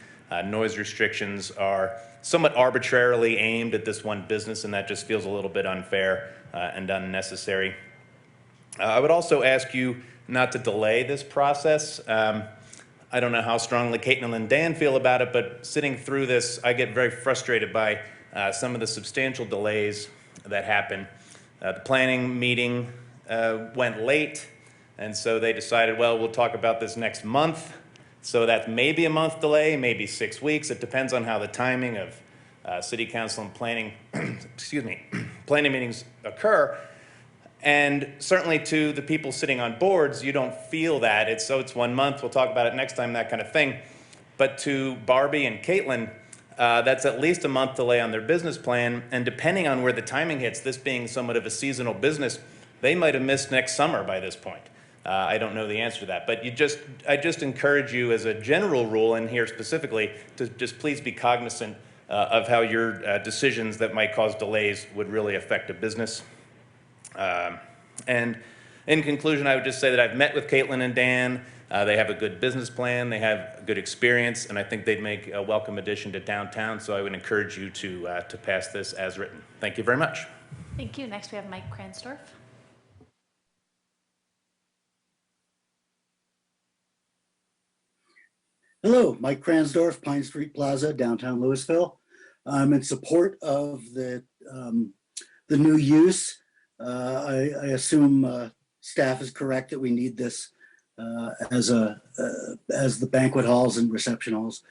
S5: noise restrictions are somewhat arbitrarily aimed at this one business, and that just feels a little bit unfair and unnecessary. I would also ask you not to delay this process. I don't know how strongly Caitlin and Dan feel about it, but sitting through this, I get very frustrated by some of the substantial delays that happen. The planning meeting went late, and so they decided, well, we'll talk about this next month. So that's maybe a month delay, maybe 6 weeks. It depends on how the timing of city council and planning, excuse me, planning meetings occur. And certainly to the people sitting on boards, you don't feel that. It's 1 month, we'll talk about it next time, that kind of thing. But to Barbie and Caitlin, that's at least a month delay on their business plan. And depending on where the timing hits, this being somewhat of a seasonal business, they might have missed next summer by this point. I don't know the answer to that, but I just encourage you as a general rule, and here specifically, to just please be cognizant of how your decisions that might cause delays would really affect a business. And in conclusion, I would just say that I've met with Caitlin and Dan. They have a good business plan, they have good experience, and I think they'd make a welcome addition to downtown, so I would encourage you to pass this as written. Thank you very much.
S1: Thank you. Next, we have Mike Cranstorff.
S6: Hello, Mike Cranstorff, Pine Street Plaza, downtown Lewisville. I'm in support of the new use. I assume staff is correct that we need this as the banquet halls and reception halls.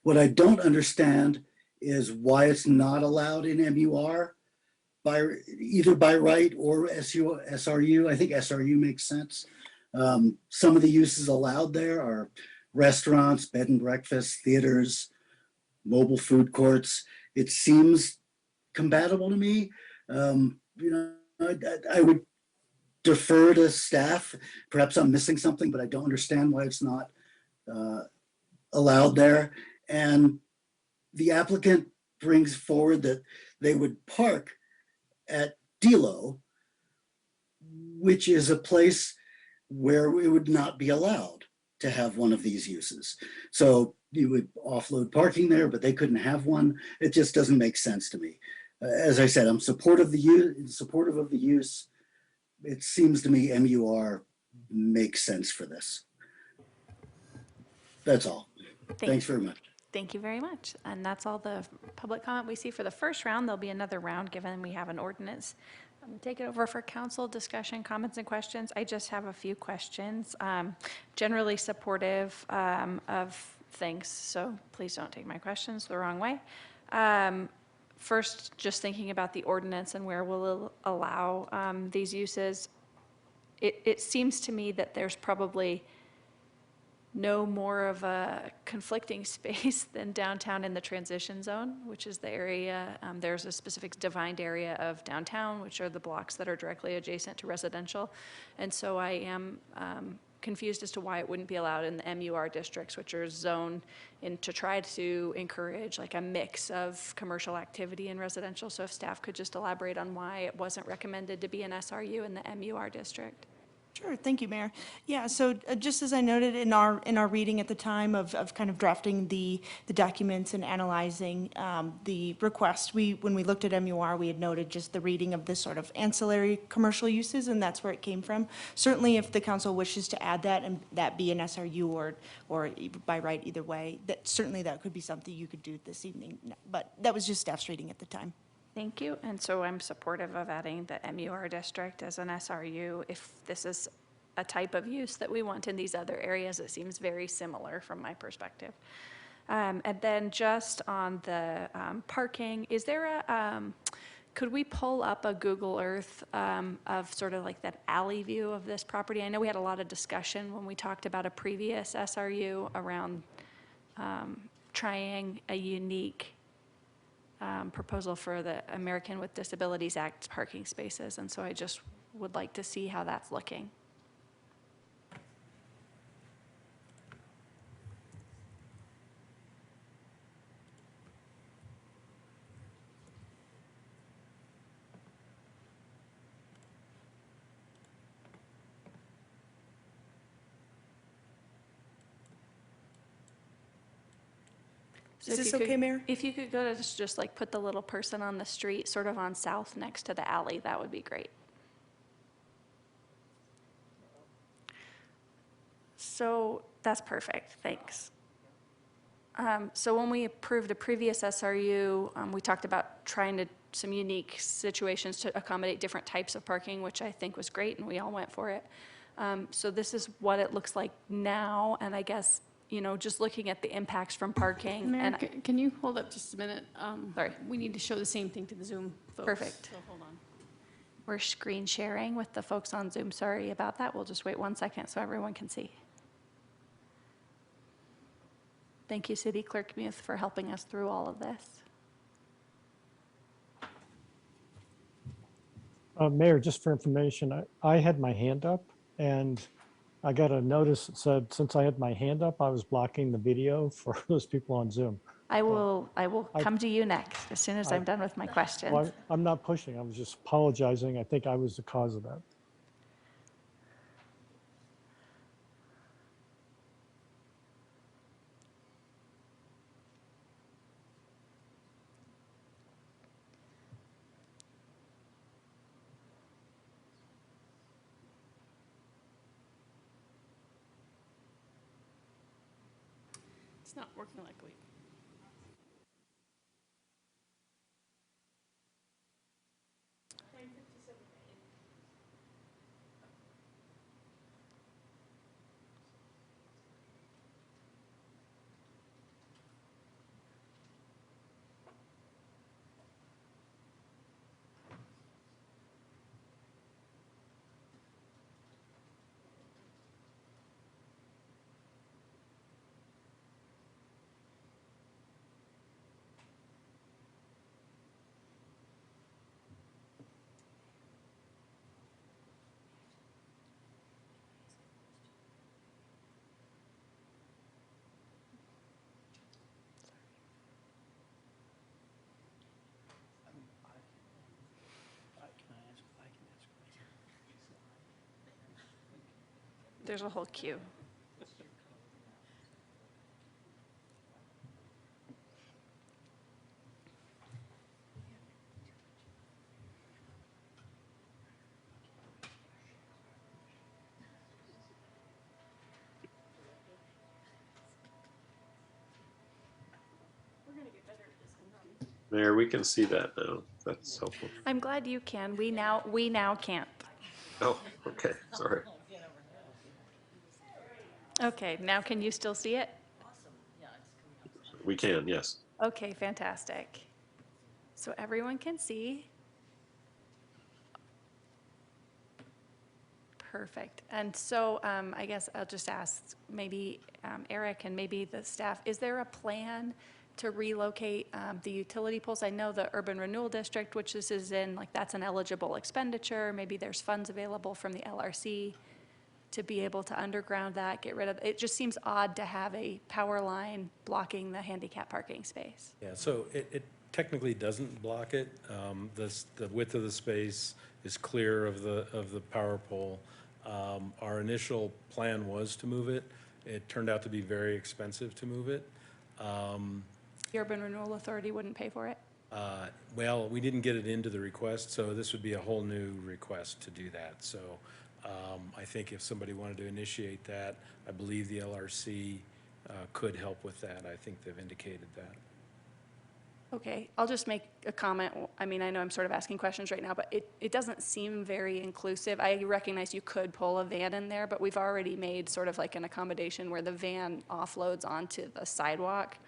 S6: What I don't understand is why it's not allowed in MUR either by right or SRU. I think SRU makes sense. Some of the uses allowed there are restaurants, bed and breakfast, theaters, mobile food courts. It seems compatible to me. I would defer to staff. Perhaps I'm missing something, but I don't understand why it's not allowed there. And the applicant brings forward that they would park at Delo, which is a place where it would not be allowed to have one of these uses. So you would offload parking there, but they couldn't have one. It just doesn't make sense to me. As I said, I'm supportive of the use. It seems to me MUR makes sense for this. That's all. Thanks very much.
S1: Thank you very much. And that's all the public comment we see for the first round. There'll be another round given we have an ordinance. Take it over for council discussion, comments and questions. I just have a few questions. Generally supportive of things, so please don't take my questions the wrong way. First, just thinking about the ordinance and where we'll allow these uses, it seems to me that there's probably no more of a conflicting space than downtown in the transition zone, which is the area, there's a specific defined area of downtown, which are the blocks that are directly adjacent to residential. And so I am confused as to why it wouldn't be allowed in the MUR districts, which are zoned in to try to encourage like a mix of commercial activity and residential. So if staff could just elaborate on why it wasn't recommended to be an SRU in the MUR district.
S19: Sure, thank you, Mayor. Yeah, so just as I noted in our reading at the time of kind of drafting the documents and analyzing the request, when we looked at MUR, we had noted just the reading of this sort of ancillary commercial uses, and that's where it came from. Certainly, if the council wishes to add that and that be an SRU or by right either way, that could be something you could do this evening. But that was just staff's reading at the time.
S1: Thank you. And so I'm supportive of adding the MUR district as an SRU if this is a type of use that we want in these other areas. It seems very similar from my perspective. And then just on the parking, is there could we pull up a Google Earth of sort of like that alley view of this property? I know we had a lot of discussion when we talked about a previous SRU around trying a unique proposal for the American with Disabilities Act parking spaces. And so I just would like to see how that's looking.
S19: Is this okay, Mayor?
S1: If you could go to just like put the little person on the street, sort of on south next to the alley, that would be great. So that's perfect, thanks. So when we approved a previous SRU, we talked about trying some unique situations to accommodate different types of parking, which I think was great, and we all went for it. So this is what it looks like now, and I guess, you know, just looking at the impacts from parking.
S2: Mayor,
S1: And
S2: can you hold up just a minute?
S1: Sorry.
S2: We need to show the same thing to the Zoom folks.
S1: Perfect.
S2: So hold on.
S1: We're screen sharing with the folks on Zoom. Sorry about that. We'll just wait 1 second so everyone can see. Thank you, City Clerk Muth, for helping us through all of this.
S3: Mayor, just for information, I had my hand up and I got a notice that said, since I had my hand up, I was blocking the video for those people on Zoom.
S1: I will come to you next as soon as I'm done with my questions.
S3: Well, I'm not pushing, I was just apologizing. I think I was the cause of that.
S2: It's not working like we.
S1: There's a whole queue.
S13: Mayor, we can see that now. That's helpful.
S1: I'm glad you can. We now can't.
S13: Oh, okay, sorry.
S1: Okay, now can you still see it?
S13: We can, yes.
S1: Okay, fantastic. So everyone can see. Perfect. And so I guess I'll just ask maybe Eric and maybe the staff, is there a plan to relocate the utility poles? I know the urban renewal district, which this is in, like that's an eligible expenditure. Maybe there's funds available from the LRC to be able to underground that, get rid of, it just seems odd to have a power line blocking the handicap parking space.
S22: Yeah, so it technically doesn't block it. The width of the space is clear of the power pole. Our initial plan was to move it. It turned out to be very expensive to move it.
S1: The Urban Renewal Authority wouldn't pay for it?
S22: Well, we didn't get it into the request, so this would be a whole new request to do that. So I think if somebody wanted to initiate that, I believe the LRC could help with that. I think they've indicated that.
S1: Okay, I'll just make a comment. I mean, I know I'm sort of asking questions right now, but it doesn't seem very inclusive. I recognize you could pull a van in there, but we've already made sort of like an accommodation where the van offloads onto the sidewalk,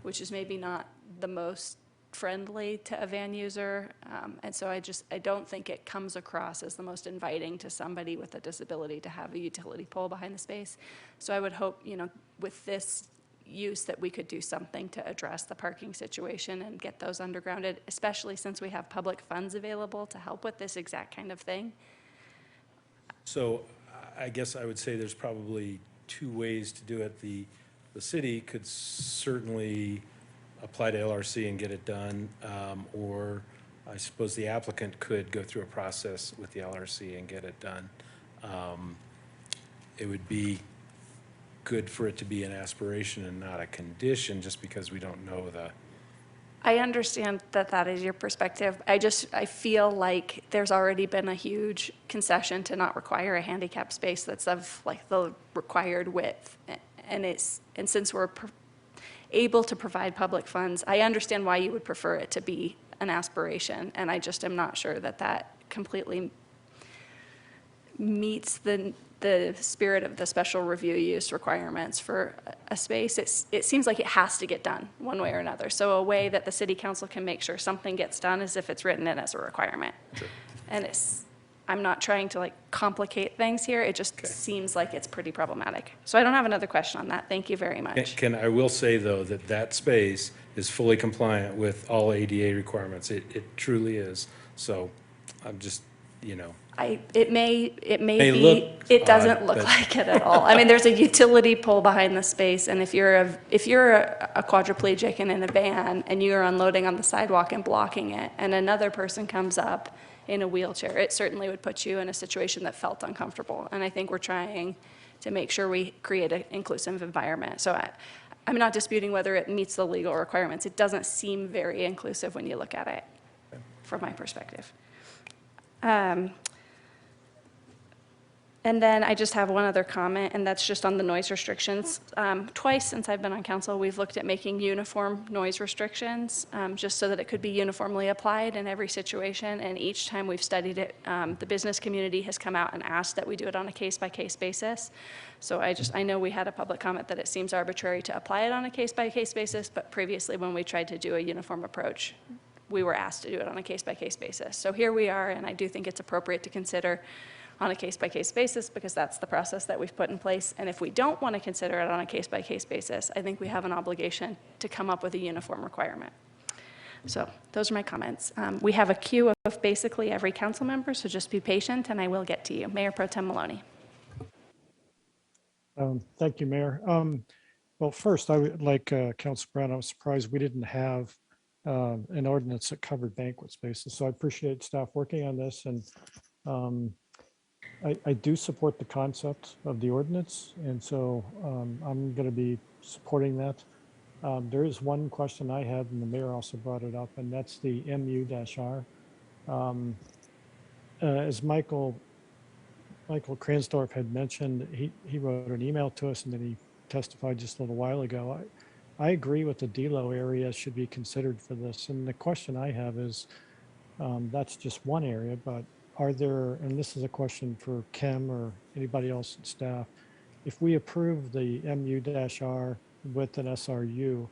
S1: which is maybe not the most friendly to a van user. And so I don't think it comes across as the most inviting to somebody with a disability to have a utility pole behind the space. So I would hope, you know, with this use that we could do something to address the parking situation and get those undergrounded, especially since we have public funds available to help with this exact kind of thing.
S22: So I guess I would say there's probably two ways to do it. The city could certainly apply to LRC and get it done, or I suppose the applicant could go through a process with the LRC and get it done. It would be good for it to be an aspiration and not a condition, just because we don't know the.
S1: I understand that that is your perspective. I feel like there's already been a huge concession to not require a handicap space that's of like the required width. And since we're able to provide public funds, I understand why you would prefer it to be an aspiration. And I just am not sure that that completely meets the spirit of the special review use requirements for a space. It seems like it has to get done one way or another. So a way that the city council can make sure something gets done is if it's written in as a requirement.
S22: Sure.
S1: And I'm not trying to like complicate things here. It just seems like it's pretty problematic. So I don't have another question on that. Thank you very much.
S22: I will say though that space is fully compliant with all ADA requirements. It truly is. So I'm just, you know.
S1: It may
S22: look
S1: be, it doesn't
S22: odd,
S1: look
S22: but-
S1: like it at all. I mean, there's a utility pole behind the space, and if you're a quadriplegic and in a van and you're unloading on the sidewalk and blocking it, and another person comes up in a wheelchair, it certainly would put you in a situation that felt uncomfortable. And I think we're trying to make sure we create an inclusive environment. So I'm not disputing whether it meets the legal requirements. It doesn't seem very inclusive when you look at it, from my perspective. And then I just have one other comment, and that's just on the noise restrictions. Twice since I've been on council, we've looked at making uniform noise restrictions, just so that it could be uniformly applied in every situation. And each time we've studied it, the business community has come out and asked that we do it on a case-by-case basis. So I know we had a public comment that it seems arbitrary to apply it on a case-by-case basis, but previously when we tried to do a uniform approach, we were asked to do it on a case-by-case basis. So here we are, and I do think it's appropriate to consider on a case-by-case basis, because that's the process that we've put in place. And if we don't want to consider it on a case-by-case basis, I think we have an obligation to come up with a uniform requirement. So those are my comments. We have a queue of basically every council member, so just be patient and I will get to you. Mayor Pro Tem Maloney.
S3: Thank you, Mayor. Well, first, I would like Council Brown, I was surprised we didn't have an ordinance that covered banquet spaces. So I appreciate staff working on this, and I do support the concept of the ordinance, and so I'm going to be supporting that. There is one question I had, and the mayor also brought it up, and that's the MU-R. As Michael Cranstorff had mentioned, he wrote an email to us, and then he testified just a little while ago. I agree with the DLO area should be considered for this. And the question I have is, that's just one area, but are there, and this is a question for Kim or anybody else in staff, if we approve the MU-R with an SRU,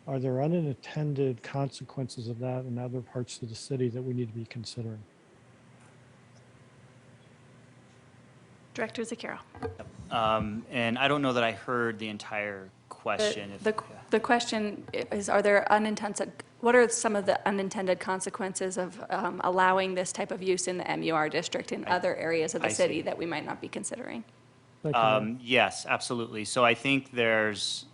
S3: are there unintended consequences of that in other parts of the city that we need to be considering?
S1: Director Zakiro.
S15: And I don't know that I heard the entire question.
S20: The question is, are there unintended, what are some of the unintended consequences of allowing this type of use in the MUR district in other areas of the city that we might not be considering?
S15: Yes, absolutely. So I think there's,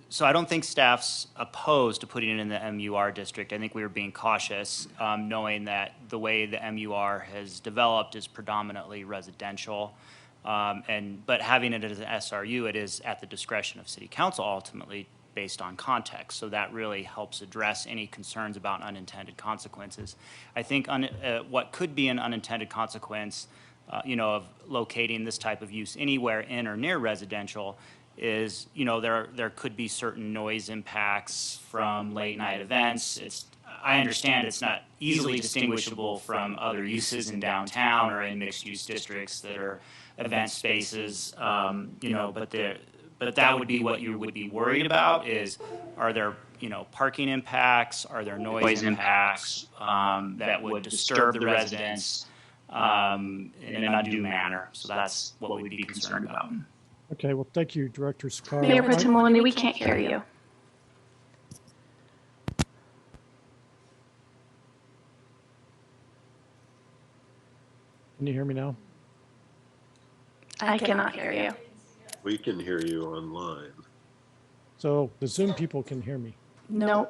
S15: so I don't think staff's opposed to putting it in the MUR district. I think we were being cautious, knowing that the way the MUR has developed is predominantly residential. But having it as an SRU, it is at the discretion of city council ultimately based on context. So that really helps address any concerns about unintended consequences. I think what could be an unintended consequence, of locating this type of use anywhere in or near residential is, there could be certain noise impacts from late night events. I understand it's not easily distinguishable from other uses in downtown or in mixed use districts that are event spaces, but that would be what you would be worried about is, are there, parking impacts? Are there noise impacts that would disturb the residents in an undue manner? So that's what we'd be concerned about.
S3: Okay, well, thank you, Director Sakaro.
S1: Mayor Pro Tem Maloney, we can't hear you.
S3: Can you hear me now?
S1: I cannot hear you.
S13: We can hear you online.
S3: So the Zoom people can hear me.
S1: No.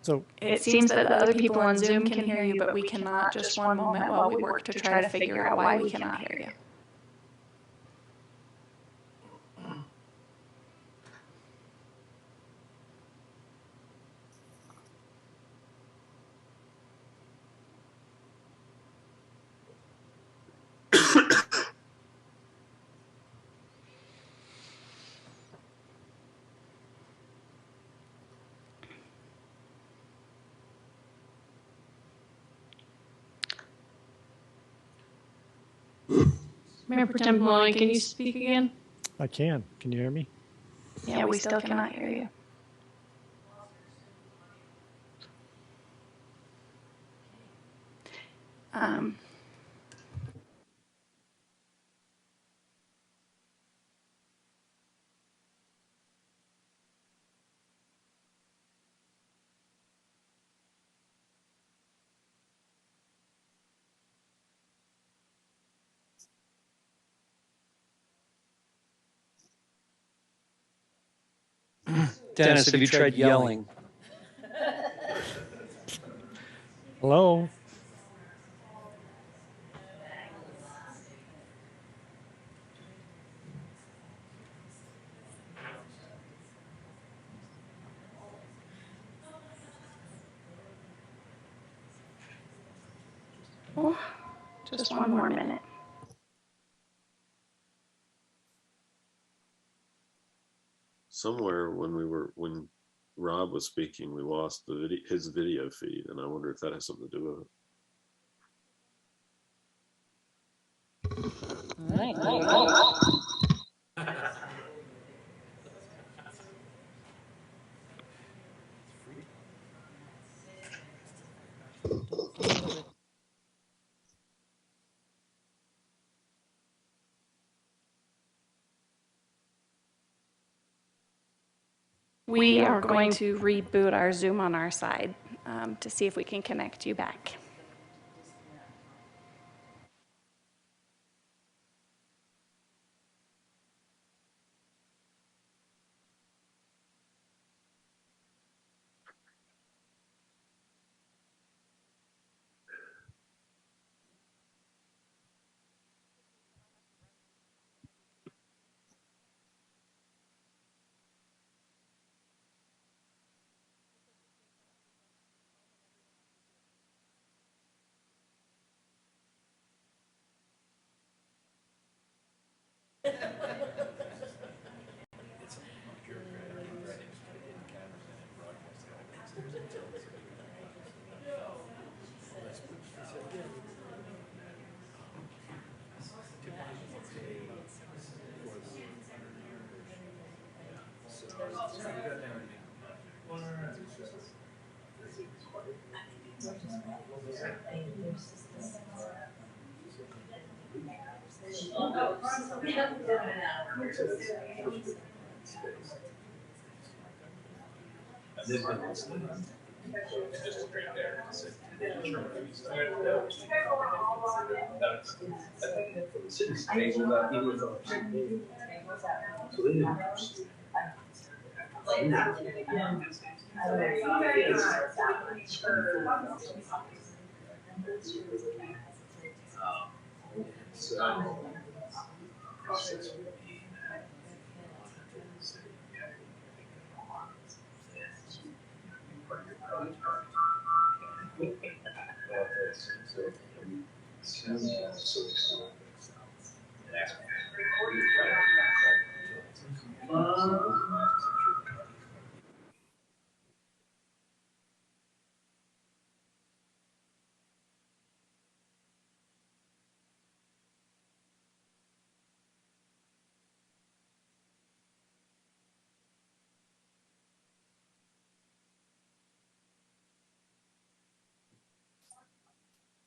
S3: So
S1: It seems that the other people on Zoom can hear you, but we cannot. Just one moment while we work to try to figure out why we cannot hear you.
S2: Mayor Pro Tem Maloney, can you speak again?
S3: I can. Can you hear me?
S1: Yeah, we still cannot hear you.
S14: Dennis, have you tried yelling?
S3: Hello?
S1: Oh, just one more minute.
S13: Somewhere when Rob was speaking, we lost his video feed, and I wonder if that has something to do with it.
S1: We are going to reboot our Zoom on our side to see if we can connect you back.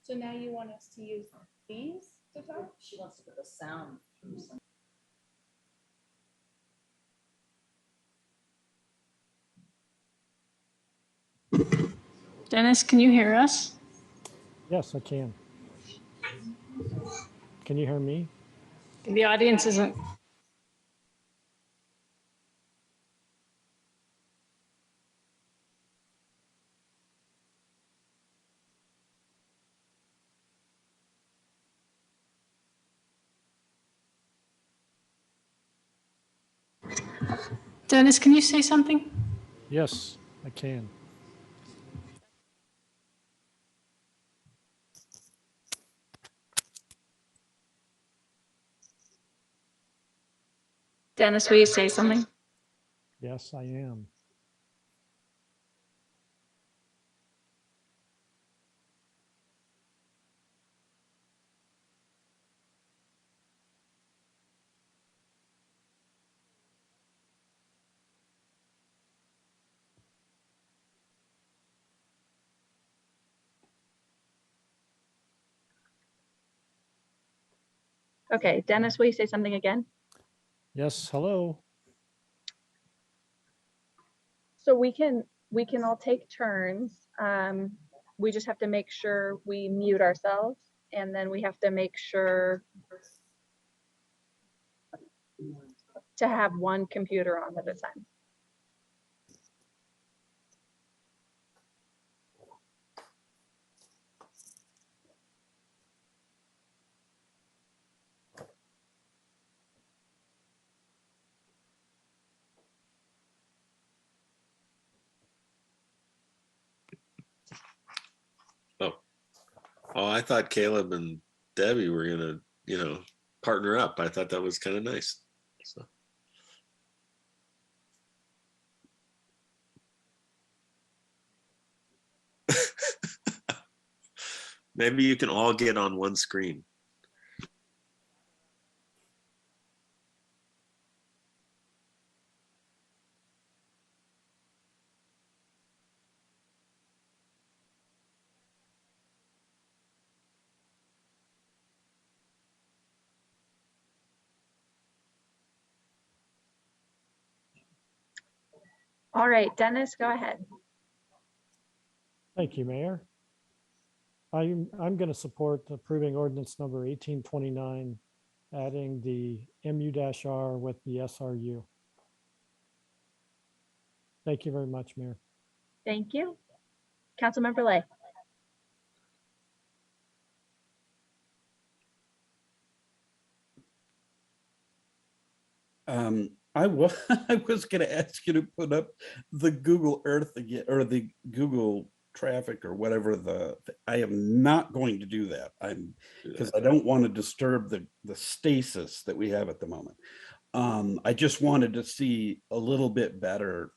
S2: So now you want us to use these to talk? She wants to put the sound through some. Dennis, can you hear us?
S3: Yes, I can. Can you hear me?
S2: The audience isn't. Dennis, can you say something?
S3: Yes, I can.
S2: Dennis, will you say something?
S3: Yes, I am.
S2: Okay, Dennis, will you say something again?
S3: Yes, hello.
S2: So we can all take turns. We just have to make sure we mute ourselves, and then we have to make sure to have one computer on at a time.
S13: Oh, I thought Caleb and Debbie were gonna, partner up. I thought that was kind of nice. So. Maybe you can all get on one screen.
S2: All right, Dennis, go ahead.
S3: Thank you, Mayor. I'm going to support approving ordinance number 1829, adding the MU-R with the SRU. Thank you very much, Mayor.
S2: Thank you. Councilmember Lay.
S7: I was going to ask you to put up the Google Earth again, or the Google
S4: traffic or whatever I am not going to do that. Because I don't want to disturb the stasis that we have at the moment. I just wanted to see a little bit better,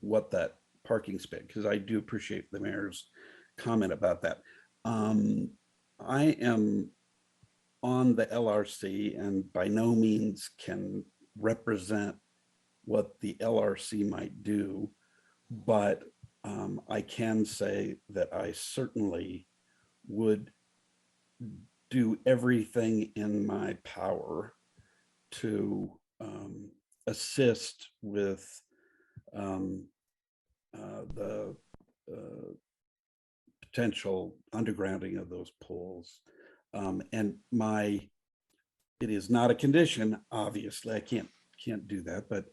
S4: what that parking space, because I do appreciate the mayor's comment about that. I am on the LRC and by no means can represent what the LRC might do, but I can say that I certainly would do everything in my power to assist with the potential undergrounding of those poles. And it is not a condition, obviously, I can't do that, but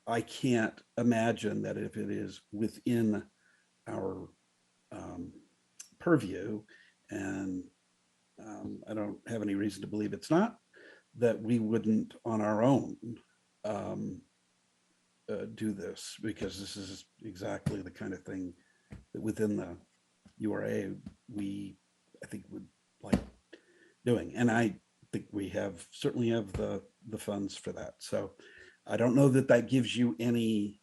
S4: I can't imagine that if it is within our purview, and I don't have any reason to believe it's not, that we wouldn't on our own do this, because this is exactly the kind of thing that within the URA I think would like doing, and I think we certainly have the funds for that. So I don't know that gives you any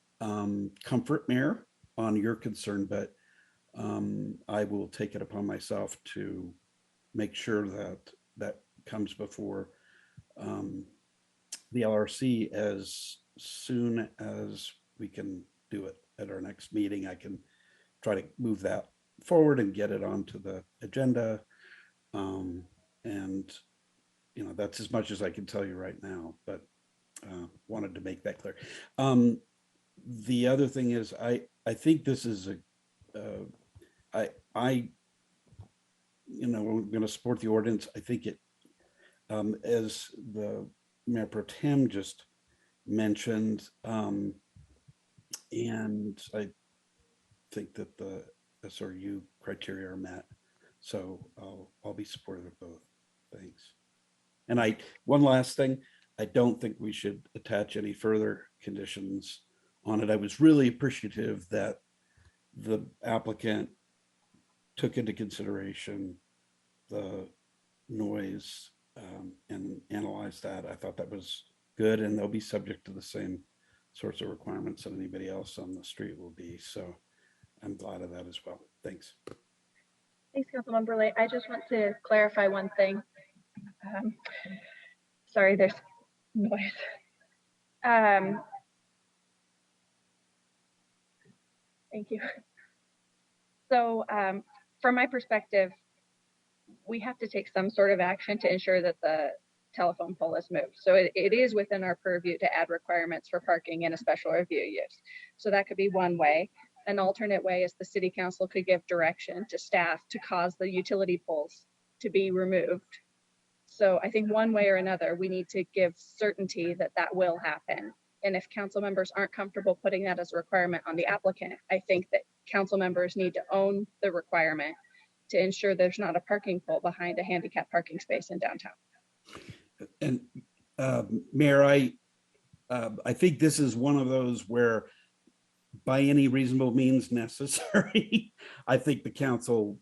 S4: comfort, Mayor, on your concern, but I will take it upon myself to make sure that comes before the LRC as soon as we can do it at our next meeting. I can try to move that forward and get it onto the agenda. And that's as much as I can tell you right now, but wanted to make that clear. The other thing is, I think this is we're going to support the ordinance. I think it, as the Mayor Pro Tem just mentioned, and I think that the SRU criteria are met. So I'll be supportive of both. Thanks. And one last thing, I don't think we should attach any further conditions on it. I was really appreciative that the applicant took into consideration the noise and analyzed that. I thought that was good, and they'll be subject to the same sorts of requirements that anybody else on the street will be. So I'm glad of that as well. Thanks.
S2: Thanks, Councilmember Lay. I just want to clarify one thing. Sorry, there's noise. Thank you. So from my perspective, we have to take some sort of action to ensure that the telephone pole is moved. So it is within our purview to add requirements for parking in a special review use. So that could be one way. An alternate way is the city council could give direction to staff to cause the utility poles to be removed. So I think one way or another, we need to give certainty that that will happen. And if council members aren't comfortable putting that as a requirement on the applicant, I think that council members need to own the requirement to ensure there's not a parking pole behind a handicap parking space in downtown.
S4: And Mayor, I think this is one of those where by any reasonable means necessary, I think the council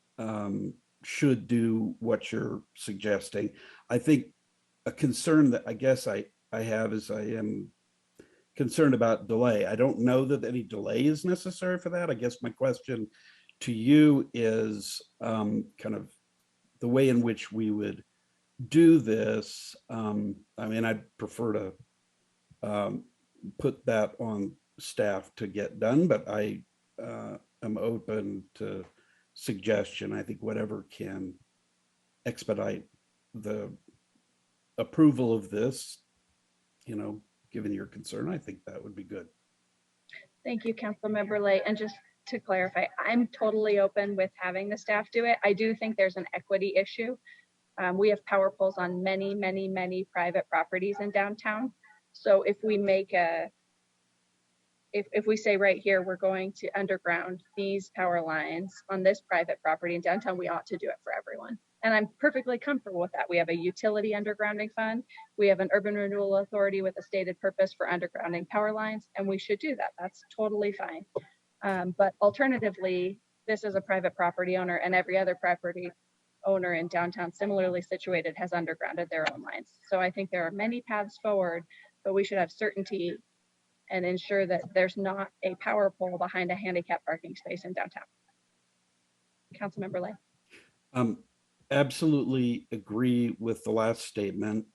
S4: should do what you're suggesting. I think a concern that I guess I have is I am concerned about delay. I don't know that any delay is necessary for that. I guess my question to you is kind of the way in which we would do this. I mean, I'd prefer to put that on staff to get done, but I am open to suggestion. I think whatever can expedite the approval of this, given your concern, I think that would be good.
S2: Thank you, Councilmember Lay. And just to clarify, I'm totally open with having the staff do it. I do think there's an equity issue. We have power poles on many, many, many private properties in downtown. So if we make if we say right here, we're going to underground these power lines on this private property in downtown, we ought to do it for everyone. And I'm perfectly comfortable with that. We have a utility undergrounding fund. We have an urban renewal authority with a stated purpose for undergrounding power lines, and we should do that. That's totally fine. But alternatively, this is a private property owner, and every other property owner in downtown similarly situated has undergrounded their own lines. So I think there are many paths forward, but we should have certainty and ensure that there's not a power pole behind a handicap parking space in downtown. Councilmember Lay.
S4: Absolutely agree with the last statement.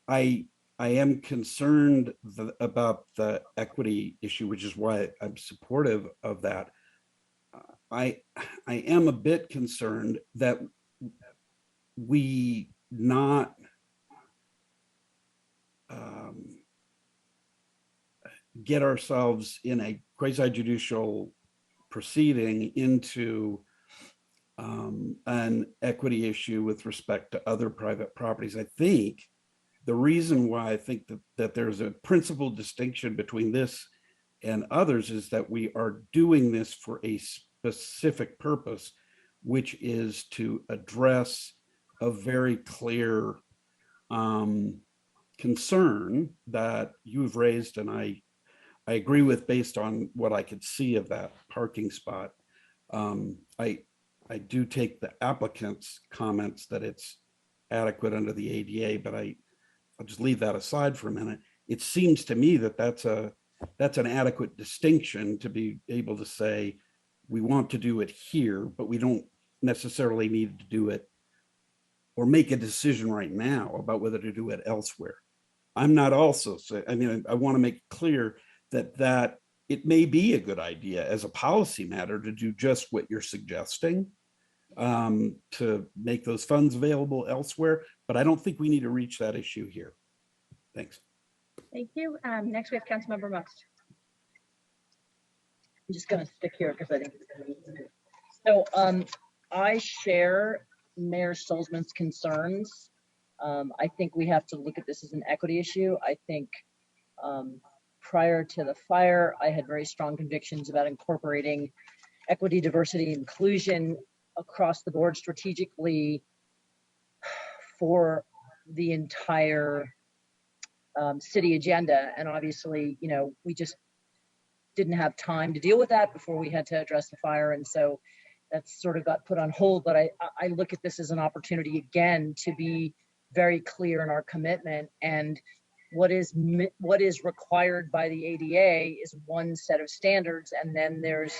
S4: I am concerned about the equity issue, which is why I'm supportive of that. I am a bit concerned that we not get ourselves in a quasi-judicial proceeding into an equity issue with respect to other private properties. I think the reason why I think that there's a principal distinction between this and others is that we are doing this for a specific purpose, which is to address a very clear concern that you've raised, and I agree with based on what I could see of that parking spot. I do take the applicant's comments that it's adequate under the ADA, but I'll just leave that aside for a minute. It seems to me that that's an adequate distinction to be able to say, we want to do it here, but we don't necessarily need to do it or make a decision right now about whether to do it elsewhere. I'm not also saying, I mean, I want to make clear that it may be a good idea as a policy matter to do just what you're suggesting, to make those funds available elsewhere, but I don't think we need to reach that issue here. Thanks.
S2: Thank you. Next we have Councilmember Most.
S7: I'm just going to stick here because I think so. I share Mayor Stolzman's concerns. I think we have to look at this as an equity issue. I think prior to the fire, I had very strong convictions about incorporating equity, diversity, inclusion across the board strategically for the entire city agenda. And obviously, you know, we just didn't have time to deal with that before we had to address the fire. And so that's sort of got put on hold. But I look at this as an opportunity again to be very clear in our commitment, and what is required by the ADA is one set of standards, and then there's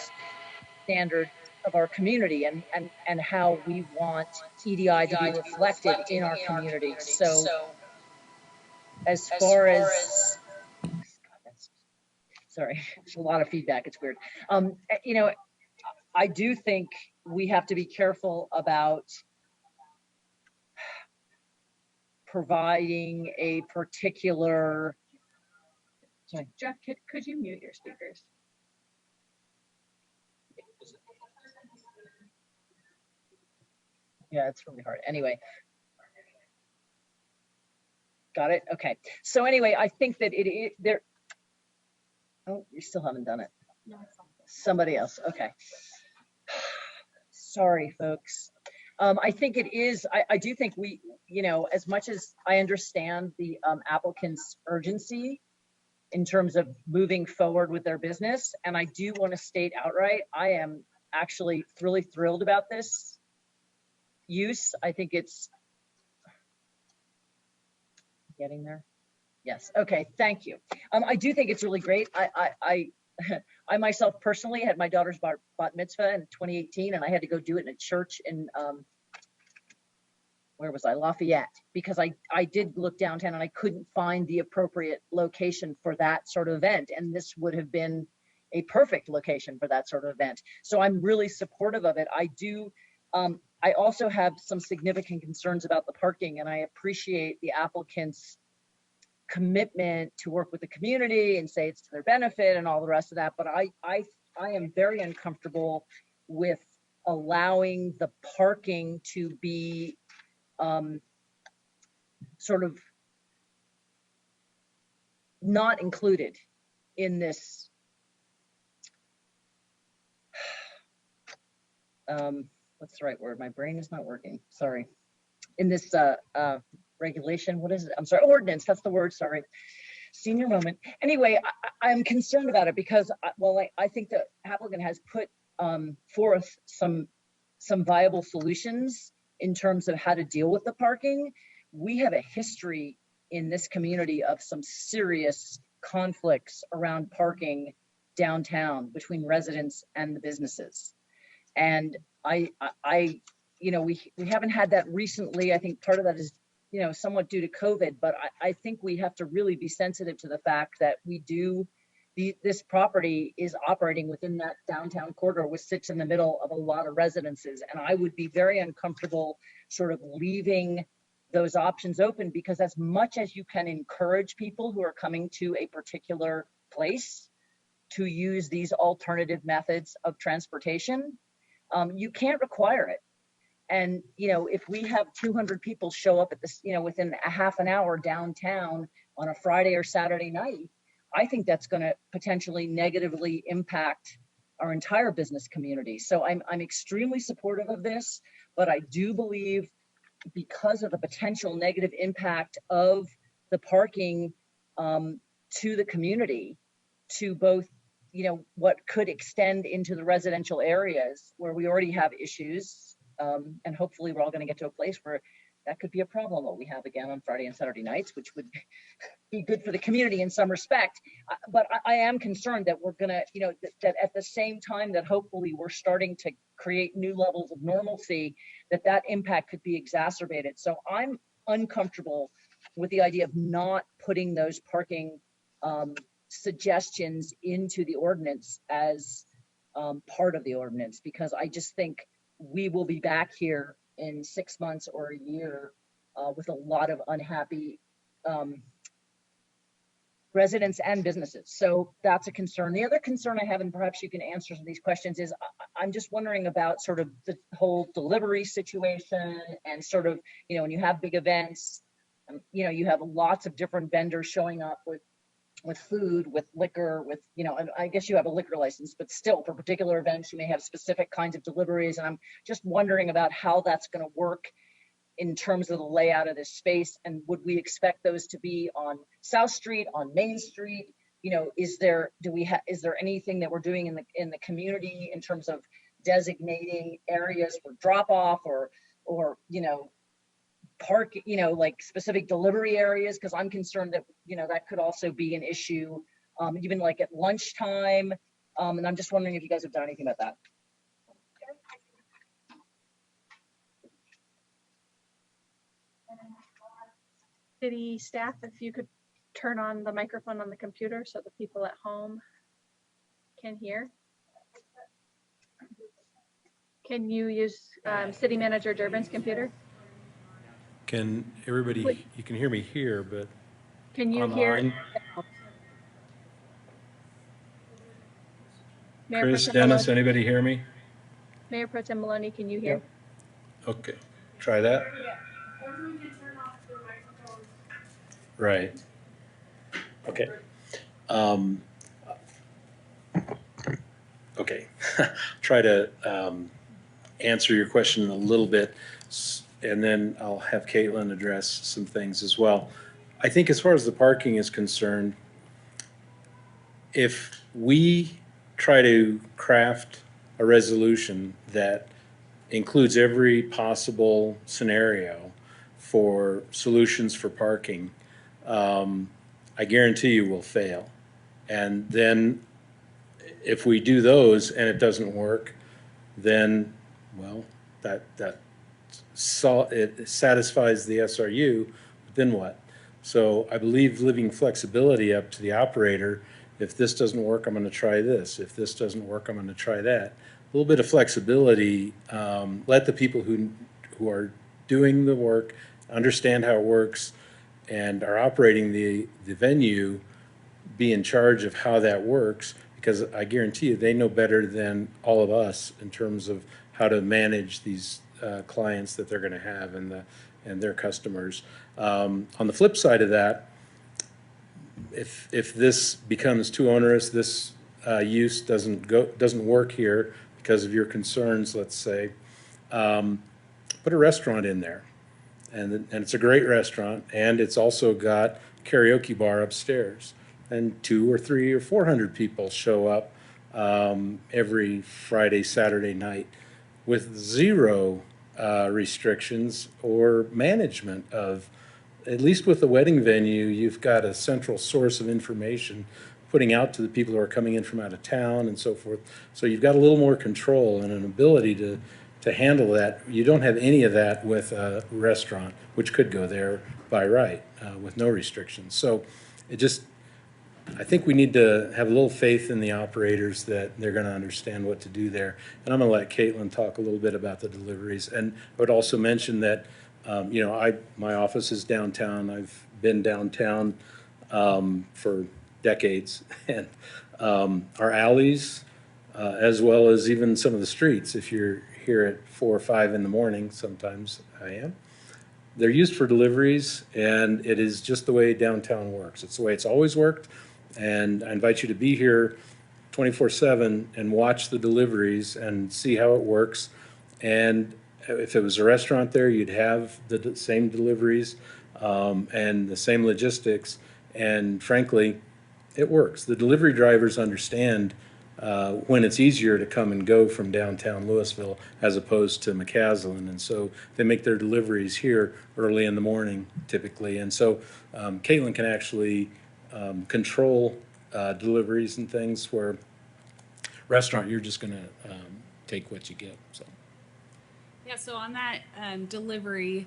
S7: standards of our community and how we want EDI to be reflected in our community. So as far as sorry, there's a lot of feedback, it's weird. You know, I do think we have to be careful about providing a particular,
S2: sorry. Jeff, could you mute your speakers?
S7: Yeah, it's really hard. Anyway. Got it? Okay. So anyway, I think that there, oh, you still haven't done it. No, somebody else. Okay. Sorry, folks. I think it is, I do think we, you know, as much as I understand the applicant's urgency in terms of moving forward with their business, and I do want to state outright, I am actually really thrilled about this use. I think it's getting there. Yes. Okay. Thank you. I do think it's really great. I myself personally had my daughter's bat mitzvah in 2018, and I had to go do it in a church in, where was I? Lafayette, because I did look downtown and I couldn't find the appropriate location for that sort of event. And this would have been a perfect location for that sort of event. So I'm really supportive of it. I also have some significant concerns about the parking, and I appreciate the applicant's commitment to work with the community and say it's to their benefit and all the rest of that. But I am very uncomfortable with allowing the parking to be sort of not included in this what's the right word? My brain is not working. Sorry. In this regulation, what is it? I'm sorry, ordinance. That's the word. Sorry. senior moment. Anyway, I'm concerned about it because, I think the applicant has put forth some viable solutions in terms of how to deal with the parking. We have a history in this community of some serious conflicts around parking downtown between residents and the businesses. And we haven't had that recently. I think part of that is, somewhat due to COVID, but I think we have to really be sensitive to the fact that this property is operating within that downtown corridor, which sits in the middle of a lot of residences. And I would be very uncomfortable sort of leaving those options open, because as much as you can encourage people who are coming to a particular place to use these alternative methods of transportation, you can't require it. And, if we have 200 people show up at this, within a half an hour downtown on a Friday or Saturday night, I think that's going to potentially negatively impact our entire business community. So I'm extremely supportive of this, but I do believe, because of the potential negative impact of the parking to the community, to both, what could extend into the residential areas where we already have issues, and hopefully we're all going to get to a place where that could be a problem, what we have again on Friday and Saturday nights, which would be good for the community in some respect. But I am concerned that we're going to, that at the same time that hopefully we're starting to create new levels of normalcy, that impact could be exacerbated. So I'm uncomfortable with the idea of not putting those parking suggestions into the ordinance as part of the ordinance, because I just think we will be back here in 6 months or a year with a lot of unhappy residents and businesses. So that's a concern. The other concern I have, and perhaps you can answer some of these questions, is I'm just wondering about sort of the whole delivery situation, and sort of, when you have big events, you have lots of different vendors showing up with food, with liquor, with, and I guess you have a liquor license, but still for particular events, you may have specific kinds of deliveries. And I'm just wondering about how that's going to work in terms of the layout of this space. And would we expect those to be on South Street, on Main Street? Is there anything that we're doing in the community in terms of designating areas for drop off or park, like specific delivery areas? Because I'm concerned that, that could also be an issue, even like at lunchtime. And I'm just wondering if you guys have done anything about that.
S1: City staff, if you could turn on the microphone on the computer so the people at home can hear. Can you use City Manager Durbin's computer?
S22: Can everybody, you can hear me here, but
S1: Can you
S22: online?
S1: hear? Mayor
S22: Chris,
S1: Pro Tem
S22: Dennis,
S1: Maloney,
S22: anybody hear me?
S1: Mayor Pro Tem Maloney, can you hear?
S22: Okay, try that. Right. Okay. Okay. Try to answer your question a little bit, and then I'll have Caitlin address some things as well. I think as far as the parking is concerned, if we try to craft a resolution that includes every possible scenario for solutions for parking, I guarantee you we'll fail. And then if we do those and it doesn't work, then, well, it satisfies the SRU, but then what? So I believe leaving flexibility up to the operator. If this doesn't work, I'm going to try this. If this doesn't work, I'm going to try that. A little bit of flexibility. Let the people who are doing the work understand how it works and are operating the venue be in charge of how that works, because I guarantee you they know better than all of us in terms of how to manage these clients that they're going to have and their customers. On the flip side of that, if this becomes too onerous, this use doesn't work here because of your concerns, let's say, put a restaurant in there. And it's a great restaurant, and it's also got karaoke bar upstairs. And 200 or 300 or 400 people show up every Friday, Saturday night with zero restrictions or management of, at least with the wedding venue, you've got a central source of information putting out to the people who are coming in from out of town and so forth. So you've got a little more control and an ability to handle that. You don't have any of that with a restaurant, which could go there by right with no restrictions. So it just, I think we need to have a little faith in the operators that they're going to understand what to do there. And I'm going to let Caitlin talk a little bit about the deliveries. And I would also mention that, you know, my office is downtown. I've been downtown for decades. And our alleys, as well as even some of the streets, if you're here at 4 or 5 in the morning, sometimes I am, they're used for deliveries, and it is just the way downtown works. It's the way it's always worked. And I invite you to be here 24/7 and watch the deliveries and see how it works. And if it was a restaurant there, you'd have the same deliveries and the same logistics. And frankly, it works. The delivery drivers understand when it's easier to come and go from downtown Lewisville as opposed to McCaslin. And so they make their deliveries here early in the morning typically. And so Caitlin can actually control deliveries and things, where restaurant, you're just going to take what you get. So.
S8: Yeah, so on that delivery,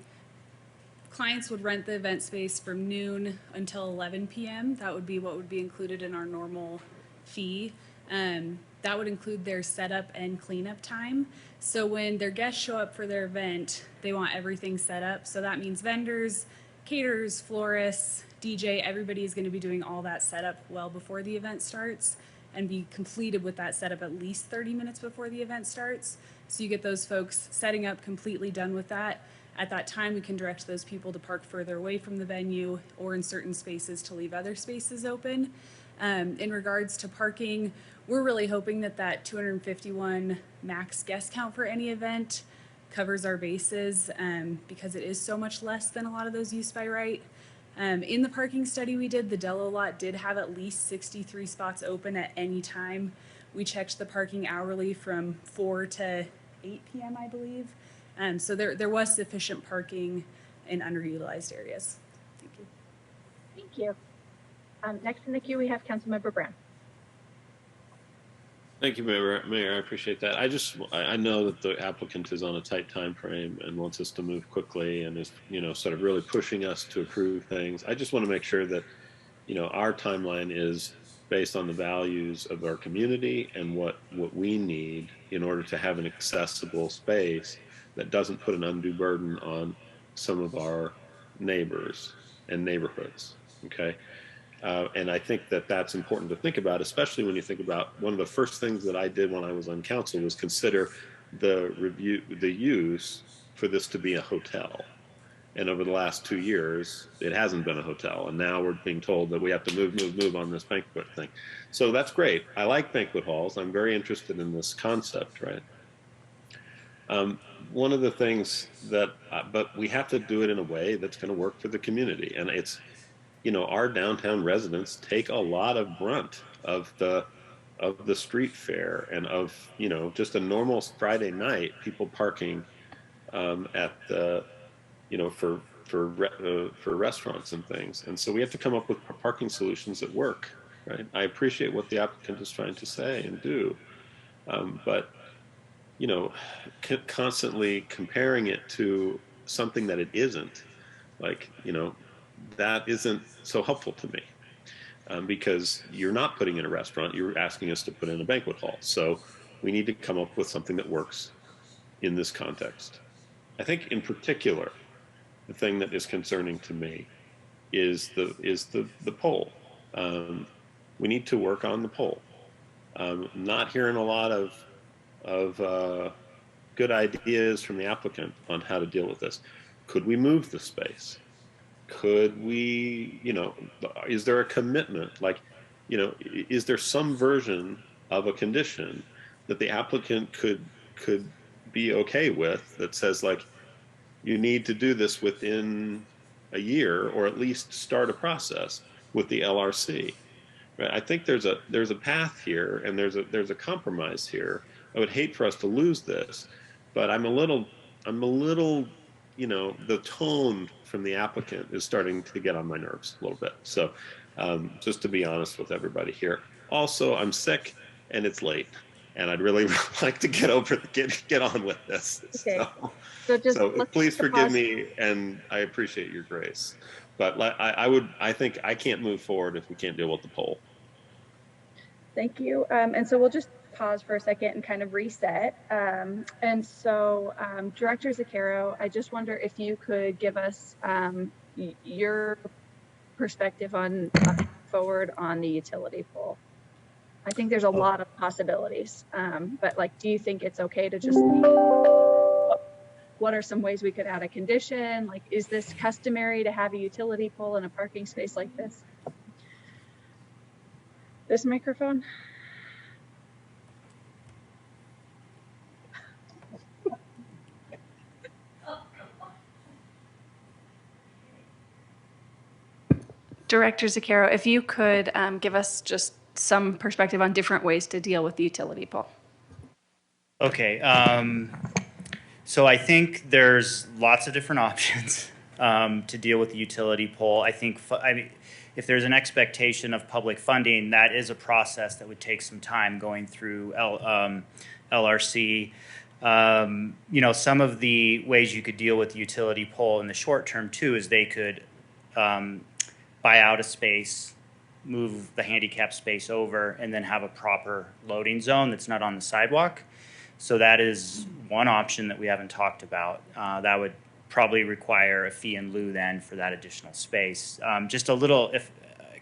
S8: clients would rent the event space from noon until 11 p.m. That would be what would be included in our normal fee. That would include their setup and cleanup time. So when their guests show up for their event, they want everything set up. So that means vendors, caterers, florists, DJ, everybody is going to be doing all that setup well before the event starts and be completed with that setup at least 30 minutes before the event starts. So you get those folks setting up completely done with that. At that time, we can direct those people to park further away from the venue or in certain spaces to leave other spaces open. In regards to parking, we're really hoping that that 251 max guest count for any event covers our bases because it is so much less than a lot of those used by right. In the parking study we did, the Dello lot did have at least 63 spots open at any time. We checked the parking hourly from 4 to 8 p.m., I believe. So there was sufficient parking in underutilized areas. Thank you.
S2: Thank you. Next in the queue, we have Councilmember Brown.
S13: Thank you, Mayor. I appreciate that. I know that the applicant is on a tight time frame and wants us to move quickly and is, you know, sort of really pushing us to approve things. I just want to make sure that, you know, our timeline is based on the values of our community and what we need in order to have an accessible space that doesn't put an undue burden on some of our neighbors and neighborhoods. Okay. And I think that that's important to think about, especially when you think about one of the first things that I did when I was on council was consider the use for this to be a hotel. And over the last 2 years, it hasn't been a hotel. And now we're being told that we have to move on this banquet thing. So that's great. I like banquet halls. I'm very interested in this concept, right? One of the things that, but we have to do it in a way that's going to work for the community. And it's, you know, our downtown residents take a lot of brunt of the street fair and of, you know, just a normal Friday night, people parking at the, you know, for restaurants and things. And so we have to come up with parking solutions that work, right? I appreciate what the applicant is trying to say and do, but, you know, constantly comparing it to something that it isn't, like, you know, that isn't so helpful to me because you're not putting in a restaurant, you're asking us to put in a banquet hall. So we need to come up with something that works in this context. I think in particular, the thing that is concerning to me is the poll. We need to work on the poll. Not hearing a lot of good ideas from the applicant on how to deal with this. Could we move the space? Could we, you know, is there a commitment? Like, you know, is there some version of a condition that the applicant could be okay with that says, like, you need to do this within a year, or at least start a process with the LRC. Right? I think there's a path here, and there's a compromise here. I would hate for us to lose this, but I'm a little, the tone from the applicant is starting to get on my nerves a little bit. So just to be honest with everybody here. Also, I'm sick and it's late, and I'd really like to get on with this.
S2: Okay. So
S13: Please forgive me, and I appreciate your grace. But I think I can't move forward if we can't deal with the poll.
S2: Thank you. And so we'll just pause for a second and kind of reset. And so Director Zucchero, I just wonder if you could give us your perspective on forward on the utility pole. I think there's a lot of possibilities, but like, do you think it's okay to just what are some ways we could add a condition? Like, is this customary to have a utility pole in a parking space like this? This microphone?
S20: Director Zucchero, if you could give us just some perspective on different ways to deal with the utility pole.
S15: Okay, so I think there's lots of different options to deal with the utility pole. I mean, if there's an expectation of public funding, that is a process that would take some time going through LRC. Some of the ways you could deal with the utility pole in the short term too is they could buy out a space, move the handicap space over, and then have a proper loading zone that's not on the sidewalk. So that is one option that we haven't talked about. That would probably require a fee in lieu then for that additional space. Just a little,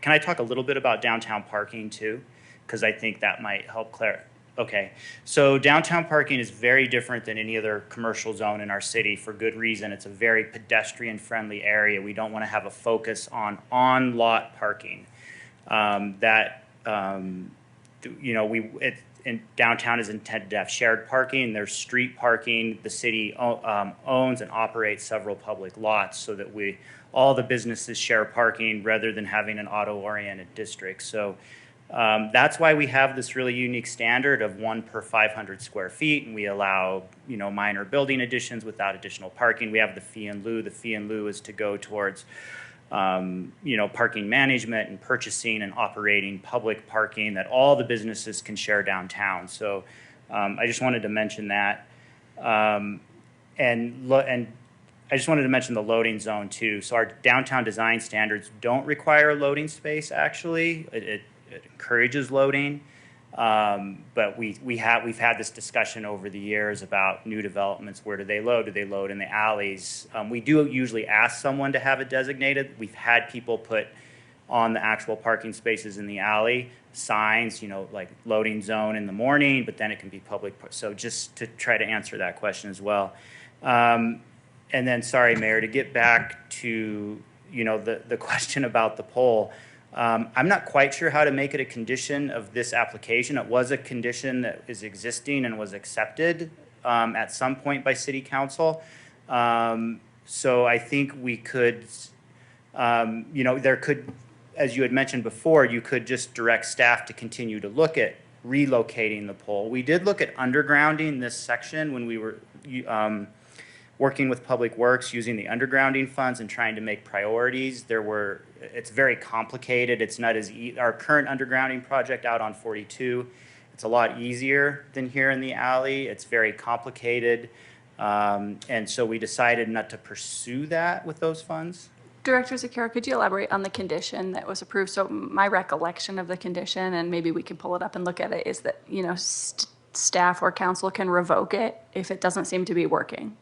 S15: can I talk a little bit about downtown parking too? Because I think that might help clarify. Okay, so downtown parking is very different than any other commercial zone in our city for good reason. It's a very pedestrian-friendly area. We don't want to have a focus on-lot parking. Downtown is intended to have shared parking. There's street parking. The city owns and operates several public lots so that all the businesses share parking rather than having an auto-oriented district. So that's why we have this really unique standard of 1 per 500 square feet, and we allow minor building additions without additional parking. We have the fee in lieu. The fee in lieu is to go towards parking management and purchasing and operating public parking that all the businesses can share downtown. So I just wanted to mention that. And I just wanted to mention the loading zone too. So our downtown design standards don't require a loading space actually. It encourages loading. But we've had this discussion over the years about new developments. Where do they load? Do they load in the alleys? We do usually ask someone to have it designated. We've had people put on the actual parking spaces in the alley signs, like loading zone in the morning, but then it can be public. So just to try to answer that question as well. And then, sorry, Mayor, to get back to the question about the poll. I'm not quite sure how to make it a condition of this application. It was a condition that is existing and was accepted at some point by City Council. So I think we could, there could, as you had mentioned before, you could just direct staff to continue to look at relocating the pole. We did look at undergrounding this section when we were working with Public Works, using the undergrounding funds and trying to make priorities. It's very complicated. It's not as our current undergrounding project out on 42. It's a lot easier than here in the alley. It's very complicated. And so we decided not to pursue that with those funds.
S20: Director Zucchero, could you elaborate on the condition that was approved? So my recollection of the condition, and maybe we can pull it up and look at it, is that, staff or council can revoke it if it doesn't seem to be working.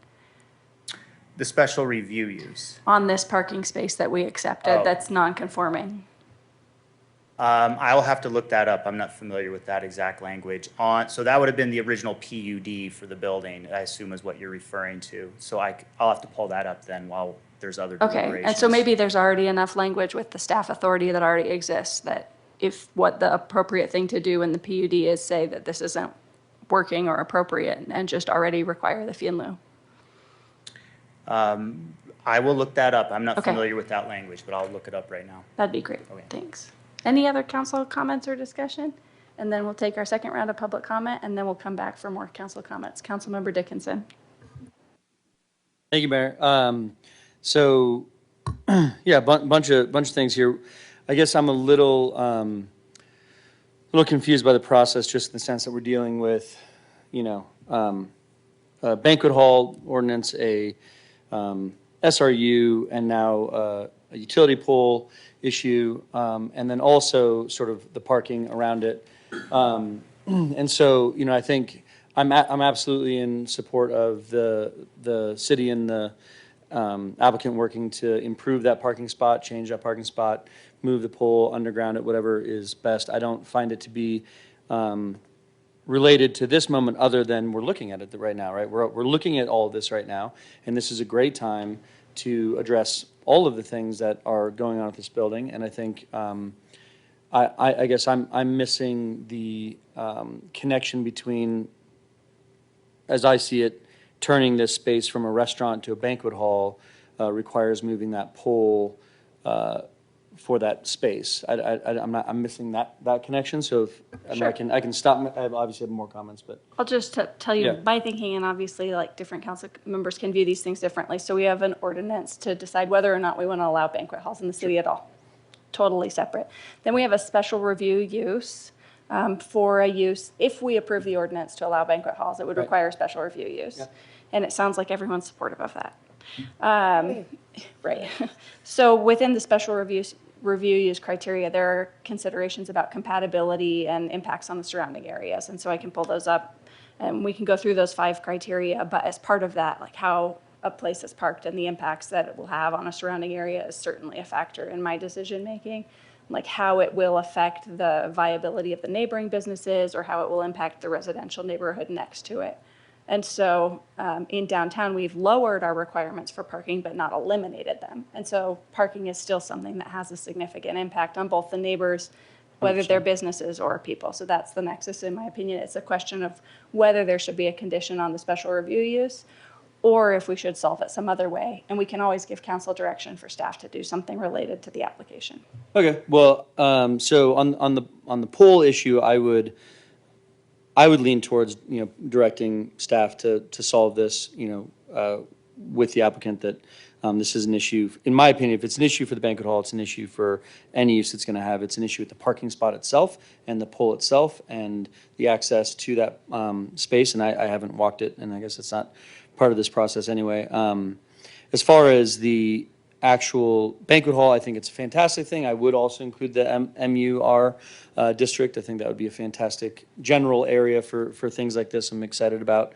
S15: The special review use.
S20: On this parking space that we accepted that's non-conforming.
S15: I'll have to look that up. I'm not familiar with that exact language. So that would have been the original PUD for the building, I assume is what you're referring to. So I'll have to pull that up then while there's other deliberations.
S20: Okay, and so maybe there's already enough language with the staff authority that already exists that if what the appropriate thing to do in the PUD is say that this isn't working or appropriate and just already require the fee in lieu.
S15: I will look that up. I'm not
S20: Okay.
S15: familiar with that language, but I'll look it up right now.
S20: That'd be great.
S15: Okay.
S20: Thanks. Any other council comments or discussion? And then we'll take our second round of public comment, and then we'll come back for more council comments. Councilmember Dickinson.
S14: Thank you, Mayor. So, yeah, bunch of things here. I guess I'm a little confused by the process, just in the sense that we're dealing with, a banquet hall ordinance, a SRU, and now a utility pole issue, and then also sort of the parking around it. And so, I think I'm absolutely in support of the city and the applicant working to improve that parking spot, change that parking spot, move the pole, underground it, whatever is best. I don't find it to be related to this moment, other than we're looking at it right now, right? We're looking at all of this right now, and this is a great time to address all of the things that are going on at this building. And I think I guess I'm missing the connection between, as I see it, turning this space from a restaurant to a banquet hall requires moving that pole for that space. I'm missing that connection. So if I can stop. I obviously have more comments, but
S20: I'll just tell you
S14: Yeah.
S20: my thinking, and obviously like different council members can view these things differently. So we have an ordinance to decide whether or not we want to allow banquet halls in the city at all. Totally separate. Then we have a special review use for a use. If we approve the ordinance to allow banquet halls, it would
S14: Right.
S20: require a special review use.
S14: Yeah.
S20: And it sounds like everyone's supportive of that. Right. So within the special review use criteria, there are considerations about compatibility and impacts on the surrounding areas. And so I can pull those up and we can go through those 5 criteria. But as part of that, like how a place is parked and the impacts that it will have on a surrounding area is certainly a factor in my decision making. Like how it will affect the viability of the neighboring businesses or how it will impact the residential neighborhood next to it. And so in downtown, we've lowered our requirements for parking, but not eliminated them. And so parking is still something that has a significant impact on both the neighbors, whether they're businesses or people. So that's the nexus, in my opinion. It's a question of whether there should be a condition on the special review use or if we should solve it some other way. And we can always give council direction for staff to do something related to the application.
S14: Okay. Well, so on the pole issue, I would lean towards, directing staff to solve this, with the applicant, that this is an issue. In my opinion, if it's an issue for the banquet hall, it's an issue for any use it's going to have. It's an issue with the parking spot itself and the pole itself and the access to that space. And I haven't walked it, and I guess it's not part of this process anyway. As far as the actual banquet hall, I think it's a fantastic thing. I would also include the MUR district. I think that would be a fantastic general area for things like this. I'm excited about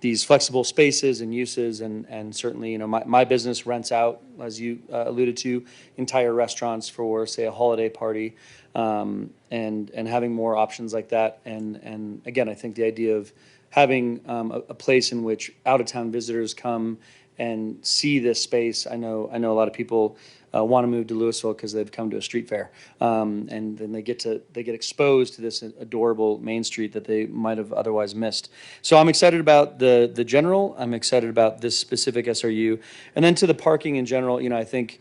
S14: these flexible spaces and uses, and certainly, my business rents out, as you alluded to, entire restaurants for, say, a holiday party, and having more options like that. And again, I think the idea of having a place in which out-of-town visitors come and see this space. I know a lot of people want to move to Lewisville because they've come to a street fair, and then they get exposed to this adorable Main Street that they might have otherwise missed. So I'm excited about the general. I'm excited about this specific SRU, and then to the parking in general. I think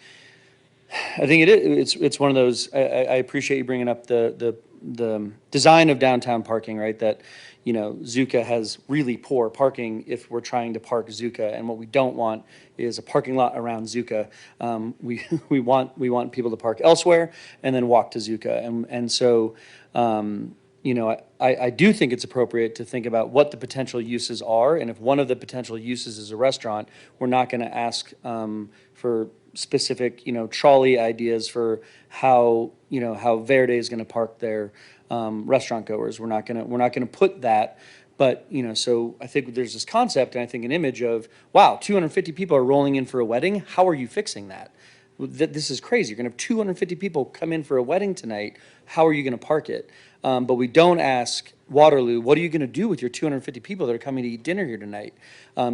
S14: it's one of those. I appreciate you bringing up the design of downtown parking, right? That Zuka has really poor parking if we're trying to park Zuka, and what we don't want is a parking lot around Zuka. We want people to park elsewhere and then walk to Zuka, and so I do think it's appropriate to think about what the potential uses are, and if one of the potential uses is a restaurant, we're not going to ask for specific trolley ideas for how Verde is going to park their restaurant goers. We're not gonna put that, but so I think there's this concept, and I think an image of, wow, 250 people are rolling in for a wedding. How are you fixing that? This is crazy. You're gonna have 250 people come in for a wedding tonight. How are you gonna park it? But we don't ask Waterloo, what are you gonna do with your 250 people that are coming to eat dinner here tonight?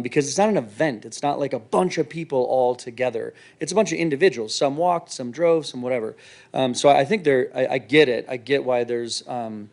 S14: Because it's not an event. It's not like a bunch of people all together. It's a bunch of individuals. Some walked, some drove, some whatever. So I think I get it. I get why there's, I'm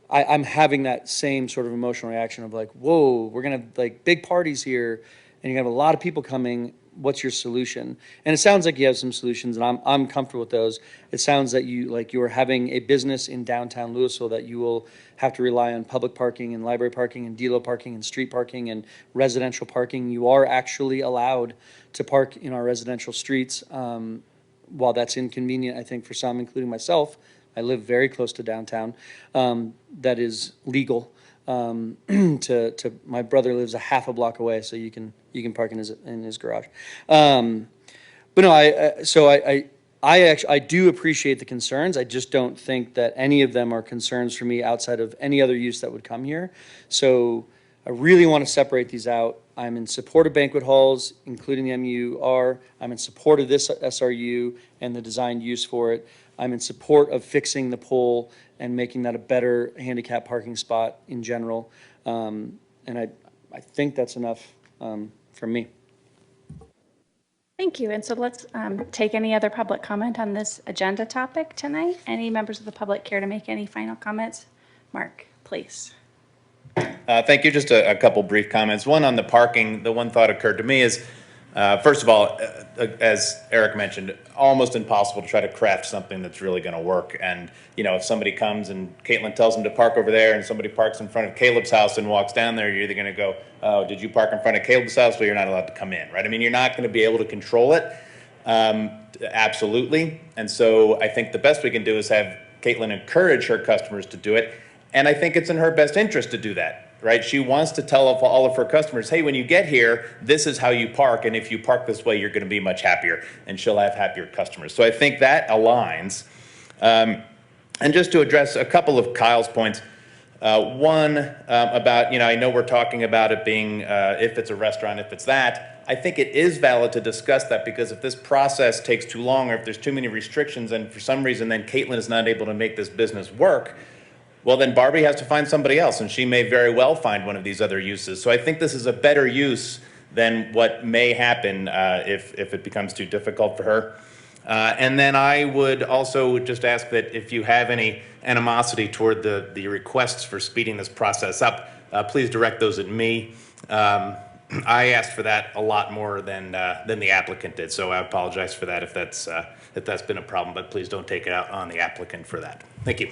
S14: having that same sort of emotional reaction of like, whoa, we're gonna have like big parties here, and you have a lot of people coming, what's your solution? And it sounds like you have some solutions, and I'm comfortable with those. It sounds that you're having a business in downtown Lewisville that you will have to rely on public parking and library parking and dealer parking and street parking and residential parking. You are actually allowed to park in our residential streets. While that's inconvenient, I think, for some, including myself, I live very close to downtown, that is legal. To my brother lives a half a block away, so you can park in his garage. But no, I do appreciate the concerns. I just don't think that any of them are concerns for me outside of any other use that would come here. So I really want to separate these out. I'm in support of banquet halls, including the MUR. I'm in support of this SRU and the designed use for it. I'm in support of fixing the pole and making that a better handicap parking spot in general. And I think that's enough from me.
S1: Thank you. And so let's take any other public comment on this agenda topic tonight. Any members of the public care to make any final comments? Mark, please.
S5: Thank you. Just a couple brief comments. One on the parking. The one thought occurred to me is, first of all, as Eric mentioned, almost impossible to try to craft something that's really going to work. And, if somebody comes and Caitlin tells them to park over there and somebody parks in front of Caleb's house and walks down there, you're either going to go, oh, did you park in front of Caleb's house? Well, you're not allowed to come in, right? I mean, you're not going to be able to control it. Absolutely. And so I think the best we can do is have Caitlin encourage her customers to do it. And I think it's in her best interest to do that. Right? She wants to tell all of her customers, hey, when you get here, this is how you park. And if you park this way, you're going to be much happier. And she'll have happier customers. So I think that aligns. And just to address a couple of Kyle's points. One about, I know we're talking about it being, if it's a restaurant, if it's that. I think it is valid to discuss that because if this process takes too long or if there's too many restrictions and for some reason then Caitlin is not able to make this business work, well, then Barbie has to find somebody else, and she may very well find one of these other uses. So I think this is a better use than what may happen if it becomes too difficult for her. And then I would also just ask that if you have any animosity toward the requests for speeding this process up, please direct those at me. I asked for that a lot more than the applicant did, so I apologize for that if that's been a problem, but please don't take it out on the applicant for that. Thank you.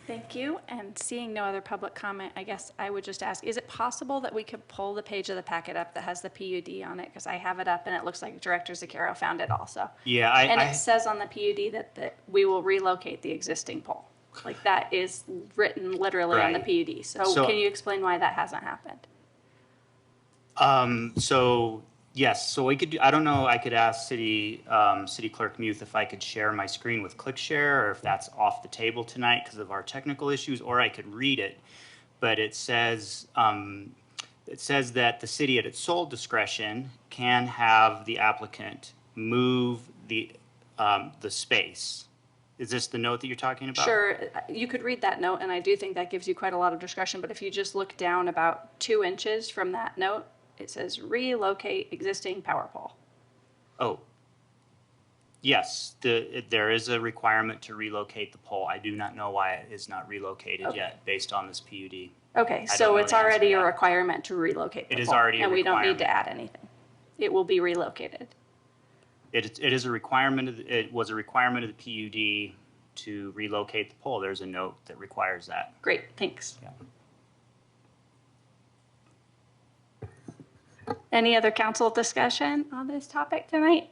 S1: Thank you. And seeing no other public comment, I guess I would just ask, is it possible that we could pull the page of the packet up that has the PUD on it? Because I have it up and it looks like Director Zaccaro found it also.
S15: Yeah.
S1: And it says on the PUD that we will relocate the existing pole. Like that is written literally on the PUD. So can you explain why that hasn't happened?
S15: Yes, so we could do, I don't know, I could ask City Clerk Muth if I could share my screen with ClickShare or if that's off the table tonight because of our technical issues, or I could read it. But it says that the city at its sole discretion can have the applicant move the space. Is this the note that you're talking about?
S1: Sure, you could read that note, and I do think that gives you quite a lot of discretion, but if you just look down about 2 inches from that note, it says relocate existing power pole.
S15: Oh, yes, there is a requirement to relocate the pole. I do not know why it is not relocated yet based on this PUD.
S1: Okay, so it's already a requirement to relocate the pole.
S15: It is already a
S1: and we don't need
S15: requirement.
S1: to add anything. It will be relocated.
S15: It is a requirement. It was a requirement of the PUD to relocate the pole. There's a note that requires that.
S1: Great, thanks.
S15: Yeah.
S1: Any other council discussion on this topic tonight?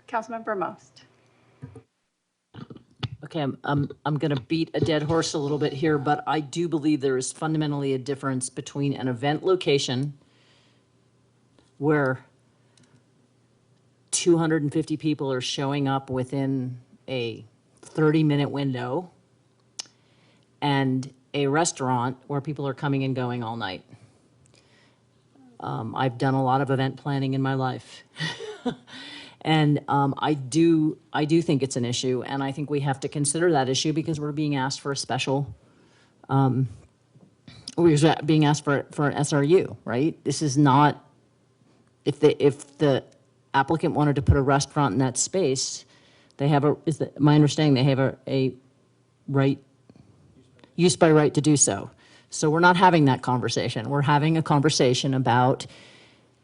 S1: Councilmember Most.
S16: Okay, I'm going to beat a dead horse a little bit here, but I do believe there is fundamentally a difference between an event location where 250 people are showing up within a 30-minute window and a restaurant where people are coming and going all night. I've done a lot of event planning in my life. And I do think it's an issue, and I think we have to consider that issue because we're being asked for a special, we're being asked for an SRU, right? This is not, if the applicant wanted to put a restaurant in that space, they have my understanding they have a right, use by right to do so. So we're not having that conversation. We're having a conversation about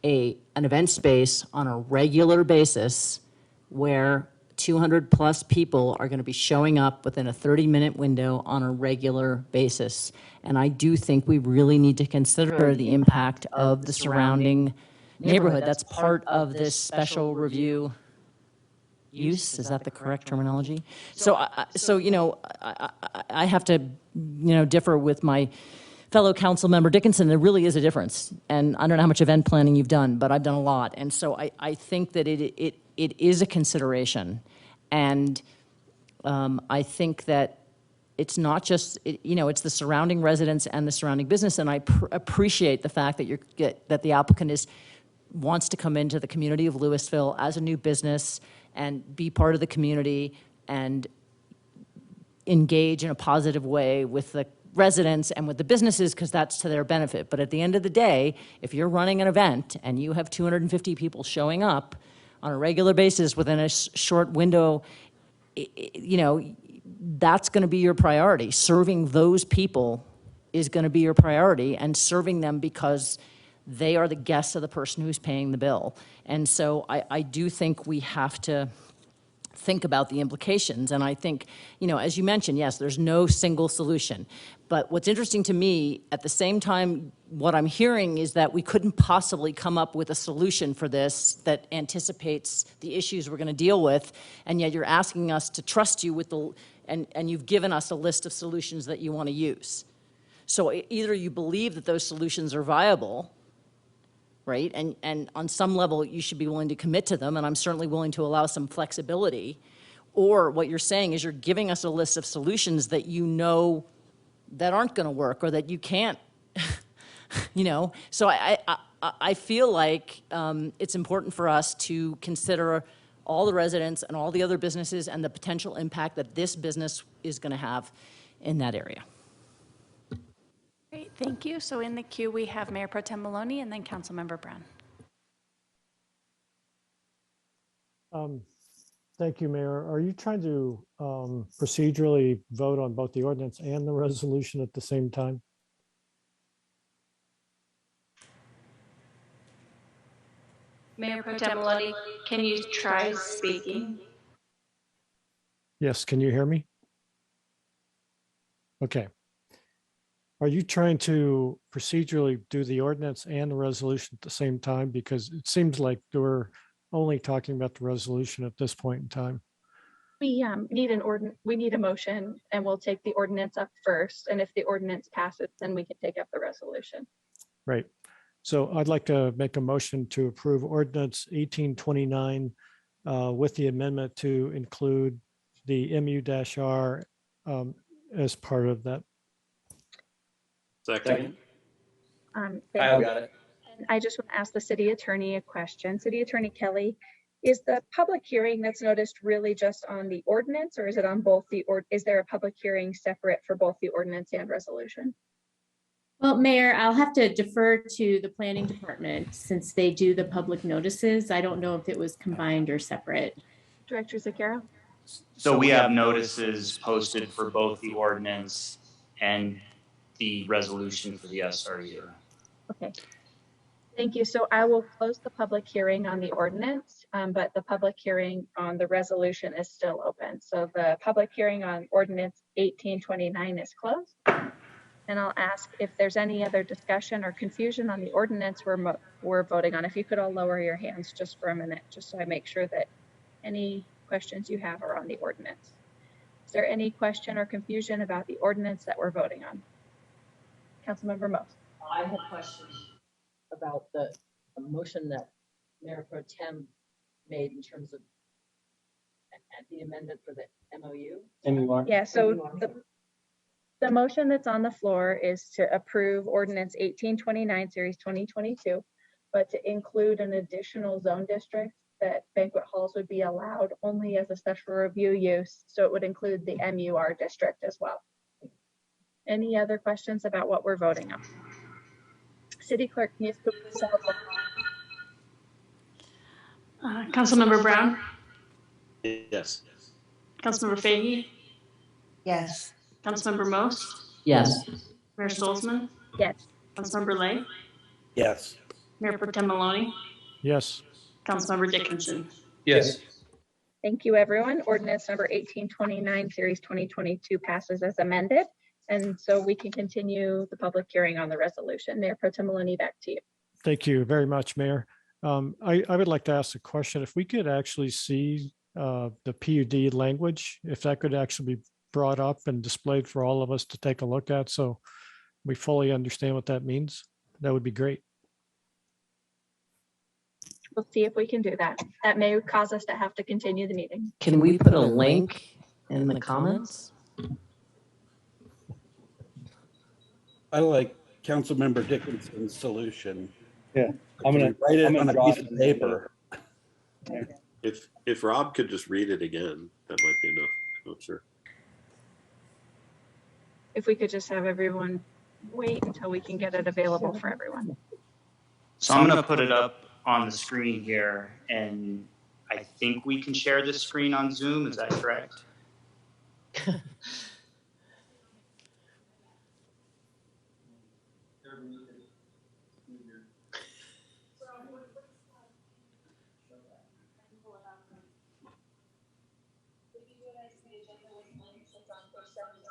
S16: an event space on a regular basis where 200 plus people are going to be showing up within a 30-minute window on a regular basis. And I do think we really need to consider the impact of the surrounding neighborhood. That's part of this special review use. Is that the correct terminology? So, I have to, differ with my fellow council member Dickinson. There really is a difference. And I don't know how much event planning you've done, but I've done a lot. And so I think that it is a consideration. And I think that it's not just, it's the surrounding residents and the surrounding business. And I appreciate the fact that that the applicant wants to come into the community of Lewisville as a new business and be part of the community and engage in a positive way with the residents and with the businesses, because that's to their benefit. But at the end of the day, if you're running an event and you have 250 people showing up on a regular basis within a short window, that's going to be your priority. Serving those people is going to be your priority, and serving them because they are the guests of the person who's paying the bill. And so I do think we have to think about the implications. And I think, as you mentioned, yes, there's no single solution. But what's interesting to me, at the same time, what I'm hearing is that we couldn't possibly come up with a solution for this that anticipates the issues we're going to deal with, and yet you're asking us to trust you with and you've given us a list of solutions that you want to use. So either you believe that those solutions are viable, right? And on some level, you should be willing to commit to them, and I'm certainly willing to allow some flexibility. Or what you're saying is you're giving us a list of solutions that that aren't going to work, or that you can't, So I feel like it's important for us to consider all the residents and all the other businesses and the potential impact that this business is going to have in that area.
S1: Great, thank you. So in the queue, we have Mayor Pro Tem Maloney and then Councilmember Brown.
S3: Thank you, Mayor. Are you trying to procedurally vote on both the ordinance and the resolution at the same time?
S1: Mayor Pro Tem Maloney, can you try speaking?
S3: Yes, can you hear me? Okay. Are you trying to procedurally do the ordinance and the resolution at the same time? Because it seems like we're only talking about the resolution at this point in time.
S2: We need a motion, and we'll take the ordinance up first. And if the ordinance passes, then we can take up the resolution.
S3: Right. So I'd like to make a motion to approve ordinance 1829 with the amendment to include the MU-R as part of that.
S13: Second.
S2: And
S14: got it.
S2: I just want to ask the city attorney a question. City Attorney Kelly, is the public hearing that's noticed really just on the ordinance, or is it on both is there a public hearing separate for both the ordinance and resolution?
S18: Well, Mayor, I'll have to defer to the planning department since they do the public notices. I don't know if it was combined or separate.
S2: Director Zucchero?
S15: So we have notices posted for both the ordinance and the resolution for the SRU.
S2: Okay. Thank you. So I will close the public hearing on the ordinance, but the public hearing on the resolution is still open. So the public hearing on ordinance 1829 is closed. And I'll ask if there's any other discussion or confusion on the ordinance we're voting on. If you could all lower your hands just for a minute, just so I make sure that any questions you have are on the ordinance. Is there any question or confusion about the ordinance that we're voting on? Councilmember Most.
S7: I have questions about the motion that Mayor Pro Tem made in terms of the amendment for the MOU.
S14: MUR?
S2: Yeah, so the motion that's on the floor is to approve ordinance 1829 series 2022, but to include an additional zone district that banquet halls would be allowed only as a special review use. So it would include the MUR district as well. Any other questions about what we're voting on? City Clerk, can you please call the roll?
S20: Councilmember Brown?
S13: Yes.
S20: Councilmember Fahey?
S11: Yes.
S20: Councilmember Most?
S16: Yes.
S20: Mayor Stolzman?
S2: Yes.
S20: Councilmember Lay?
S4: Yes.
S9: Mayor Pro Tem Maloney,
S3: Yes.
S9: Councilmember Dickinson.
S14: Yes.
S2: Thank you, everyone. Ordinance number 1829, Series 2022 passes as amended. And so we can continue the public hearing on the resolution. Mayor Pro Tem Maloney, back to you.
S3: Thank you very much, Mayor. I would like to ask a question. If we could actually see the PUD language, if that could actually be brought up and displayed for all of us to take a look at, so we fully understand what that means, that would be great.
S2: We'll see if we can do that. That may cause us to have to continue the meeting.
S16: Can we put a link in the comments?
S4: I like Councilmember Dickinson's solution.
S14: Yeah,
S4: I'm gonna write it on a
S14: drop
S4: piece of
S14: it.
S4: paper.
S13: If Rob could just read it again, that might be enough. I'm not sure.
S2: If we could just have everyone wait until we can get it available for everyone.
S15: So I'm going to put it up on the screen here, and I think we can share this screen on Zoom. Is that correct?
S16: This is life with technology.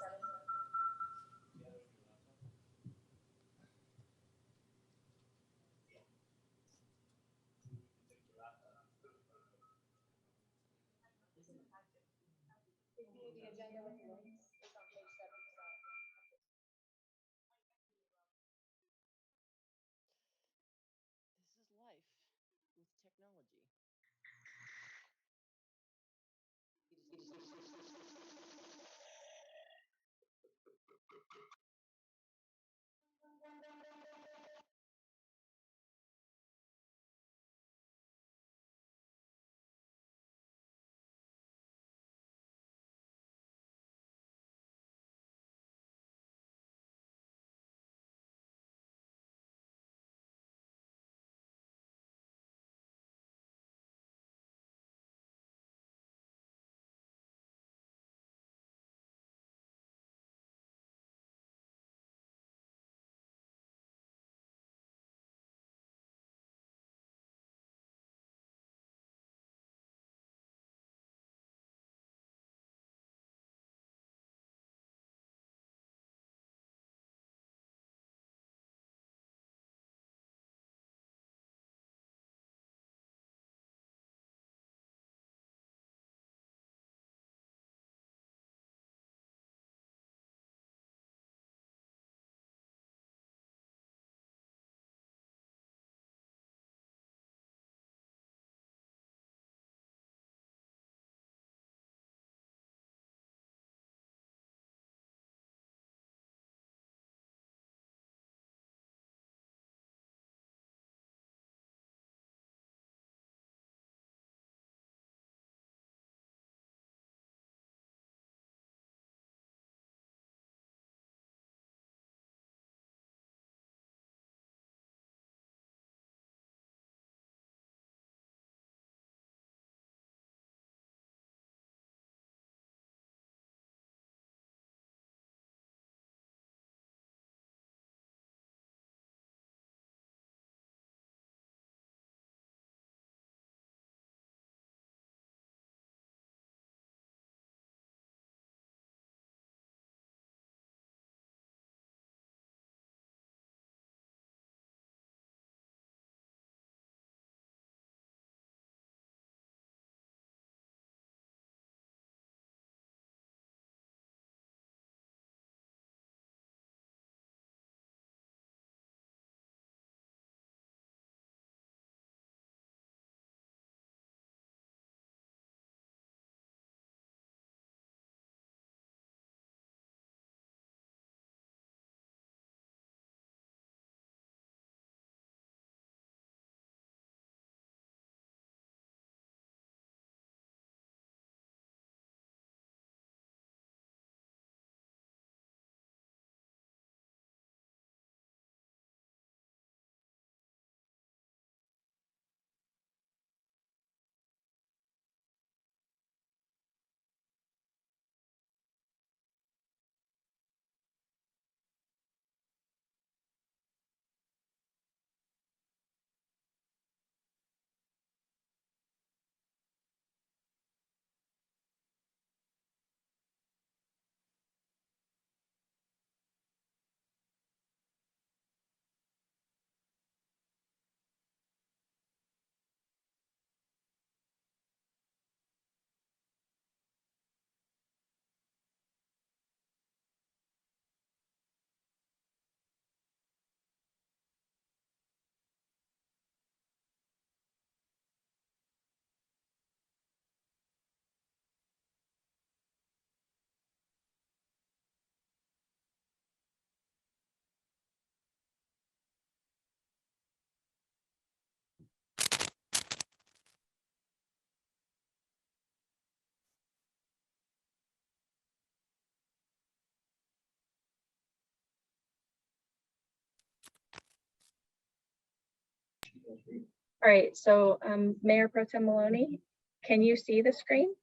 S2: All right, so Mayor Pro Tem Maloney, can you see the screen?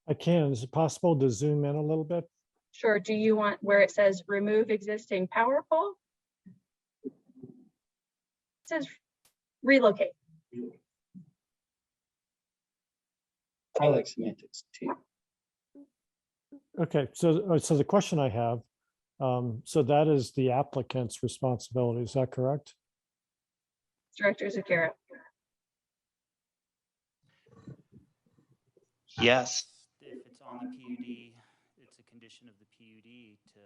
S3: I can. Is it possible to zoom in a little bit?
S2: Sure. Do you want where it says remove existing power pole? It says relocate.
S10: I like semantics too.
S3: Okay, so the question I have, so that is the applicant's responsibility, is that correct?
S2: Director Zakira.
S15: Yes. If it's on the PUD, it's a condition of the PUD to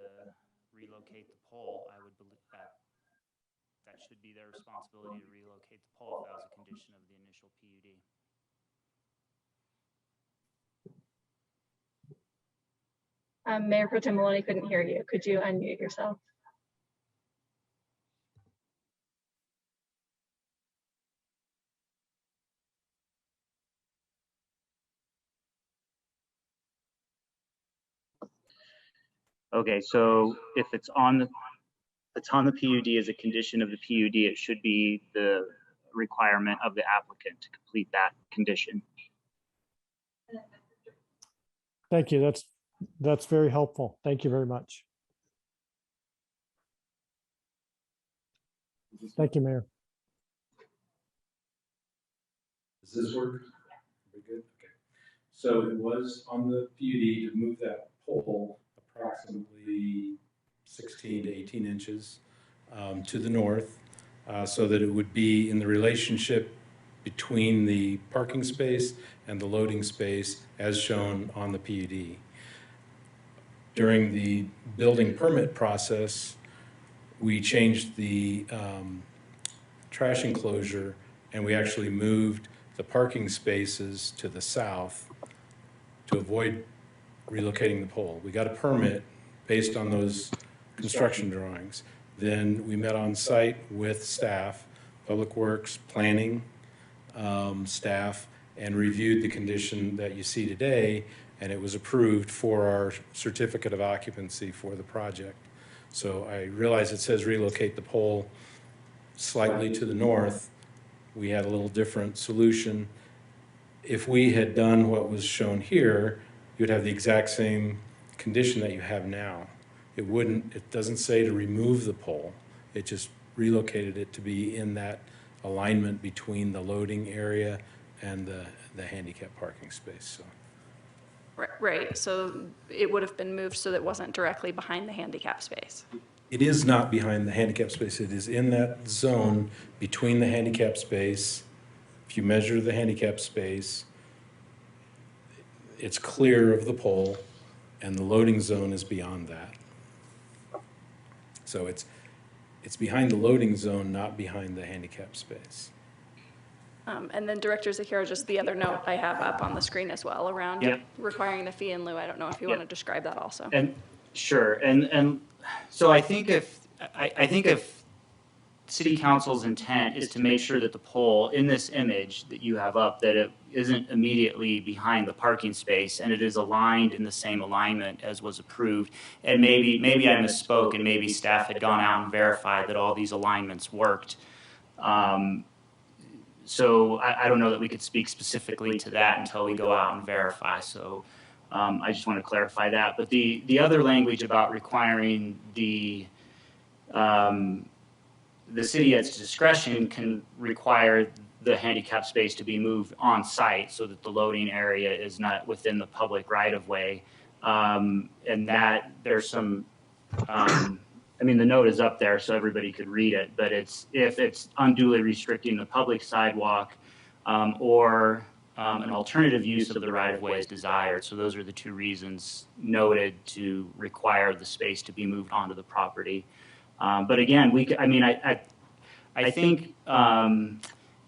S15: relocate the pole. I would believe that should be their responsibility to relocate the pole if that was a condition of the initial PUD.
S2: Mayor Pro Tem Maloney couldn't hear you. Could you unmute yourself?
S15: Okay, so if it's on the PUD as a condition of the PUD, it should be the requirement of the applicant to complete that condition.
S3: Thank you. That's very helpful. Thank you very much. Thank you, Mayor.
S22: Does this work? Very good. Okay. So it was on the PUD to move that pole approximately 16 to 18 inches to the north so that it would be in the relationship between the parking space and the loading space as shown on the PUD. During the building permit process, we changed the trash enclosure and we actually moved the parking spaces to the south to avoid relocating the pole. We got a permit based on those construction drawings. Then we met on site with staff, Public Works, Planning, staff, and reviewed the condition that you see today, and it was approved for our certificate of occupancy for the project. So I realize it says relocate the pole slightly to the north. We had a little different solution. If we had done what was shown here, you'd have the exact same condition that you have now. It doesn't say to remove the pole. It just relocated it to be in that alignment between the loading area and the handicap parking space. So.
S20: Right, so it would have been moved so that it wasn't directly behind the handicap space.
S22: It is not behind the handicap space. It is in that zone between the handicap space. If you measure the handicap space, it's clear of the pole, and the loading zone is beyond that. So it's behind the loading zone, not behind the handicap space.
S20: And then Director Zakira, just the other note I have up on the screen as well around requiring the fee in lieu. I don't know if you want to describe that also.
S15: And sure, and so I think if City Council's intent is to make sure that the pole in this image that you have up, that it isn't immediately behind the parking space and it is aligned in the same alignment as was approved. And maybe I misspoke and maybe staff had gone out and verified that all these alignments worked. So I don't know that we could speak specifically to that until we go out and verify. So I just want to clarify that. But the other language about requiring the city at its discretion can require the handicap space to be moved on site so that the loading area is not within the public right of way. And that there's some, I mean, the note is up there so everybody could read it, but if it's unduly restricting the public sidewalk or an alternative use of the right of way is desired. So those are the two reasons noted to require the space to be moved onto the property. But again, I think,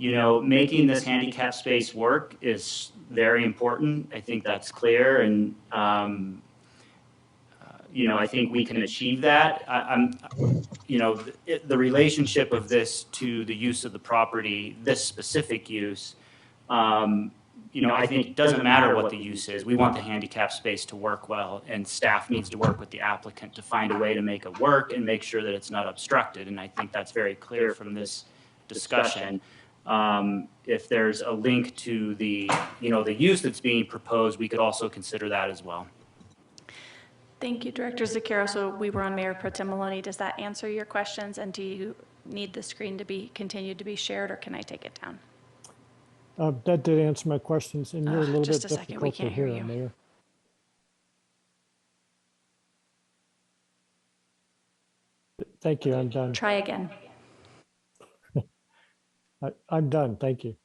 S15: you know, making this handicap space work is very important. I think that's clear. And, you know, I think we can achieve that. You know, the relationship of this to the use of the property, this specific use, you know, I think it doesn't matter what the use is. We want the handicap space to work well, and staff needs to work with the applicant to find a way to make it work and make sure that it's not obstructed. And I think that's very clear from this discussion. If there's a link to the, the use that's being proposed, we could also consider that as well.
S1: Thank you, Director Zaccaro. So we were on Mayor Pro Tem Maloney. Does that answer your questions? And do you need the screen to be continued to be shared, or can I take it down?
S3: That did answer my questions, and you're a little bit
S1: just a second, we
S3: difficult to
S1: can't hear
S3: hear,
S1: you.
S3: Mayor. Thank you, I'm done.
S1: Try again.
S3: I'm done, thank you.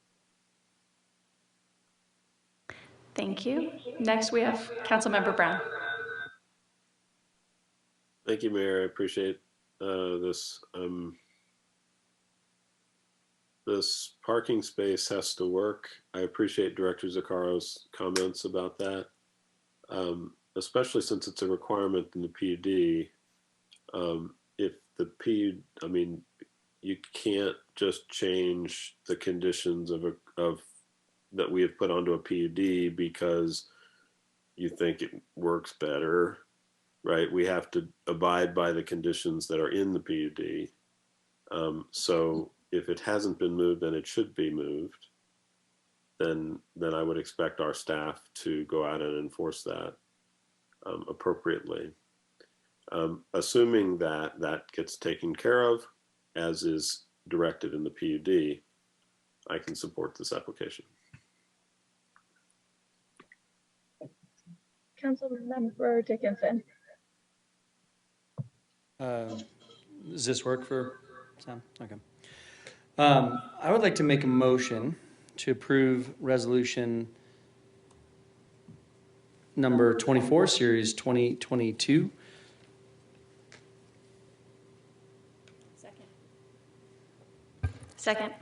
S1: Thank you. Next, we have Councilmember Brown.
S13: Thank you, Mayor. I appreciate this. This parking space has to work. I appreciate Director Zaccaro's comments about that, especially since it's a requirement in the PUD. If the PUD, I mean, you can't just change the conditions of that we have put onto a PUD because you think it works better, right? We have to abide by the conditions that are in the PUD. So if it hasn't been moved and it should be moved, then I would expect our staff to go out and enforce that appropriately. Assuming that that gets taken care of, as is directed in the PUD, I can support this application.
S2: Councilmember Dickinson.
S14: Does this work for Sam? Okay. I would like to make a motion to approve resolution number 24, series 2022.
S1: Second.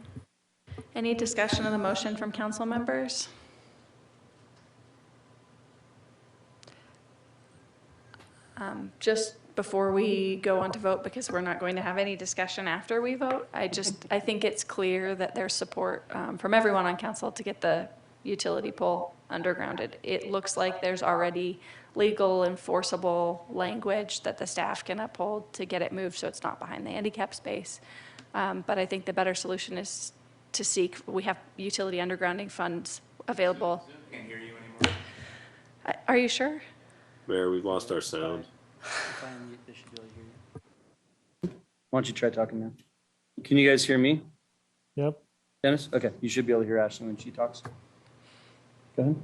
S1: Any discussion of the motion from council members? Just before we go on to vote, because we're not going to have any discussion after we vote, I think it's clear that there's support from everyone on council to get the utility pole undergrounded. It looks like there's already legal enforceable language that the staff can uphold to get it moved so it's not behind the handicap space. But I think the better solution is to seek, we have utility undergrounding funds available.
S5: Can't hear you anymore.
S1: Are you sure?
S13: Mayor, we've lost our sound.
S14: Why don't you try talking now? Can you guys hear me?
S3: Yep.
S14: Dennis? Okay, you should be able to hear Ashley when she talks. Go ahead.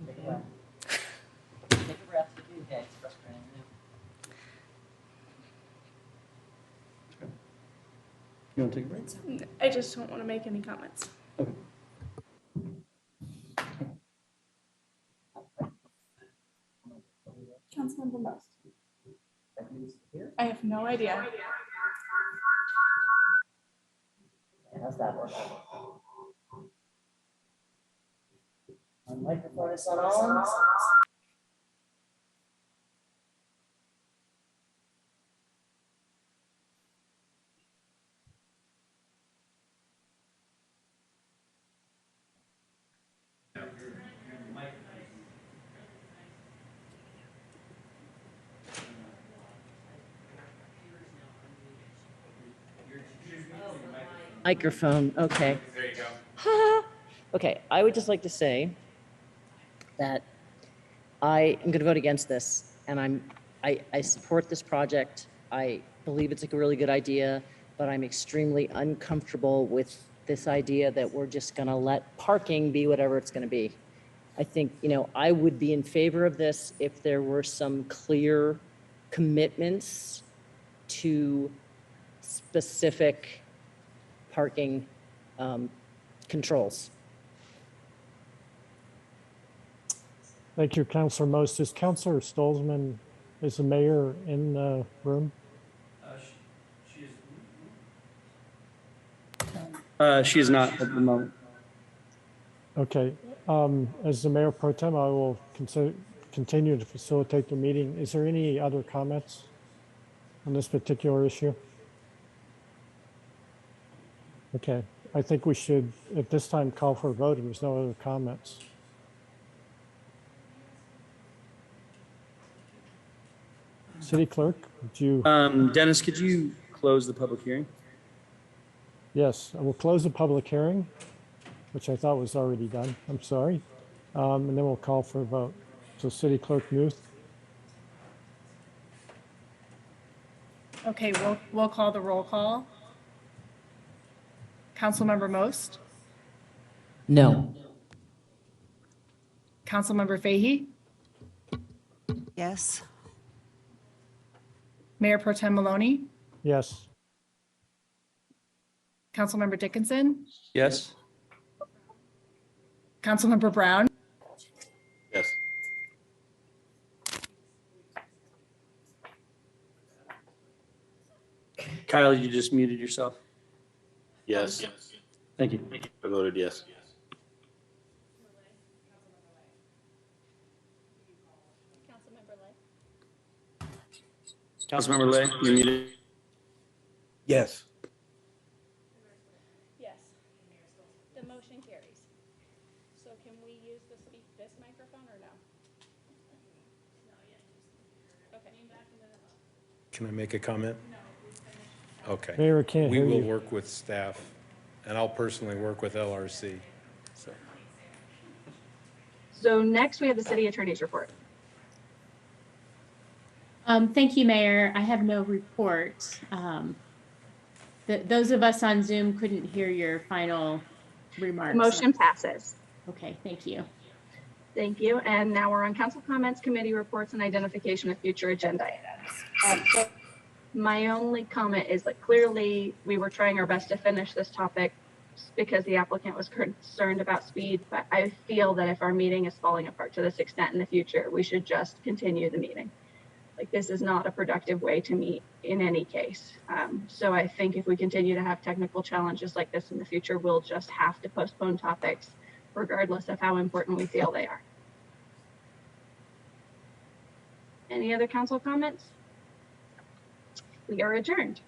S16: Take a breath. Okay, it's frustrating.
S14: You want to take a break?
S1: I just don't want to make any comments.
S14: Okay.
S12: Councilmember Most. I have no idea.
S16: How's that work? My microphone is on. Microphone, okay.
S5: There you go.
S16: Okay, I would just like to say that I am going to vote against this, and I support this project. I believe it's a really good idea, but I'm extremely uncomfortable with this idea that we're just going to let parking be whatever it's going to be. I think, I would be in favor of this if there were some clear commitments to specific parking controls.
S3: Thank you, Councilor Most. Is Councilor Stolzman, is the mayor in the room?
S14: She is not at the moment.
S3: Okay. As the mayor pro tem, I will continue to facilitate the meeting. Is there any other comments on this particular issue? Okay. I think we should, at this time, call for a vote if there's no other comments. City Clerk, would you?
S14: Dennis, could you close the public hearing?
S3: Yes, I will close the public hearing, which I thought was already done. I'm sorry. And then we'll call for a vote. So City Clerk Muth?
S12: Okay, we'll call the roll call. Councilmember Most,
S16: No.
S12: Councilmember Fahey,
S11: Yes.
S12: Mayor Pro Tem Maloney,
S3: Yes.
S12: Councilmember Dickinson,
S14: Yes?
S12: Councilmember Brown,
S13: Yes.
S14: Kyle, you just muted yourself.
S13: Yes.
S14: Thank you.
S13: I voted yes.
S14: Councilmember Lay, you're muted.
S4: Yes.
S1: Yes. The motion carries. So can we use this microphone or no? Okay.
S22: Can I make a comment? Okay.
S3: Mayor, I can't
S22: We
S3: hear
S22: will
S3: you.
S22: work with staff, and I'll personally work with LRC. So,
S2: So next we have the city attorney's report.
S18: Thank you, Mayor. I have no report. Those of us on Zoom couldn't hear your final remarks.
S2: Motion passes.
S18: Okay, thank you.
S2: Thank you. And now we're on council comments, committee reports, and identification of future agenda items. So my only comment is that clearly we were trying our best to finish this topic because the applicant was concerned about speed, but I feel that if our meeting is falling apart to this extent in the future, we should just continue the meeting. Like, this is not a productive way to meet in any case. So I think if we continue to have technical challenges like this in the future, we'll just have to postpone topics regardless of how important we feel they are. Any other council comments? We are adjourned.